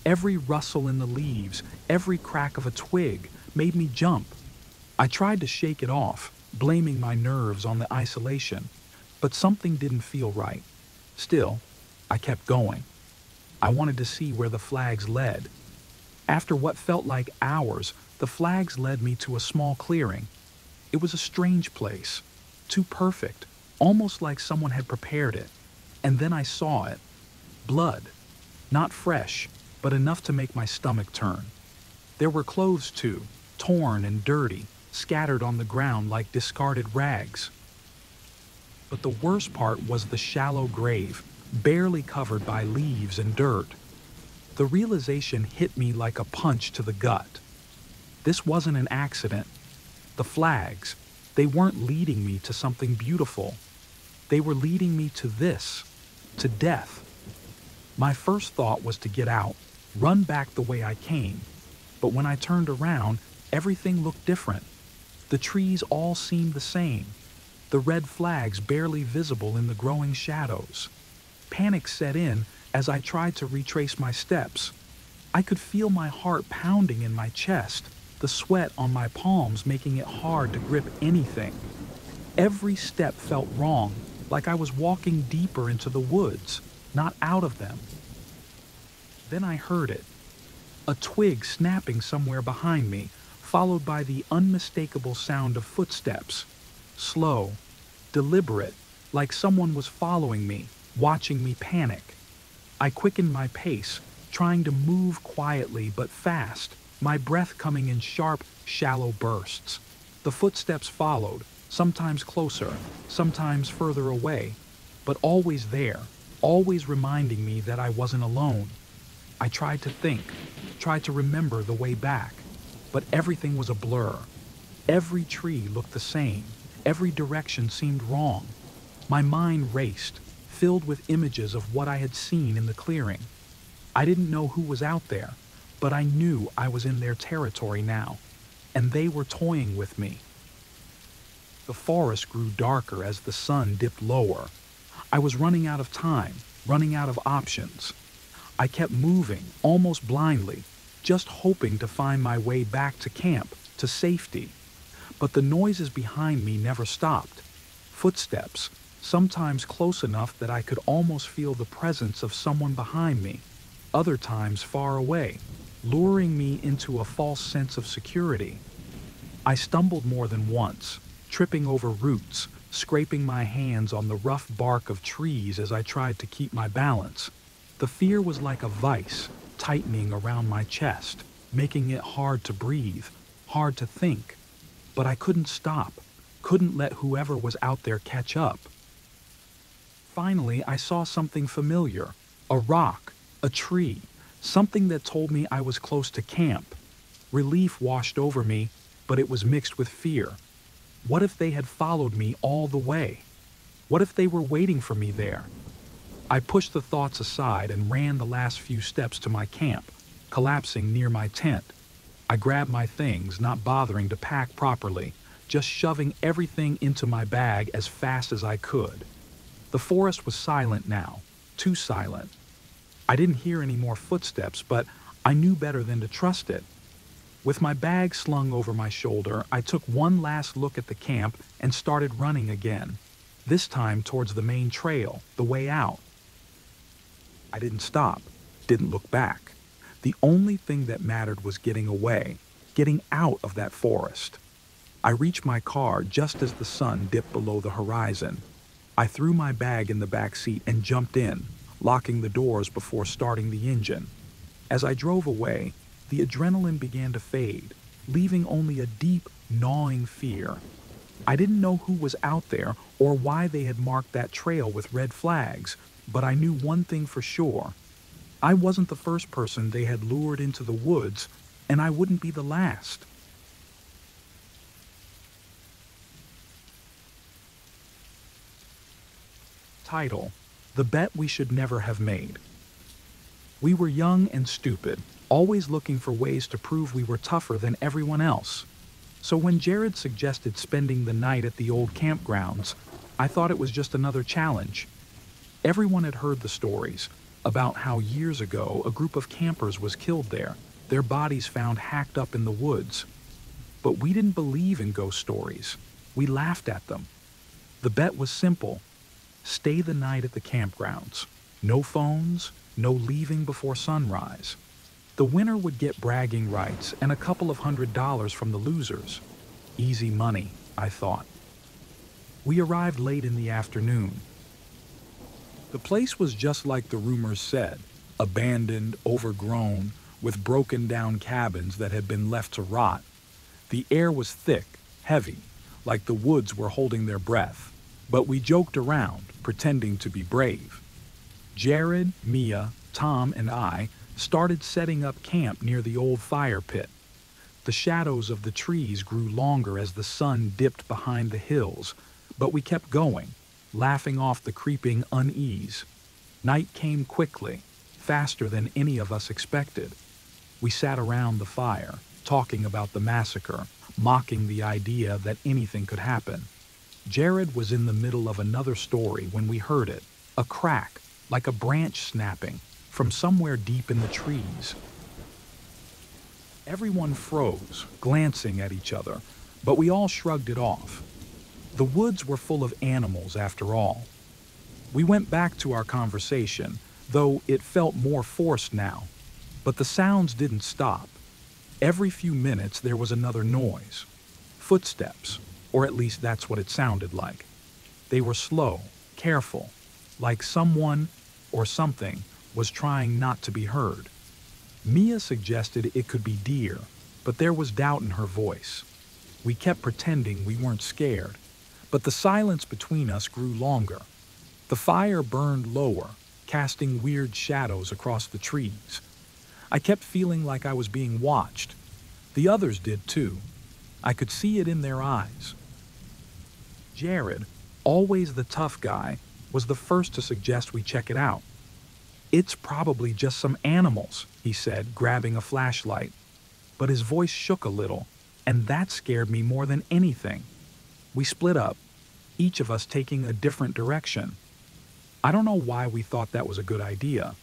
Every rustle in the leaves, every crack of a twig, made me jump. I tried to shake it off, blaming my nerves on the isolation, but something didn't feel right. Still, I kept going. I wanted to see where the flags led. After what felt like hours, the flags led me to a small clearing. It was a strange place, too perfect, almost like someone had prepared it. And then I saw it. Blood. Not fresh, but enough to make my stomach turn. There were clothes too, torn and dirty, scattered on the ground like discarded rags. But the worst part was the shallow grave, barely covered by leaves and dirt. The realization hit me like a punch to the gut. This wasn't an accident. The flags, they weren't leading me to something beautiful. They were leading me to this, to death. My first thought was to get out, run back the way I came. But when I turned around, everything looked different. The trees all seemed the same, the red flags barely visible in the growing shadows. Panic set in as I tried to retrace my steps. I could feel my heart pounding in my chest, the sweat on my palms making it hard to grip anything. Every step felt wrong, like I was walking deeper into the woods, not out of them. Then I heard it. A twig snapping somewhere behind me, followed by the unmistakable sound of footsteps. Slow, deliberate, like someone was following me, watching me panic. I quickened my pace, trying to move quietly but fast, my breath coming in sharp, shallow bursts. The footsteps followed, sometimes closer, sometimes further away, but always there, always reminding me that I wasn't alone. I tried to think, tried to remember the way back, but everything was a blur. Every tree looked the same, every direction seemed wrong. My mind raced, filled with images of what I had seen in the clearing. I didn't know who was out there, but I knew I was in their territory now, and they were toying with me. The forest grew darker as the sun dipped lower. I was running out of time, running out of options. I kept moving, almost blindly, just hoping to find my way back to camp, to safety. But the noises behind me never stopped. Footsteps, sometimes close enough that I could almost feel the presence of someone behind me, other times far away, luring me into a false sense of security. I stumbled more than once, tripping over roots, scraping my hands on the rough bark of trees as I tried to keep my balance. The fear was like a vice, tightening around my chest, making it hard to breathe, hard to think. But I couldn't stop, couldn't let whoever was out there catch up. Finally, I saw something familiar, a rock, a tree, something that told me I was close to camp. Relief washed over me, but it was mixed with fear. What if they had followed me all the way? What if they were waiting for me there? I pushed the thoughts aside and ran the last few steps to my camp, collapsing near my tent. I grabbed my things, not bothering to pack properly, just shoving everything into my bag as fast as I could. The forest was silent now, too silent. I didn't hear any more footsteps, but I knew better than to trust it. With my bag slung over my shoulder, I took one last look at the camp and started running again, this time towards the main trail, the way out. I didn't stop, didn't look back. The only thing that mattered was getting away, getting out of that forest. I reached my car just as the sun dipped below the horizon. I threw my bag in the back seat and jumped in, locking the doors before starting the engine. As I drove away, the adrenaline began to fade, leaving only a deep, gnawing fear. I didn't know who was out there or why they had marked that trail with red flags, but I knew one thing for sure. I wasn't the first person they had lured into the woods, and I wouldn't be the last. Title: The bet we should never have made. We were young and stupid, always looking for ways to prove we were tougher than everyone else. So when Jared suggested spending the night at the old campgrounds, I thought it was just another challenge. Everyone had heard the stories about how years ago a group of campers was killed there, their bodies found hacked up in the woods. But we didn't believe in ghost stories. We laughed at them. The bet was simple. Stay the night at the campgrounds. No phones, no leaving before sunrise. The winner would get bragging rights and a couple of $100 from the losers. Easy money, I thought. We arrived late in the afternoon. The place was just like the rumors said, abandoned, overgrown, with broken down cabins that had been left to rot. The air was thick, heavy, like the woods were holding their breath, but we joked around, pretending to be brave. Jared, Mia, Tom, and I started setting up camp near the old fire pit. The shadows of the trees grew longer as the sun dipped behind the hills, but we kept going, laughing off the creeping unease. Night came quickly, faster than any of us expected. We sat around the fire, talking about the massacre, mocking the idea that anything could happen. Jared was in the middle of another story when we heard it, a crack, like a branch snapping, from somewhere deep in the trees. Everyone froze, glancing at each other, but we all shrugged it off. The woods were full of animals after all. We went back to our conversation, though it felt more forced now. But the sounds didn't stop. Every few minutes there was another noise. Footsteps, or at least that's what it sounded like. They were slow, careful, like someone or something was trying not to be heard. Mia suggested it could be deer, but there was doubt in her voice. We kept pretending we weren't scared, but the silence between us grew longer. The fire burned lower, casting weird shadows across the trees. I kept feeling like I was being watched. The others did too. I could see it in their eyes. Jared, always the tough guy, was the first to suggest we check it out. "It's probably just some animals," he said, grabbing a flashlight. But his voice shook a little, and that scared me more than anything. We split up, each of us taking a different direction. I don't know why we thought that was a good idea.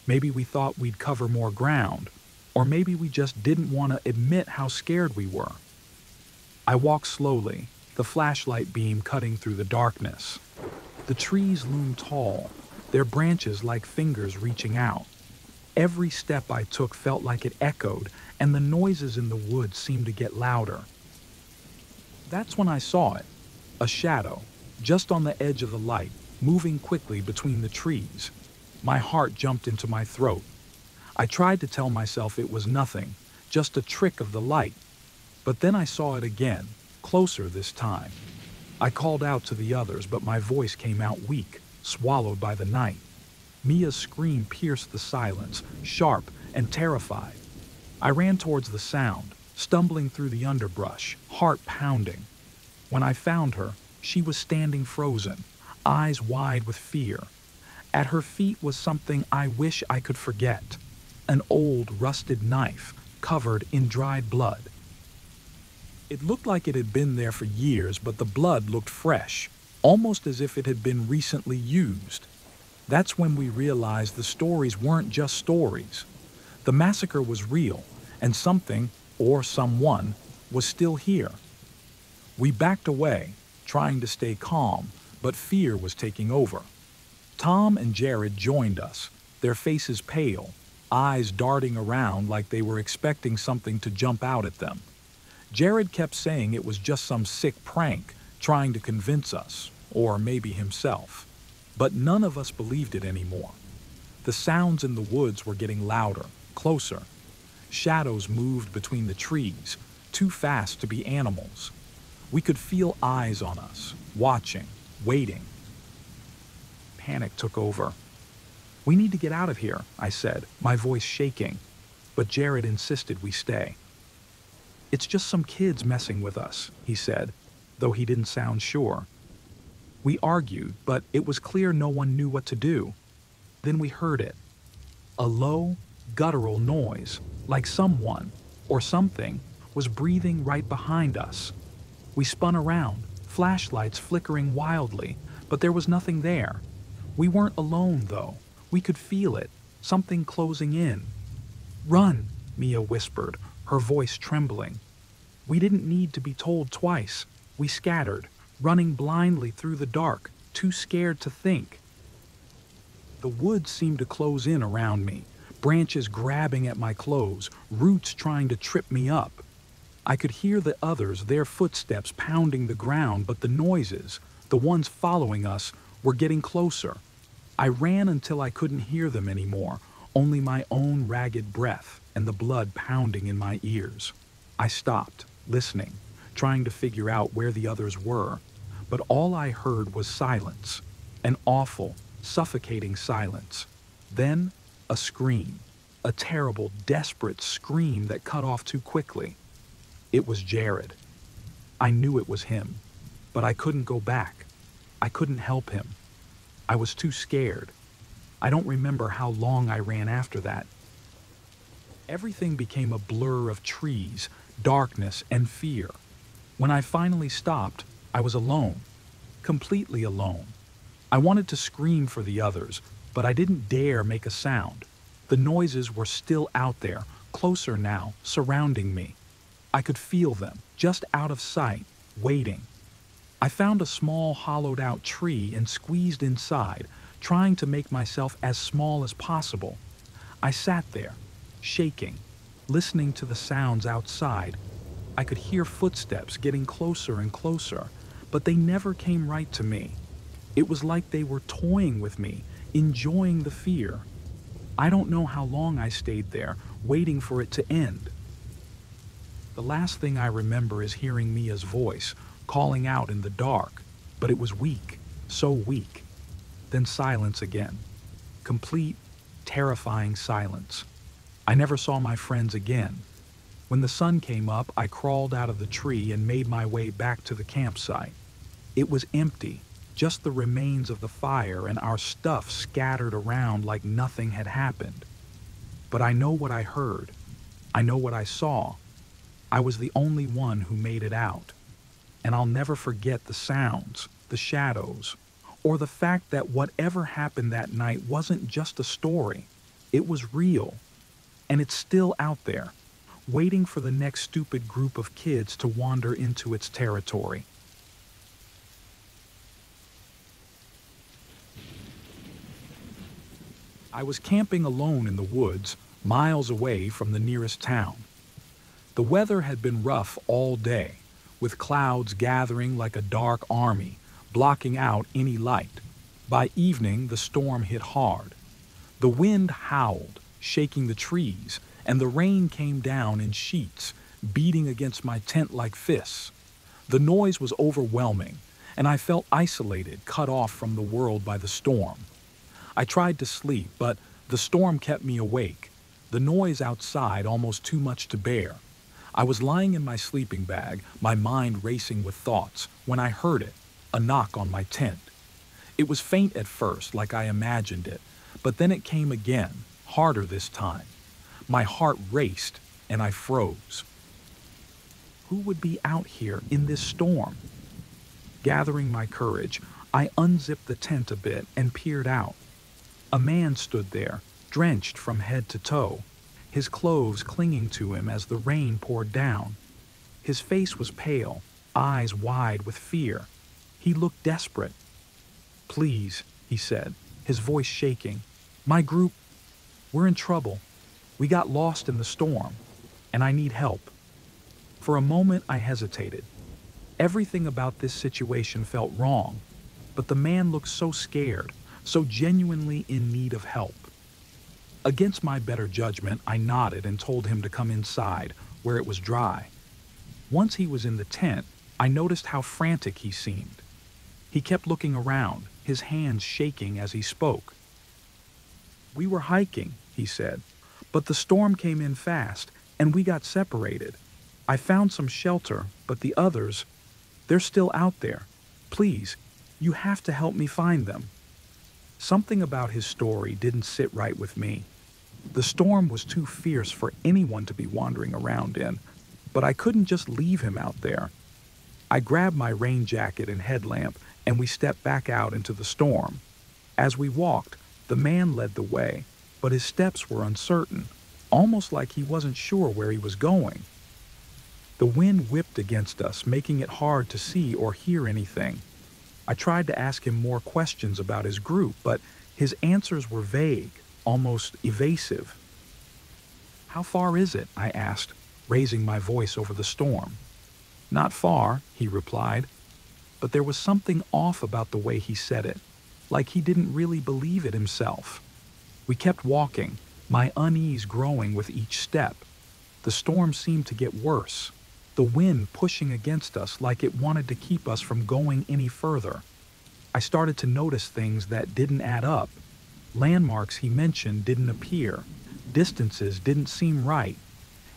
Maybe we thought we'd cover more ground, or maybe we just didn't want to admit how scared we were. I walked slowly, the flashlight beam cutting through the darkness. The trees loomed tall, their branches like fingers reaching out. Every step I took felt like it echoed, and the noises in the woods seemed to get louder. That's when I saw it, a shadow, just on the edge of the light, moving quickly between the trees. My heart jumped into my throat. I tried to tell myself it was nothing, just a trick of the light. But then I saw it again, closer this time. I called out to the others, but my voice came out weak, swallowed by the night. Mia's scream pierced the silence, sharp and terrified. I ran towards the sound, stumbling through the underbrush, heart pounding. When I found her, she was standing frozen, eyes wide with fear. At her feet was something I wish I could forget, an old rusted knife covered in dried blood. It looked like it had been there for years, but the blood looked fresh, almost as if it had been recently used. That's when we realized the stories weren't just stories. The massacre was real, and something, or someone, was still here. We backed away, trying to stay calm, but fear was taking over. Tom and Jared joined us, their faces pale, eyes darting around like they were expecting something to jump out at them. Jared kept saying it was just some sick prank, trying to convince us, or maybe himself. But none of us believed it anymore. The sounds in the woods were getting louder, closer. Shadows moved between the trees, too fast to be animals. We could feel eyes on us, watching, waiting. Panic took over. "We need to get out of here," I said, my voice shaking. But Jared insisted we stay. "It's just some kids messing with us," he said, though he didn't sound sure. We argued, but it was clear no one knew what to do. Then we heard it. A low, guttural noise, like someone, or something, was breathing right behind us. We spun around, flashlights flickering wildly, but there was nothing there. We weren't alone, though. We could feel it, something closing in. "Run," Mia whispered, her voice trembling. We didn't need to be told twice. We scattered, running blindly through the dark, too scared to think. The woods seemed to close in around me, branches grabbing at my clothes, roots trying to trip me up. I could hear the others, their footsteps pounding the ground, but the noises, the ones following us, were getting closer. I ran until I couldn't hear them anymore, only my own ragged breath and the blood pounding in my ears. I stopped, listening, trying to figure out where the others were, but all I heard was silence, an awful, suffocating silence. Then, a scream, a terrible, desperate scream that cut off too quickly. It was Jared. I knew it was him, but I couldn't go back. I couldn't help him. I was too scared. I don't remember how long I ran after that. Everything became a blur of trees, darkness, and fear. When I finally stopped, I was alone, completely alone. I wanted to scream for the others, but I didn't dare make a sound. The noises were still out there, closer now, surrounding me. I could feel them, just out of sight, waiting. I found a small hollowed-out tree and squeezed inside, trying to make myself as small as possible. I sat there, shaking, listening to the sounds outside. I could hear footsteps getting closer and closer, but they never came right to me. It was like they were toying with me, enjoying the fear. I don't know how long I stayed there, waiting for it to end. The last thing I remember is hearing Mia's voice, calling out in the dark, but it was weak, so weak. Then silence again. Complete, terrifying silence. I never saw my friends again. When the sun came up, I crawled out of the tree and made my way back to the campsite. It was empty, just the remains of the fire and our stuff scattered around like nothing had happened. But I know what I heard. I know what I saw. I was the only one who made it out. And I'll never forget the sounds, the shadows, or the fact that whatever happened that night wasn't just a story. It was real. And it's still out there, waiting for the next stupid group of kids to wander into its territory. I was camping alone in the woods, miles away from the nearest town. The weather had been rough all day, with clouds gathering like a dark army, blocking out any light. By evening, the storm hit hard. The wind howled, shaking the trees, and the rain came down in sheets, beating against my tent like fists. The noise was overwhelming, and I felt isolated, cut off from the world by the storm. I tried to sleep, but the storm kept me awake, the noise outside almost too much to bear. I was lying in my sleeping bag, my mind racing with thoughts, when I heard it, a knock on my tent. It was faint at first, like I imagined it, but then it came again, harder this time. My heart raced, and I froze. Who would be out here in this storm? Gathering my courage, I unzipped the tent a bit and peered out. A man stood there, drenched from head to toe, his clothes clinging to him as the rain poured down. His face was pale, eyes wide with fear. He looked desperate. "Please," he said, his voice shaking. "My group, we're in trouble. We got lost in the storm, and I need help." For a moment, I hesitated. Everything about this situation felt wrong, but the man looked so scared, so genuinely in need of help. Against my better judgment, I nodded and told him to come inside, where it was dry. Once he was in the tent, I noticed how frantic he seemed. He kept looking around, his hands shaking as he spoke. "We were hiking," he said, "but the storm came in fast, and we got separated. I found some shelter, but the others, they're still out there. Please, You have to help me find them." Something about his story didn't sit right with me. The storm was too fierce for anyone to be wandering around in, but I couldn't just leave him out there. I grabbed my rain jacket and headlamp, and we stepped back out into the storm. As we walked, the man led the way, but his steps were uncertain, almost like he wasn't sure where he was going. The wind whipped against us, making it hard to see or hear anything. I tried to ask him more questions about his group, but his answers were vague, almost evasive. "How far is it?" I asked, raising my voice over the storm. "Not far," he replied, but there was something off about the way he said it, like he didn't really believe it himself. We kept walking, my unease growing with each step. The storm seemed to get worse, the wind pushing against us like it wanted to keep us from going any further. I started to notice things that didn't add up. Landmarks he mentioned didn't appear. Distances didn't seem right.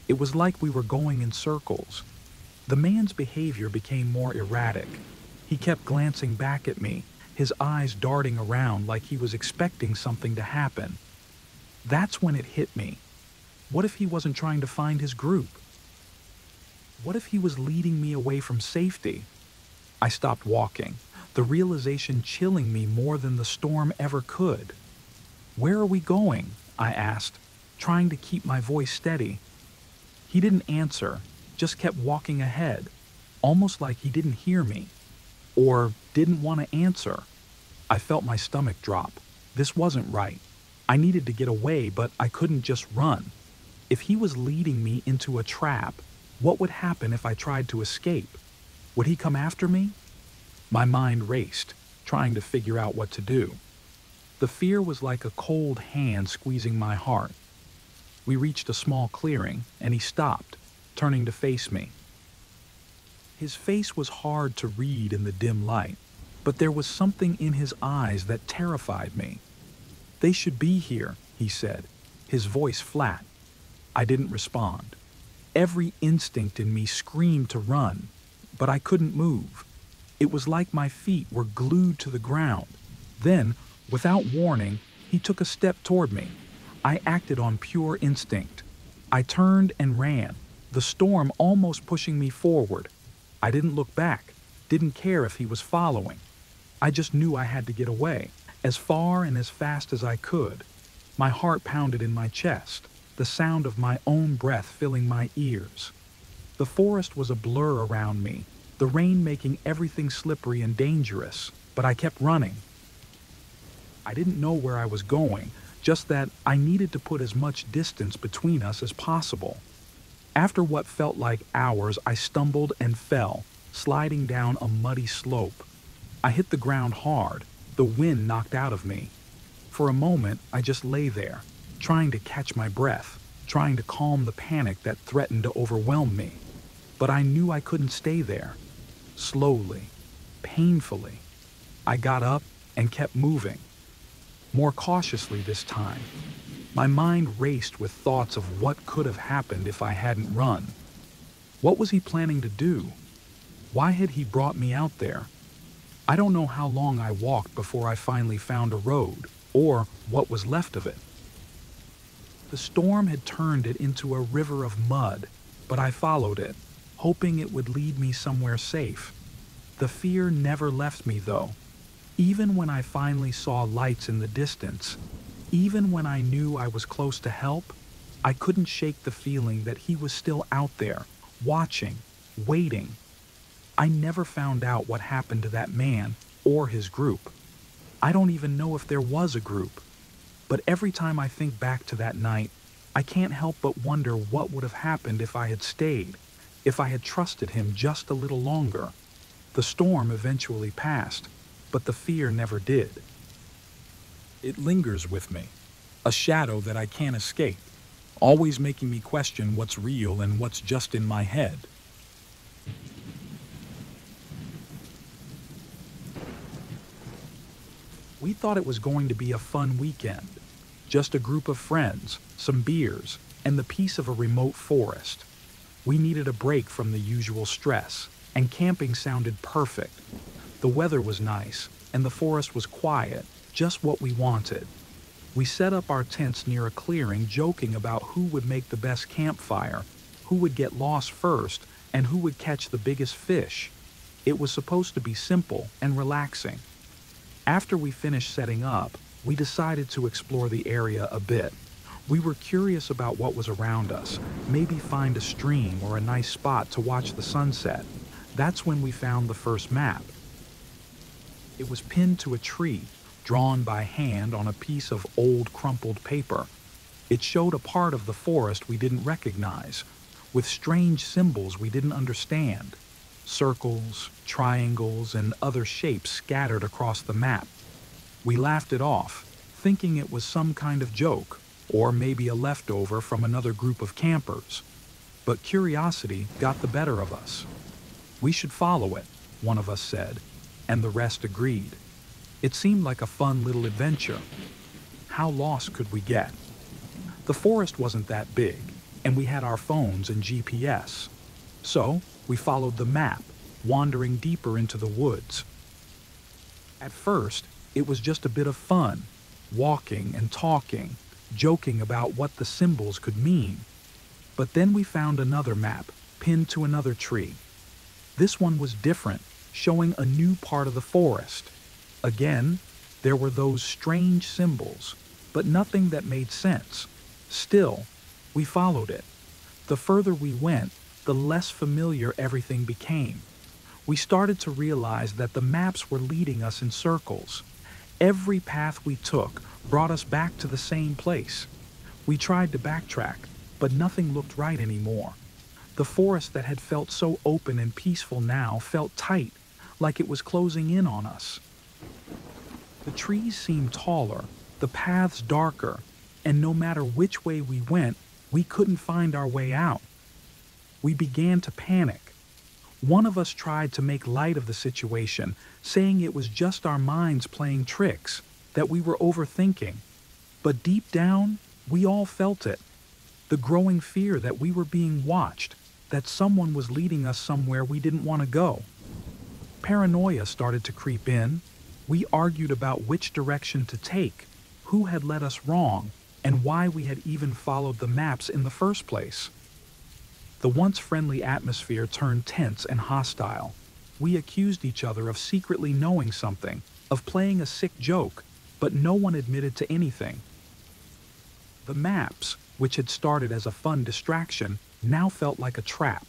It was like we were going in circles. The man's behavior became more erratic. He kept glancing back at me, his eyes darting around like he was expecting something to happen. That's when it hit me. What if he wasn't trying to find his group? What if he was leading me away from safety? I stopped walking, the realization chilling me more than the storm ever could. "Where are we going?" I asked, trying to keep my voice steady. He didn't answer, just kept walking ahead, almost like he didn't hear me, or didn't want to answer. I felt my stomach drop. This wasn't right. I needed to get away, but I couldn't just run. If he was leading me into a trap, what would happen if I tried to escape? Would he come after me? My mind raced, trying to figure out what to do. The fear was like a cold hand squeezing my heart. We reached a small clearing, and he stopped, turning to face me. His face was hard to read in the dim light, but there was something in his eyes that terrified me. "They should be here," he said, his voice flat. I didn't respond. Every instinct in me screamed to run, but I couldn't move. It was like my feet were glued to the ground. Then, without warning, he took a step toward me. I acted on pure instinct. I turned and ran, the storm almost pushing me forward. I didn't look back, didn't care if he was following. I just knew I had to get away, as far and as fast as I could. My heart pounded in my chest, the sound of my own breath filling my ears. The forest was a blur around me, the rain making everything slippery and dangerous, but I kept running. I didn't know where I was going, just that I needed to put as much distance between us as possible. After what felt like hours, I stumbled and fell, sliding down a muddy slope. I hit the ground hard, the wind knocked out of me. For a moment, I just lay there, trying to catch my breath, trying to calm the panic that threatened to overwhelm me. But I knew I couldn't stay there. Slowly, painfully, I got up and kept moving. More cautiously this time. My mind raced with thoughts of what could have happened if I hadn't run. What was he planning to do? Why had he brought me out there? I don't know how long I walked before I finally found a road, or what was left of it. The storm had turned it into a river of mud, but I followed it, hoping it would lead me somewhere safe. The fear never left me, though. Even when I finally saw lights in the distance, even when I knew I was close to help, I couldn't shake the feeling that he was still out there, watching, waiting. I never found out what happened to that man or his group. I don't even know if there was a group. But every time I think back to that night, I can't help but wonder what would have happened if I had stayed, if I had trusted him just a little longer. The storm eventually passed, but the fear never did. It lingers with me, a shadow that I can't escape, always making me question what's real and what's just in my head. We thought it was going to be a fun weekend. Just a group of friends, some beers, and the peace of a remote forest. We needed a break from the usual stress, and camping sounded perfect. The weather was nice, and the forest was quiet, just what we wanted. We set up our tents near a clearing, joking about who would make the best campfire, who would get lost first, and who would catch the biggest fish. It was supposed to be simple and relaxing. After we finished setting up, we decided to explore the area a bit. We were curious about what was around us, maybe find a stream or a nice spot to watch the sunset. That's when we found the first map. It was pinned to a tree, drawn by hand on a piece of old crumpled paper. It showed a part of the forest we didn't recognize, with strange symbols we didn't understand. Circles, triangles, and other shapes scattered across the map. We laughed it off, thinking it was some kind of joke, or maybe a leftover from another group of campers. But curiosity got the better of us. We should follow it, one of us said, and the rest agreed. It seemed like a fun little adventure. How lost could we get? The forest wasn't that big, and we had our phones and GPS. So, we followed the map, wandering deeper into the woods. At first, it was just a bit of fun, walking and talking, joking about what the symbols could mean. But then we found another map, pinned to another tree. This one was different, showing a new part of the forest. Again, there were those strange symbols, but nothing that made sense. Still, we followed it. The further we went, the less familiar everything became. We started to realize that the maps were leading us in circles. Every path we took brought us back to the same place. We tried to backtrack, but nothing looked right anymore. The forest that had felt so open and peaceful now felt tight, like it was closing in on us. The trees seemed taller, the paths darker, and no matter which way we went, we couldn't find our way out. We began to panic. One of us tried to make light of the situation, saying it was just our minds playing tricks, that we were overthinking. But deep down, we all felt it. The growing fear that we were being watched, that someone was leading us somewhere we didn't want to go. Paranoia started to creep in. We argued about which direction to take, who had led us wrong, and why we had even followed the maps in the first place. The once friendly atmosphere turned tense and hostile. We accused each other of secretly knowing something, of playing a sick joke, but no one admitted to anything. The maps, which had started as a fun distraction, now felt like a trap.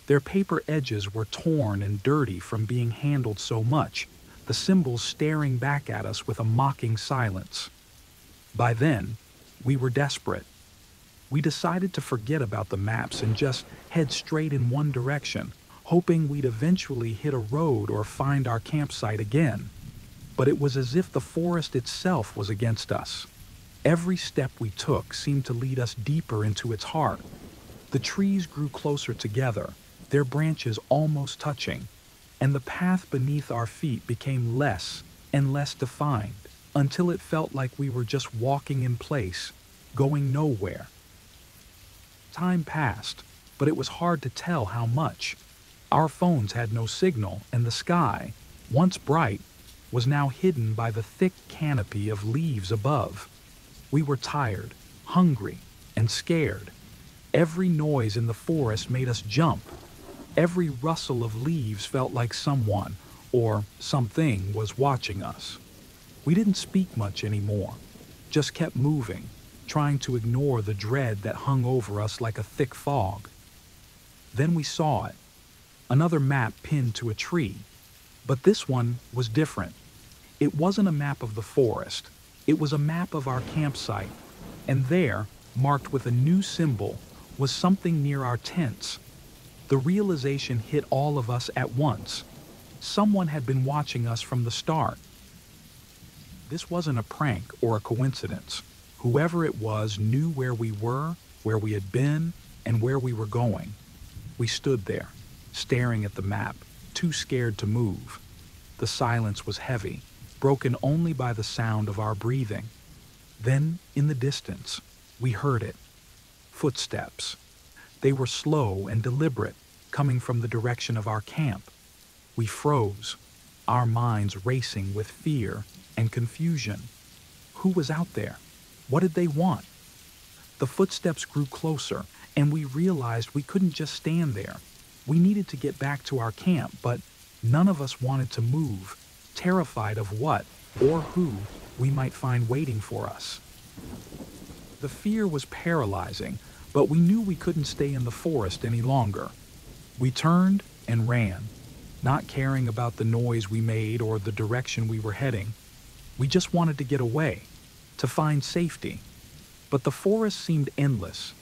Their paper edges were torn and dirty from being handled so much, the symbols staring back at us with a mocking silence. By then, we were desperate. We decided to forget about the maps and just head straight in one direction, hoping we'd eventually hit a road or find our campsite again. But it was as if the forest itself was against us. Every step we took seemed to lead us deeper into its heart. The trees grew closer together, their branches almost touching, and the path beneath our feet became less and less defined, until it felt like we were just walking in place, going nowhere. Time passed, but it was hard to tell how much. Our phones had no signal, and the sky, once bright, was now hidden by the thick canopy of leaves above. We were tired, hungry, and scared. Every noise in the forest made us jump. Every rustle of leaves felt like someone, or something, was watching us. We didn't speak much anymore, just kept moving, trying to ignore the dread that hung over us like a thick fog. Then we saw it, another map pinned to a tree. But this one was different. It wasn't a map of the forest, it was a map of our campsite, and there, marked with a new symbol, was something near our tents. The realization hit all of us at once. Someone had been watching us from the start. This wasn't a prank or a coincidence. Whoever it was knew where we were, where we had been, and where we were going. We stood there, staring at the map, too scared to move. The silence was heavy, broken only by the sound of our breathing. Then, in the distance, we heard it. Footsteps. They were slow and deliberate, coming from the direction of our camp. We froze. our minds racing with fear and confusion. Who was out there? What did they want? The footsteps grew closer, and we realized we couldn't just stand there. We needed to get back to our camp, but none of us wanted to move, terrified of what or who we might find waiting for us. The fear was paralyzing, but we knew we couldn't stay in the forest any longer. We turned and ran, not caring about the noise we made or the direction we were heading. We just wanted to get away, to find safety. But the forest seemed endless,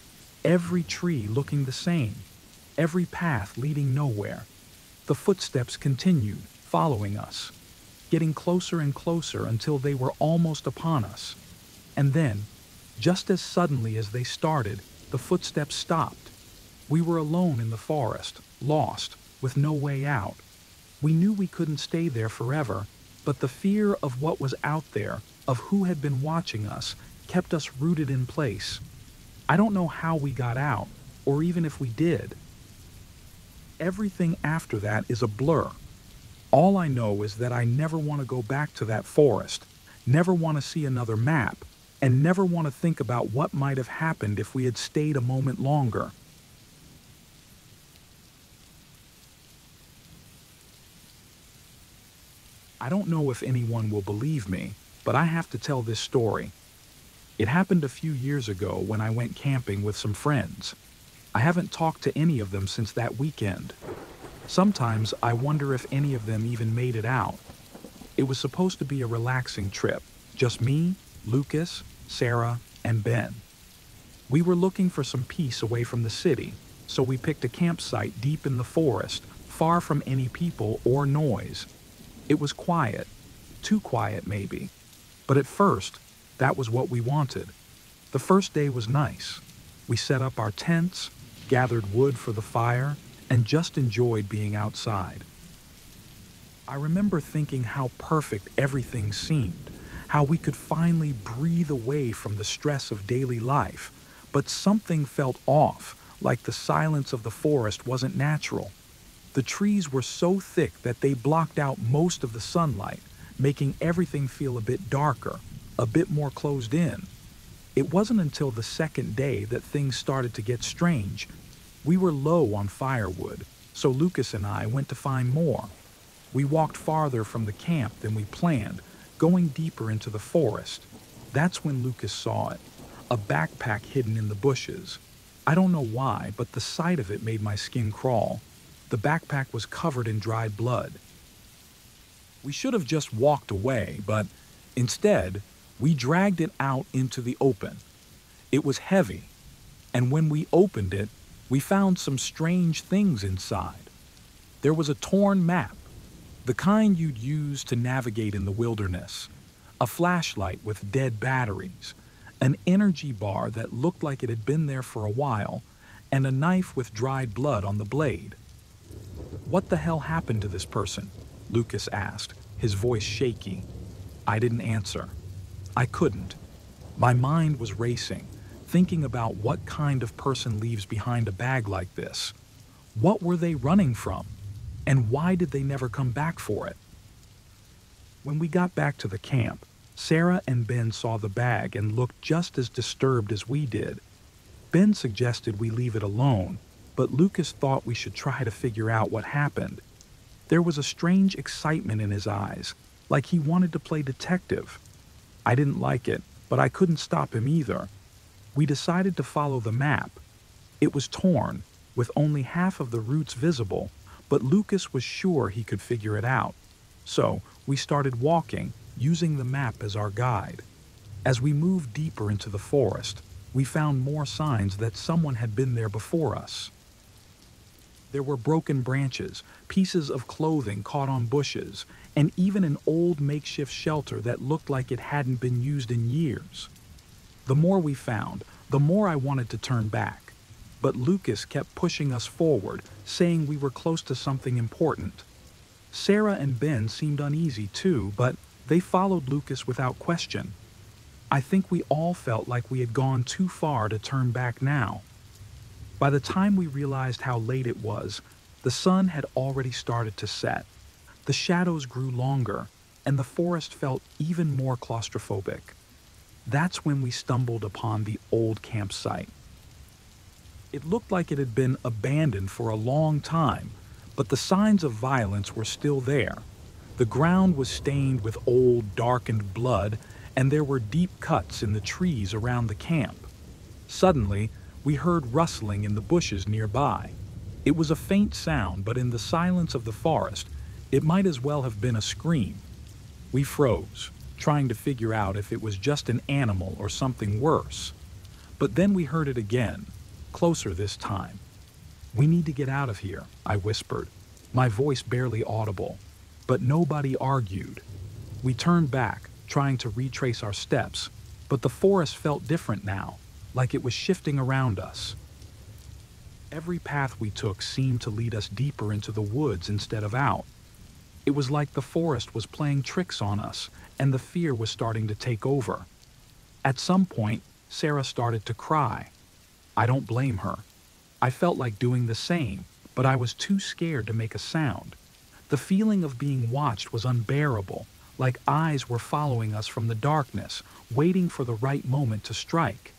every tree looking the same, every path leading nowhere. The footsteps continued, following us, getting closer and closer until they were almost upon us. And then, just as suddenly as they started, the footsteps stopped. We were alone in the forest, lost, with no way out. We knew we couldn't stay there forever, but the fear of what was out there, of who had been watching us, kept us rooted in place. I don't know how we got out, or even if we did. Everything after that is a blur. All I know is that I never want to go back to that forest, never want to see another map, and never want to think about what might have happened if we had stayed a moment longer. I don't know if anyone will believe me, but I have to tell this story. It happened a few years ago when I went camping with some friends. I haven't talked to any of them since that weekend. Sometimes I wonder if any of them even made it out. It was supposed to be a relaxing trip, just me, Lucas, Sarah, and Ben. We were looking for some peace away from the city, so we picked a campsite deep in the forest, far from any people or noise. It was quiet, too quiet maybe, but at first, that was what we wanted. The first day was nice. We set up our tents, gathered wood for the fire, and just enjoyed being outside. I remember thinking how perfect everything seemed, how we could finally breathe away from the stress of daily life, but something felt off, like the silence of the forest wasn't natural. The trees were so thick that they blocked out most of the sunlight, making everything feel a bit darker, a bit more closed in. It wasn't until the second day that things started to get strange. We were low on firewood, so Lucas and I went to find more. We walked farther from the camp than we planned, going deeper into the forest. That's when Lucas saw it, a backpack hidden in the bushes. I don't know why, but the sight of it made my skin crawl. The backpack was covered in dried blood. We should have just walked away, but instead, we dragged it out into the open. It was heavy, and when we opened it, we found some strange things inside. There was a torn map, the kind you'd use to navigate in the wilderness, a flashlight with dead batteries, an energy bar that looked like it had been there for a while, and a knife with dried blood on the blade. "What the hell happened to this person?" Lucas asked, his voice shaky. I didn't answer. I couldn't. My mind was racing, thinking about what kind of person leaves behind a bag like this. What were they running from? And why did they never come back for it? When we got back to the camp, Sarah and Ben saw the bag and looked just as disturbed as we did. Ben suggested we leave it alone, but Lucas thought we should try to figure out what happened. There was a strange excitement in his eyes, like he wanted to play detective. I didn't like it, but I couldn't stop him either. We decided to follow the map. It was torn, with only half of the roots visible, but Lucas was sure he could figure it out. So we started walking, using the map as our guide. As we moved deeper into the forest, we found more signs that someone had been there before us. There were broken branches, pieces of clothing caught on bushes, and even an old makeshift shelter that looked like it hadn't been used in years. The more we found, the more I wanted to turn back. But Lucas kept pushing us forward, saying we were close to something important. Sarah and Ben seemed uneasy too, but they followed Lucas without question. I think we all felt like we had gone too far to turn back now. By the time we realized how late it was, the sun had already started to set. The The shadows grew longer, and the forest felt even more claustrophobic. That's when we stumbled upon the old campsite. It looked like it had been abandoned for a long time, but the signs of violence were still there. The ground was stained with old, darkened blood, and there were deep cuts in the trees around the camp. Suddenly, we heard rustling in the bushes nearby. It was a faint sound, but in the silence of the forest, it might as well have been a scream. We froze, trying to figure out if it was just an animal or something worse. But then we heard it again, closer this time. "We need to get out of here," I whispered, my voice barely audible. But nobody argued. We turned back, trying to retrace our steps, but the forest felt different now, like it was shifting around us. Every path we took seemed to lead us deeper into the woods instead of out. It was like the forest was playing tricks on us, and the fear was starting to take over. At some point, Sarah started to cry. I don't blame her. I felt like doing the same, but I was too scared to make a sound. The feeling of being watched was unbearable, like eyes were following us from the darkness, waiting for the right moment to strike.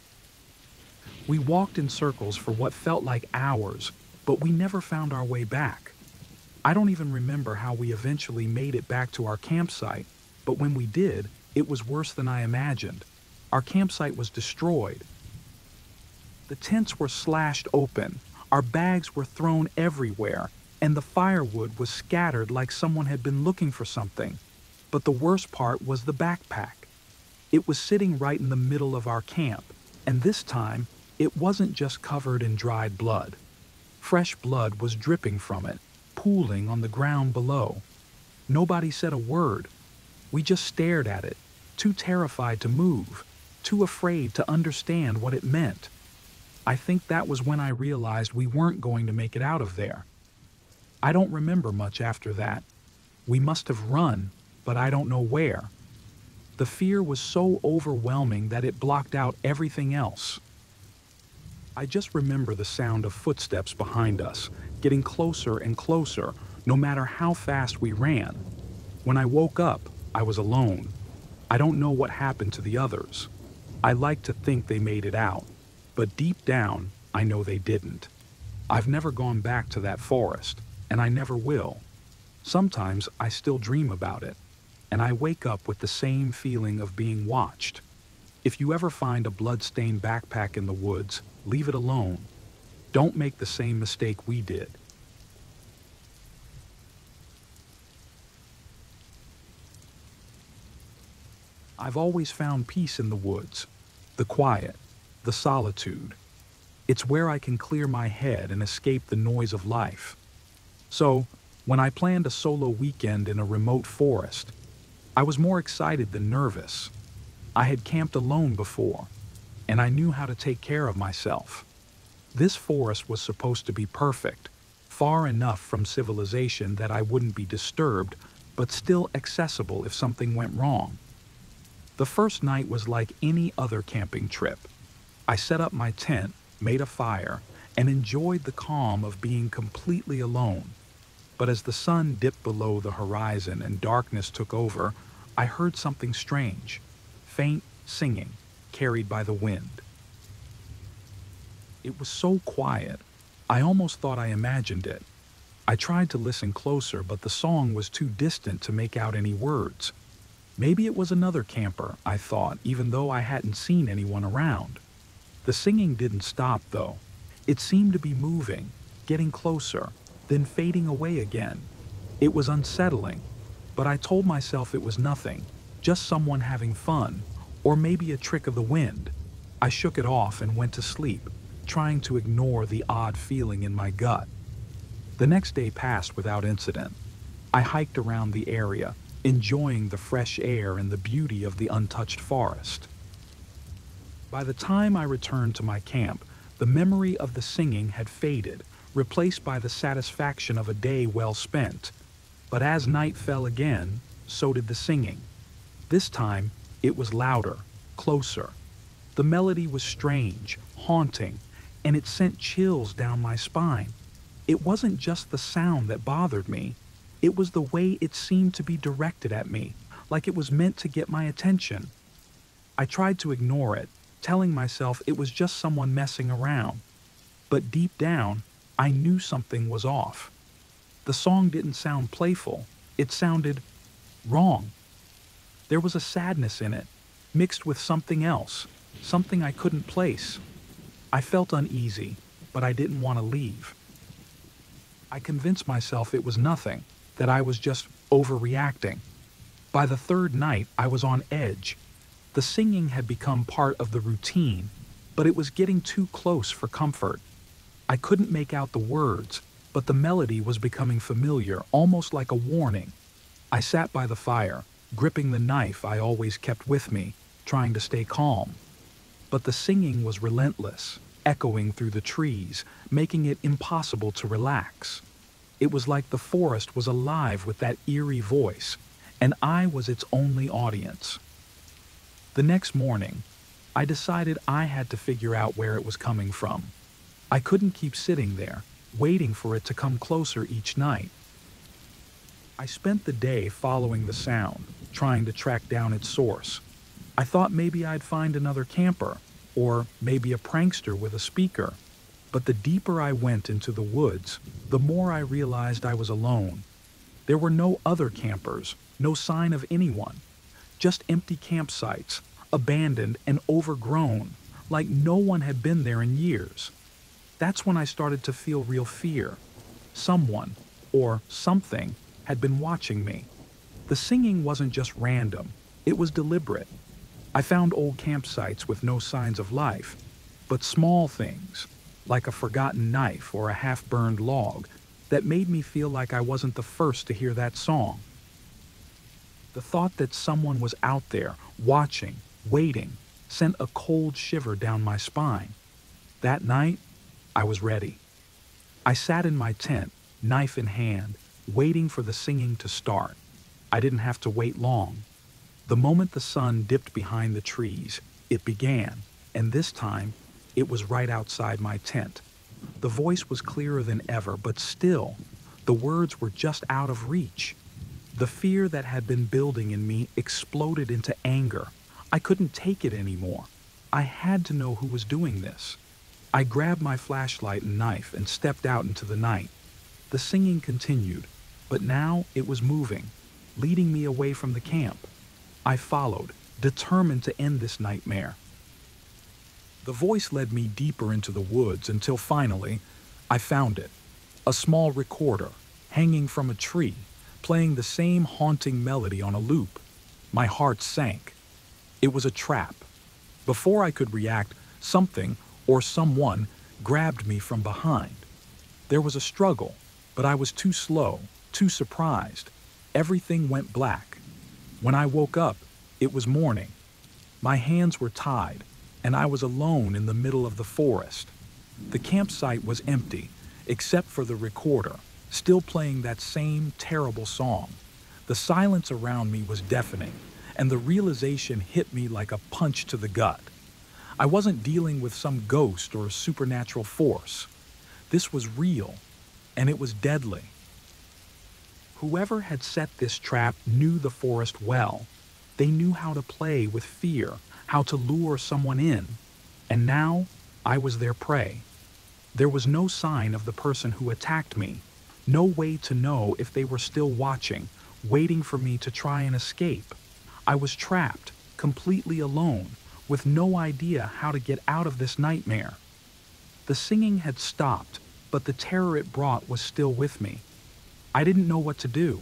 We walked in circles for what felt like hours, but we never found our way back. I don't even remember how we eventually made it back to our campsite, but when we did, it was worse than I imagined. Our campsite was destroyed. The tents were slashed open, our bags were thrown everywhere, and the firewood was scattered like someone had been looking for something. But the worst part was the backpack. It was sitting right in the middle of our camp, and this time, it wasn't just covered in dried blood. Fresh blood was dripping from it, pooling on the ground below. Nobody said a word. We just stared at it, too terrified to move, too afraid to understand what it meant. I think that was when I realized we weren't going to make it out of there. I don't remember much after that. We must have run, but I don't know where. The fear was so overwhelming that it blocked out everything else. I just remember the sound of footsteps behind us, getting closer and closer, no matter how fast we ran. When I woke up, I was alone. I don't know what happened to the others. I like to think they made it out, but deep down, I know they didn't. I've never gone back to that forest, and I never will. Sometimes I still dream about it, and I wake up with the same feeling of being watched. If you ever find a blood-stained backpack in the woods, leave it alone. Don't make the same mistake we did. I've always found peace in the woods, the quiet, the solitude. It's where I can clear my head and escape the noise of life. So, when I planned a solo weekend in a remote forest, I was more excited than nervous. I had camped alone before, and I knew how to take care of myself. This forest was supposed to be perfect, far enough from civilization that I wouldn't be disturbed, but still accessible if something went wrong. The first night was like any other camping trip. I set up my tent, made a fire, and enjoyed the calm of being completely alone. But as the sun dipped below the horizon and darkness took over, I heard something strange, faint singing, carried by the wind. It was so quiet, I almost thought I imagined it. I tried to listen closer, but the song was too distant to make out any words. Maybe it was another camper, I thought, even though I hadn't seen anyone around. The singing didn't stop, though. It seemed to be moving, getting closer, then fading away again. It was unsettling, but I told myself it was nothing, just someone having fun, or maybe a trick of the wind. I shook it off and went to sleep, trying to ignore the odd feeling in my gut. The next day passed without incident. I hiked around the area, enjoying the fresh air and the beauty of the untouched forest. By the time I returned to my camp, the memory of the singing had faded, replaced by the satisfaction of a day well spent. But as night fell again, so did the singing. This time, it was louder, closer. The melody was strange, haunting, and it sent chills down my spine. It wasn't just the sound that bothered me. It was the way it seemed to be directed at me, like it was meant to get my attention. I tried to ignore it, telling myself it was just someone messing around. But deep down, I knew something was off. The song didn't sound playful, it sounded wrong. There was a sadness in it, mixed with something else, something I couldn't place. I felt uneasy, but I didn't want to leave. I convinced myself it was nothing, that I was just overreacting. By the third night, I was on edge. The singing had become part of the routine, but it was getting too close for comfort. I couldn't make out the words, but the melody was becoming familiar, almost like a warning. I sat by the fire, gripping the knife I always kept with me, trying to stay calm. But the singing was relentless, echoing through the trees, making it impossible to relax. It was like the forest was alive with that eerie voice, and I was its only audience. The next morning, I decided I had to figure out where it was coming from. I couldn't keep sitting there, waiting for it to come closer each night. I spent the day following the sound, trying to track down its source. I thought maybe I'd find another camper, or maybe a prankster with a speaker. But the deeper I went into the woods, the more I realized I was alone. There were no other campers, no sign of anyone. Just empty campsites, abandoned and overgrown, like no one had been there in years. That's when I started to feel real fear. Someone, or something, had been watching me. The singing wasn't just random, it was deliberate. I found old campsites with no signs of life, but small things, like a forgotten knife or a half-burned log, that made me feel like I wasn't the first to hear that song. The thought that someone was out there, watching, waiting, sent a cold shiver down my spine. That night, I was ready. I sat in my tent, knife in hand, waiting for the singing to start. I didn't have to wait long. The moment the sun dipped behind the trees, it began, and this time, it was right outside my tent. The voice was clearer than ever, but still, the words were just out of reach. The fear that had been building in me exploded into anger. I couldn't take it anymore. I had to know who was doing this. I grabbed my flashlight and knife and stepped out into the night. The singing continued, but now it was moving, leading me away from the camp. I followed, determined to end this nightmare. The voice led me deeper into the woods until finally, I found it. A small recorder, hanging from a tree, playing the same haunting melody on a loop. My heart sank. It was a trap. Before I could react, something, or someone, grabbed me from behind. There was a struggle, but I was too slow, too surprised. Everything went black. When I woke up, it was morning. My hands were tied, and I was alone in the middle of the forest. The campsite was empty, except for the recorder, still playing that same terrible song. The silence around me was deafening, and the realization hit me like a punch to the gut. I wasn't dealing with some ghost or supernatural force. This was real, and it was deadly. Whoever had set this trap knew the forest well. They knew how to play with fear, how to lure someone in, and now I was their prey. There was no sign of the person who attacked me, no way to know if they were still watching, waiting for me to try and escape. I was trapped, completely alone, with no idea how to get out of this nightmare. The singing had stopped, but the terror it brought was still with me. I didn't know what to do.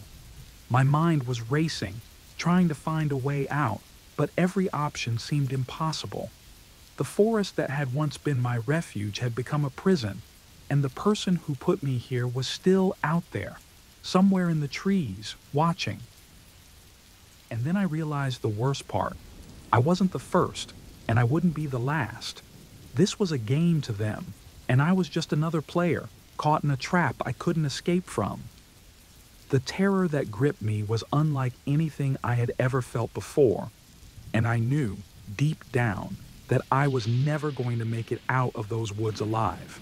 My mind was racing, trying to find a way out, but every option seemed impossible. The forest that had once been my refuge had become a prison, and the person who put me here was still out there, somewhere in the trees, watching. And then I realized the worst part. I wasn't the first, and I wouldn't be the last. This was a game to them, and I was just another player, caught in a trap I couldn't escape from. The terror that gripped me was unlike anything I had ever felt before, and I knew, deep down, that I was never going to make it out of those woods alive.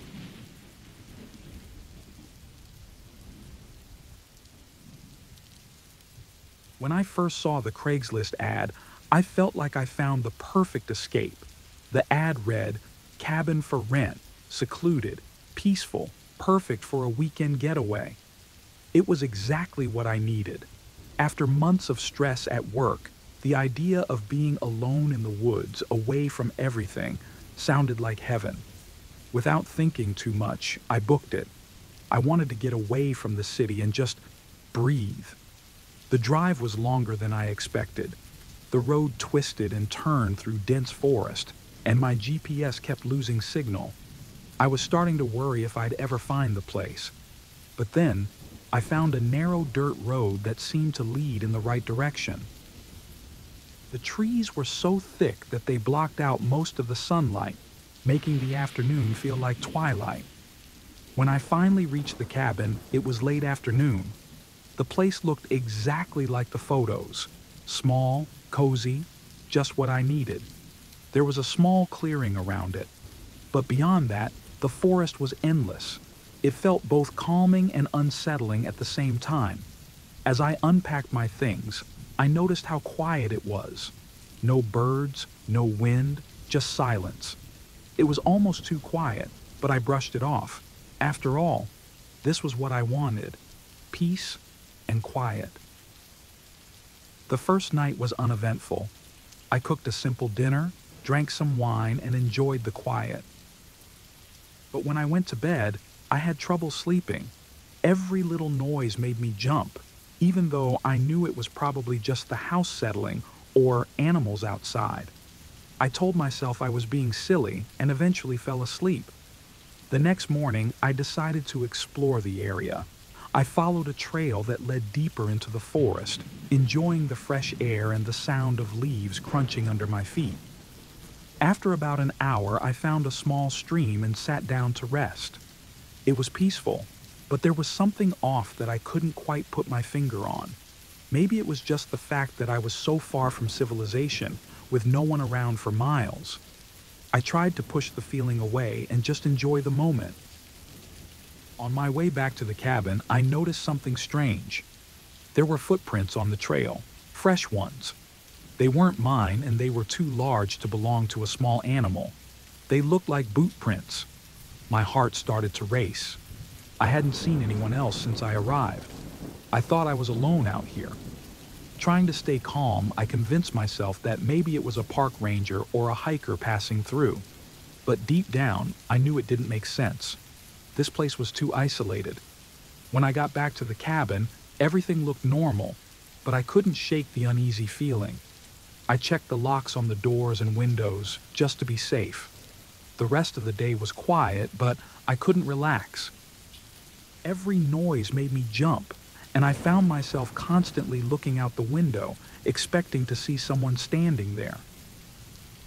When I first saw the Craigslist ad, I felt like I found the perfect escape. The ad read, "Cabin for rent, secluded, peaceful, perfect for a weekend getaway." It was exactly what I needed. After months of stress at work, the idea of being alone in the woods, away from everything, sounded like heaven. Without thinking too much, I booked it. I wanted to get away from the city and just breathe. The drive was longer than I expected. The road twisted and turned through dense forest, and my GPS kept losing signal. I was starting to worry if I'd ever find the place. But then, I found a narrow dirt road that seemed to lead in the right direction. The trees were so thick that they blocked out most of the sunlight, making the afternoon feel like twilight. When I finally reached the cabin, it was late afternoon. The place looked exactly like the photos. Small, cozy, just what I needed. There was a small clearing around it. But beyond that, the forest was endless. It felt both calming and unsettling at the same time. As I unpacked my things, I noticed how quiet it was. No birds, no wind, just silence. It was almost too quiet, but I brushed it off. After all, this was what I wanted: peace and quiet. The first night was uneventful. I cooked a simple dinner, drank some wine, and enjoyed the quiet. But when I went to bed, I had trouble sleeping. Every little noise made me jump, even though I knew it was probably just the house settling or animals outside. I told myself I was being silly and eventually fell asleep. The next morning, I decided to explore the area. I followed a trail that led deeper into the forest, enjoying the fresh air and the sound of leaves crunching under my feet. After about an hour, I found a small stream and sat down to rest. It was peaceful, but there was something off that I couldn't quite put my finger on. Maybe it was just the fact that I was so far from civilization, with no one around for miles. I tried to push the feeling away and just enjoy the moment. On my way back to the cabin, I noticed something strange. There were footprints on the trail, fresh ones. They weren't mine, and they were too large to belong to a small animal. They looked like boot prints. My heart started to race. I hadn't seen anyone else since I arrived. I thought I was alone out here. Trying to stay calm, I convinced myself that maybe it was a park ranger or a hiker passing through. But deep down, I knew it didn't make sense. This place was too isolated. When I got back to the cabin, everything looked normal, but I couldn't shake the uneasy feeling. I checked the locks on the doors and windows just to be safe. The rest of the day was quiet, but I couldn't relax. Every noise made me jump, and I found myself constantly looking out the window, expecting to see someone standing there.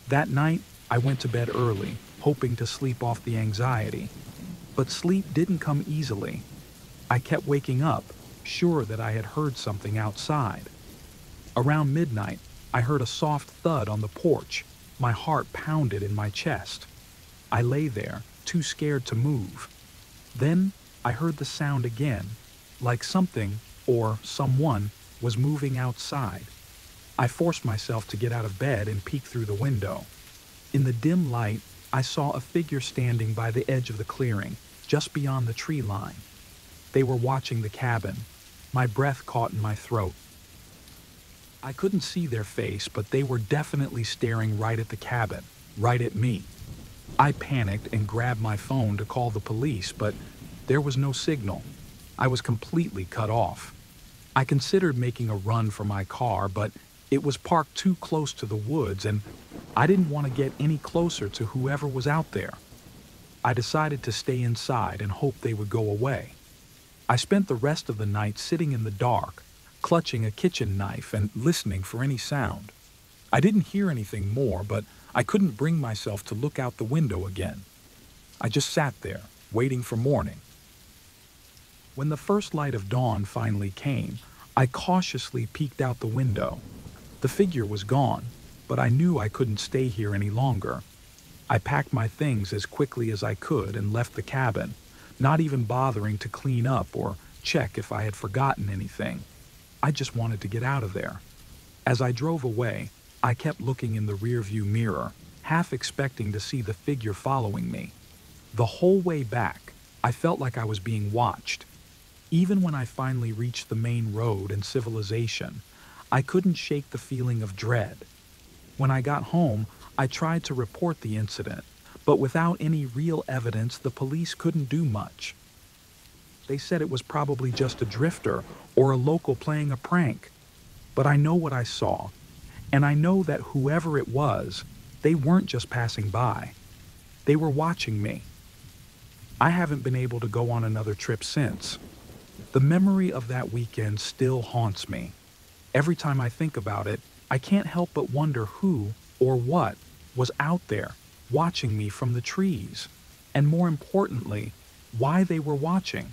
That night, I went to bed early, hoping to sleep off the anxiety. But sleep didn't come easily. I kept waking up, sure that I had heard something outside. Around midnight, I heard a soft thud on the porch. My heart pounded in my chest. I lay there, too scared to move. Then I heard the sound again, like something, or someone, was moving outside. I forced myself to get out of bed and peek through the window. In the dim light, I saw a figure standing by the edge of the clearing, just beyond the tree line. They were watching the cabin. My breath caught in my throat. I couldn't see their face, but they were definitely staring right at the cabin, right at me. I panicked and grabbed my phone to call the police, but there was no signal. I was completely cut off. I considered making a run for my car, but it was parked too close to the woods, and I didn't want to get any closer to whoever was out there. I decided to stay inside and hope they would go away. I spent the rest of the night sitting in the dark, clutching a kitchen knife and listening for any sound. I didn't hear anything more, but I couldn't bring myself to look out the window again. I just sat there, waiting for morning. When the first light of dawn finally came, I cautiously peeked out the window. The figure was gone, but I knew I couldn't stay here any longer. I packed my things as quickly as I could and left the cabin, not even bothering to clean up or check if I had forgotten anything. I just wanted to get out of there. As I drove away, I kept looking in the rearview mirror, half expecting to see the figure following me. The whole way back, I felt like I was being watched. Even when I finally reached the main road and civilization, I couldn't shake the feeling of dread. When I got home, I tried to report the incident, but without any real evidence, the police couldn't do much. They said it was probably just a drifter or a local playing a prank. But I know what I saw, and I know that whoever it was, they weren't just passing by. They were watching me. I haven't been able to go on another trip since. The memory of that weekend still haunts me. Every time I think about it, I can't help but wonder who or what was out there watching me from the trees, and more importantly, why they were watching.